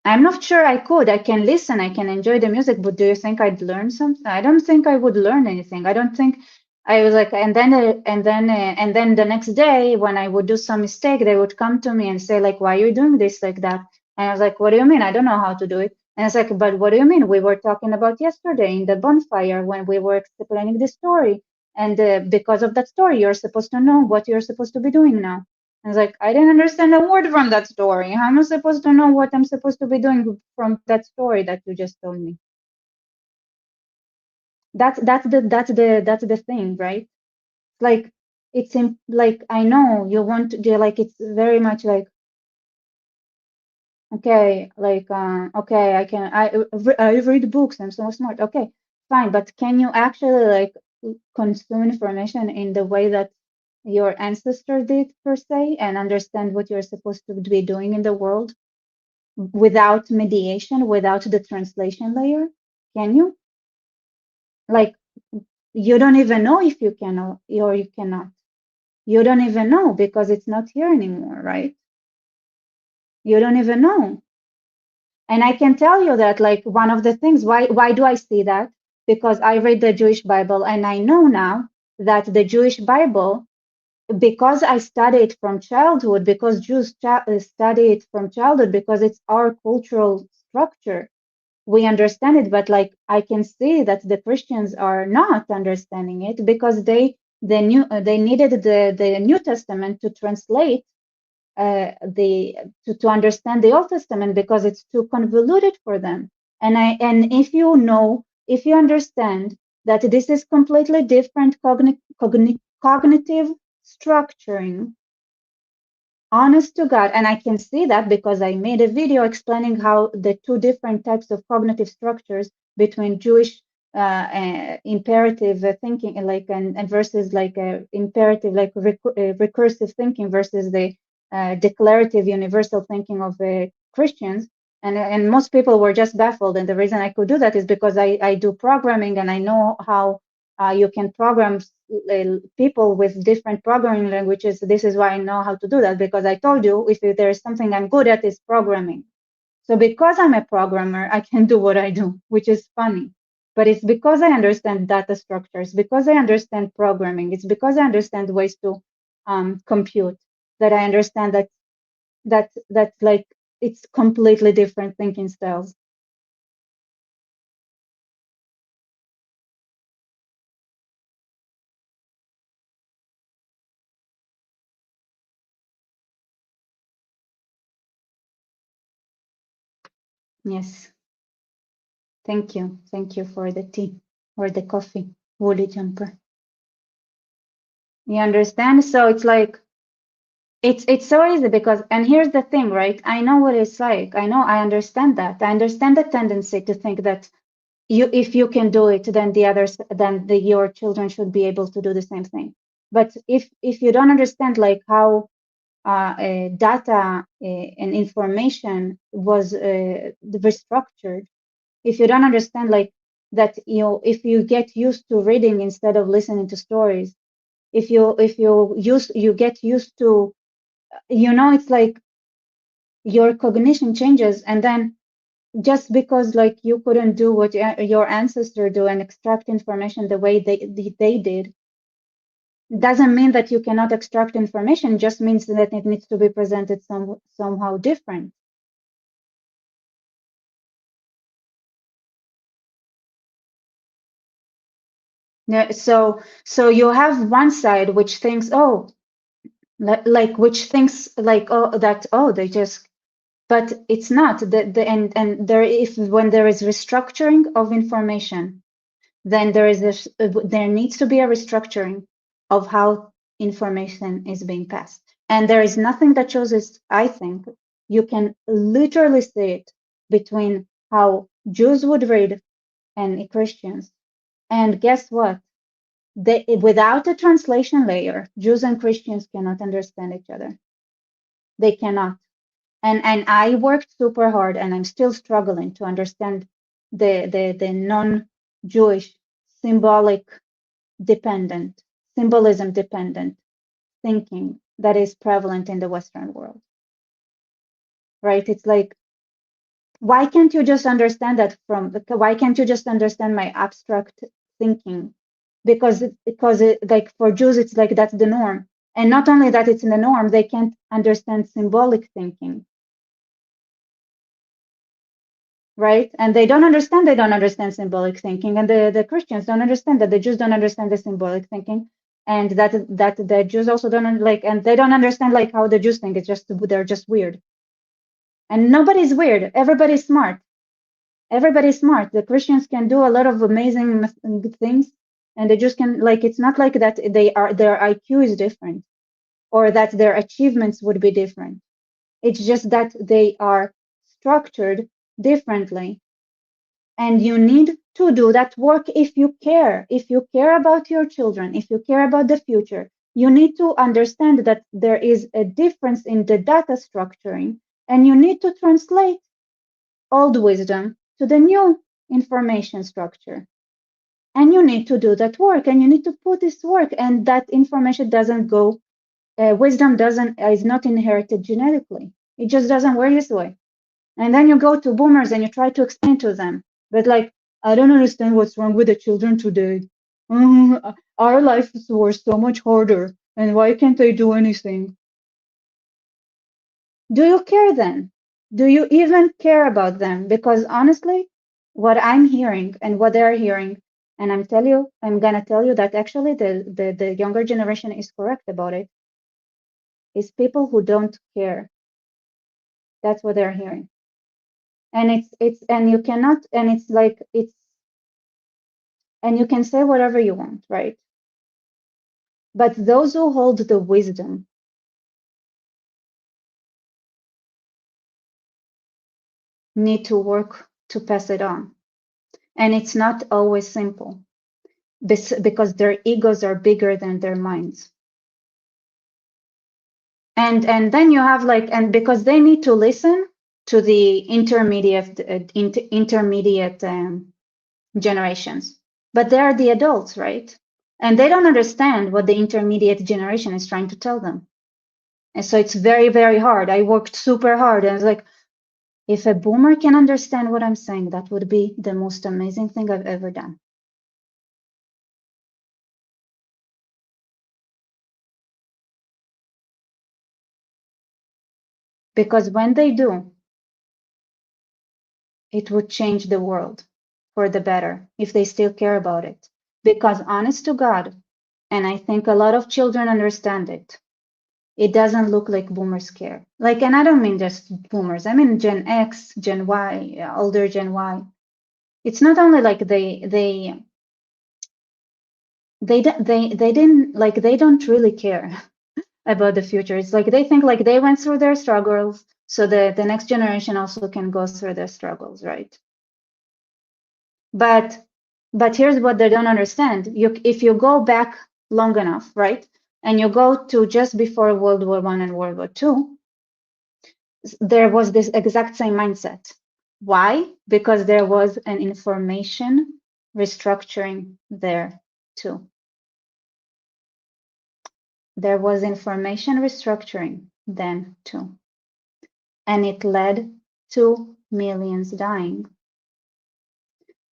I'm not sure I could. I can listen, I can enjoy the music, but do you think I'd learn something? I don't think I would learn anything. I don't think I was like, and then the next day when I would do some mistake, they would come to me and say like, why are you doing this like that? And I was like, what do you mean? I don't know how to do it. And it's like, but what do you mean? We were talking about yesterday in the bonfire when we were explaining the story. And because of that story, you're supposed to know what you're supposed to be doing now. I was like, I didn't understand a word from that story. How am I supposed to know what I'm supposed to be doing from that story that you just told me? That's the thing, right? Like it's like I know you want to do like it's very much like okay, like okay, I read books. I'm so smart. Okay, fine, but can you actually like consume information in the way that your ancestor did per se and understand what you're supposed to be doing in the world? Without mediation, without the translation layer? Can you? Like, you don't even know if you can or you cannot. You don't even know because it's not here anymore, right? You don't even know. And I can tell you that, like, one of the things, why do I see that? Because I read the Jewish Bible and I know now that the Jewish Bible, because I study it from childhood, because Jews study it from childhood, because it's our cultural structure, we understand it, but like I can see that the Christians are not understanding it because they needed the New Testament to translate the to understand the Old Testament because it's too convoluted for them. And if you know, if you understand that this is completely different cognitive structuring, honest to God, and I can see that because I made a video explaining how the two different types of cognitive structures between Jewish imperative thinking, like and versus like imperative, like recursive thinking versus the declarative universal thinking of Christians. And most people were just baffled. And the reason I could do that is because I do programming and I know how you can program people with different programming languages. This is why I know how to do that, because I told you if there's something I'm good at is programming. So because I'm a programmer, I can do what I do, which is funny. But it's because I understand data structures, because I understand programming, it's because I understand ways to compute, that I understand that like it's completely different thinking styles. Yes. Thank you. Thank you for the tea or the coffee, woolly jumper. You understand? So it's like it's so easy because, and here's the thing, right? I know what it's like. I know, I understand that. I understand the tendency to think that if you can do it, then your children should be able to do the same thing. But if you don't understand like how data and information was restructured, if you don't understand like that, if you get used to reading instead of listening to stories, if you get used to, it's like your cognition changes, and then just because like you couldn't do what your ancestor do and extract information the way they did, Doesn't mean that you cannot extract information, just means that it needs to be presented somehow different. Yeah, so you have one side which thinks, oh, like which thinks like, oh, that, oh, they just, but it's not and there, if when there is restructuring of information, then there is this, there needs to be a restructuring of how information is being passed. And there is nothing that shows this. I think you can literally see it between how Jews would read and Christians. And guess what? They, without a translation layer, Jews and Christians cannot understand each other. They cannot. And I worked super hard, and I'm still struggling to understand the non-Jewish symbolic dependent, symbolism dependent thinking that is prevalent in the Western world, right? It's like, why can't you just understand that from, why can't you just understand my abstract thinking? Because like for Jews, it's like that's the norm. And not only that it's in the norm, they can't understand symbolic thinking, right? And they don't understand symbolic thinking. And the Christians don't understand that, the Jews don't understand the symbolic thinking. And that the Jews also don't like, and they don't understand like how the Jews think. It's just, they're just weird. And nobody's weird. Everybody's smart. Everybody's smart. The Christians can do a lot of amazing things, and they just can, like, it's not like that their IQ is different or that their achievements would be different. It's just that they are structured differently. And you need to do that work if you care. If you care about your children, if you care about the future, you need to understand that there is a difference in the data structuring, and you need to translate old wisdom to the new information structure. And you need to do that work, and you need to put this work, and that information doesn't go, wisdom is not inherited genetically. It just doesn't work this way. And then you go to boomers and you try to explain to them, but like, I don't understand what's wrong with the children today. Our lives were so much harder, and why can't they do anything? Do you care then? Do you even care about them? Because honestly, what I'm hearing and what they're hearing, and I'm gonna tell you that actually the younger generation is correct about it, is people who don't care. That's what they're hearing. And it's and you cannot, and it's like, it's, and you can say whatever you want, right? But those who hold the wisdom need to work to pass it on. And it's not always simple because their egos are bigger than their minds. And then you have like, and because they need to listen to the intermediate generations, but they are the adults, right? And they don't understand what the intermediate generation is trying to tell them. And so it's very, very hard. I worked super hard, and it's like, if a boomer can understand what I'm saying, that would be the most amazing thing I've ever done. Because when they do, it would change the world for the better if they still care about it. Because honest to God, and I think a lot of children understand it, it doesn't look like boomers care. Like, and I don't mean just boomers, I mean Gen X, Gen Y, older Gen Y. It's not only like they didn't, like, they don't really care about the future. It's like they think like they went through their struggles, so the next generation also can go through their struggles, right? But here's what they don't understand. If you go back long enough, right, and you go to just before World War I and World War II, there was this exact same mindset. Why? Because there was an information restructuring there too. There was information restructuring then too. And it led to millions dying.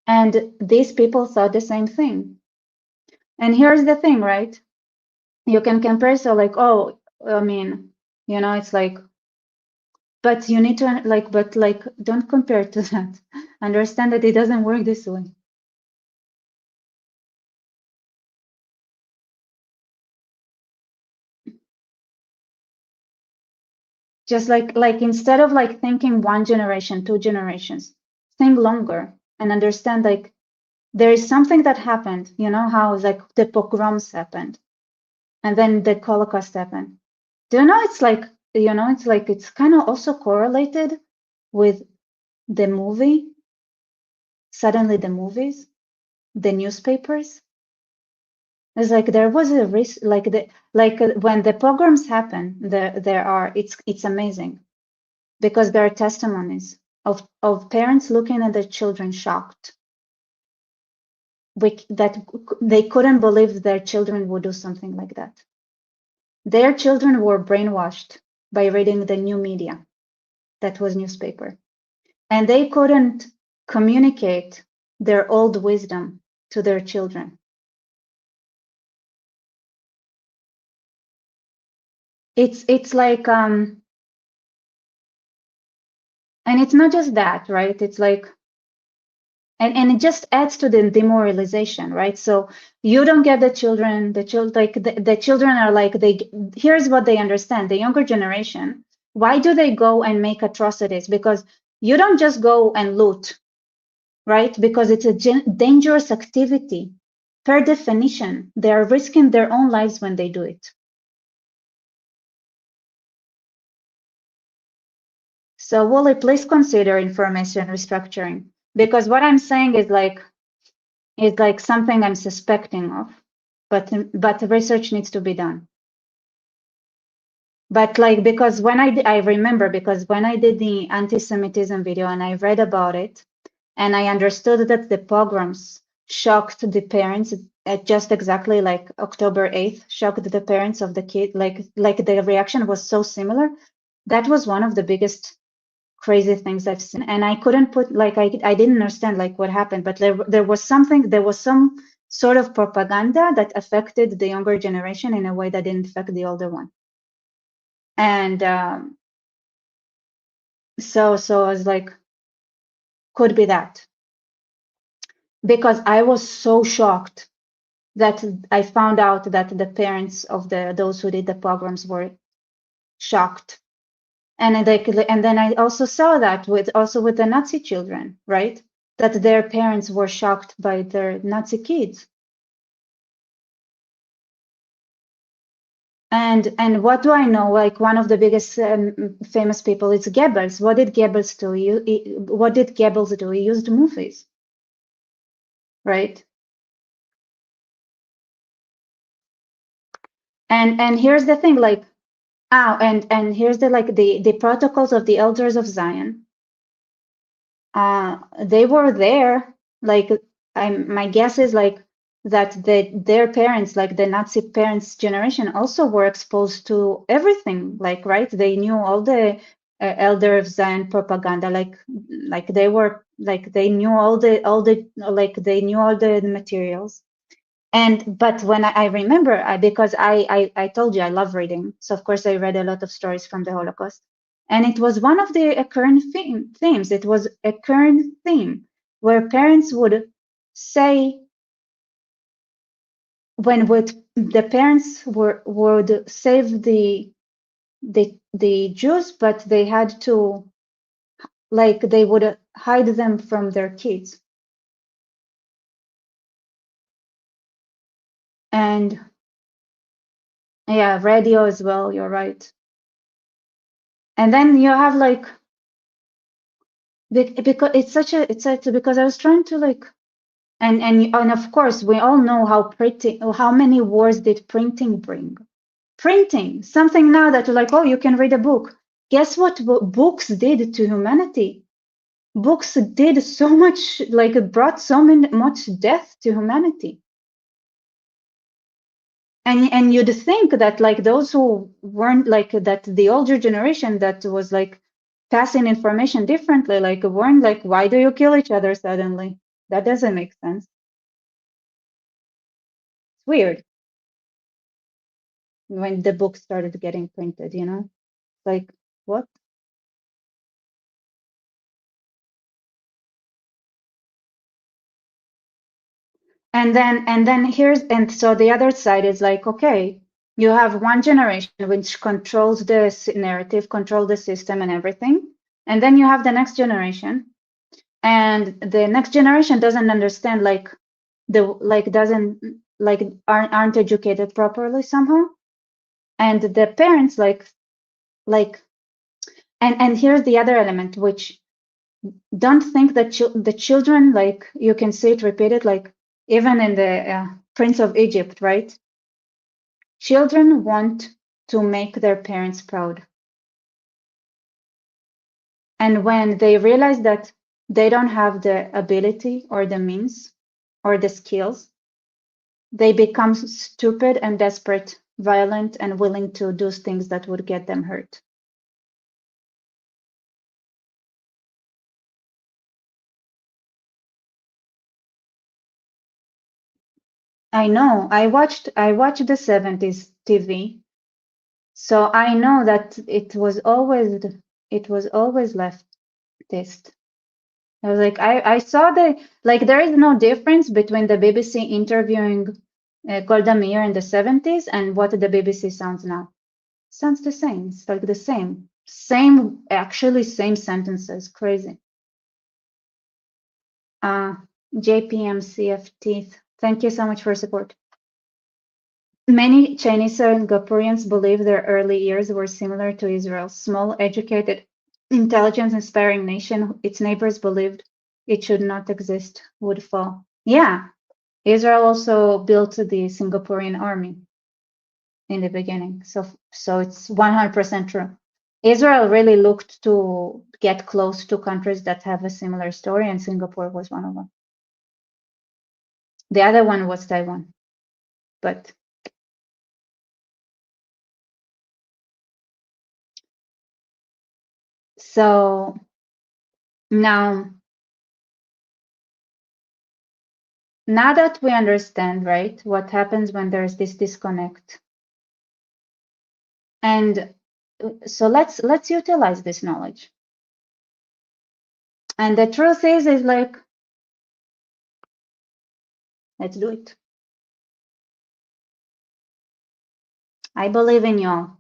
And these people thought the same thing. And here's the thing, right? You can compare, so like, oh, I mean, you know, it's like, but you need to like, but like, don't compare to that. Understand that it doesn't work this way. Just like instead of like thinking one generation, two generations, think longer and understand like there is something that happened. You know how like the pogroms happened, and then the Holocaust happened. Do you know it's like, you know, it's like it's kind of also correlated with the movie, suddenly the movies, the newspapers. It's like there was a risk, like when the pogroms happen, there are, it's amazing because there are testimonies of parents looking at their children shocked, that they couldn't believe their children would do something like that. Their children were brainwashed by reading the new media, that was newspaper, and they couldn't communicate their old wisdom to their children. It's like and it's not just that, right? It's like, and it just adds to the demoralization, right? So you don't get the children are like, here's what they understand, the younger generation. Why do they go and make atrocities? Because you don't just go and loot, right? Because it's a dangerous activity. Per definition, they are risking their own lives when they do it. So Wally, please consider information restructuring, because what I'm saying is like something I'm suspecting of, but research needs to be done. But like, because when I remember, because when I did the anti-Semitism video and I read about it, and I understood that the pogroms shocked the parents at just exactly like October 8th shocked the parents of the kid, like the reaction was so similar. That was one of the biggest crazy things I've seen, and I couldn't put like I didn't understand like what happened, but there was some sort of propaganda that affected the younger generation in a way that didn't affect the older one, and so I was like, could be that, because I was so shocked that I found out that the parents of those who did the pogroms were shocked. And then I also saw that with the Nazi children, right? That their parents were shocked by their Nazi kids. And what do I know? Like one of the biggest famous people is Goebbels. What did Goebbels do? What did Goebbels do? He used movies, right? And here's the thing, like, and here's the protocols of the elders of Zion. They were there, like, my guess is like that their parents, like the Nazi parents generation, also were exposed to everything, like, right? They knew all the elder of Zion propaganda, like they were, like they knew all the like they knew all the materials. But when I remember, because I told you I love reading, so of course I read a lot of stories from the Holocaust, and it was one of the current themes. It was a current theme where parents would say, when the parents would save the Jews, but they had to, like, they would hide them from their kids. And yeah, radio as well, you're right. And then you have like, because because I was trying to like, and of course we all know how many wars did printing bring. Printing, something now that you're like, oh, you can read a book. Guess what books did to humanity? Books did so much, like it brought much death to humanity. And you'd think that like those who weren't like that, the older generation that was like passing information differently, like weren't like, why do you kill each other suddenly? That doesn't make sense. It's weird. when the book started getting printed, you know? Like, what? And so the other side is like, okay, you have one generation which controls the narrative, control the system and everything. And then you have the next generation, and the next generation doesn't understand, like doesn't like aren't educated properly somehow. And the parents like and here's the other element, which don't think that the children, like you can see it repeated, like even in the Prince of Egypt, right? Children want to make their parents proud. And when they realize that they don't have the ability or the means or the skills, they become stupid and desperate, violent, and willing to do things that would get them hurt. I know. I watched the 70s TV, so I know that it was always leftist. I was like, I saw like there is no difference between the BBC interviewing Golda Meir in the 70s and what the BBC sounds now. Sounds the same. It's like the same, actually same sentences. Crazy. JPMCFT, thank you so much for support. Many Chinese Singaporeans believe their early years were similar to Israel's small, educated, intelligence-inspiring nation. Its neighbors believed it should not exist, would fall. Yeah, Israel also built the Singaporean army in the beginning, so it's 100% true. Israel really looked to get close to countries that have a similar story, and Singapore was one of them. The other one was Taiwan, but so now that we understand, right, what happens when there's this disconnect, and so let's utilize this knowledge. And the truth is like, let's do it. I believe in y'all.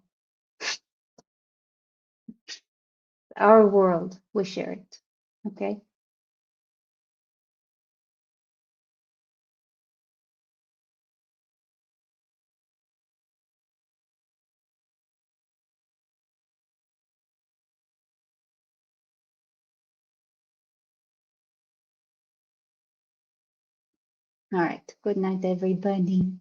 Our world, we share it. Okay. All right. Good night, everybody.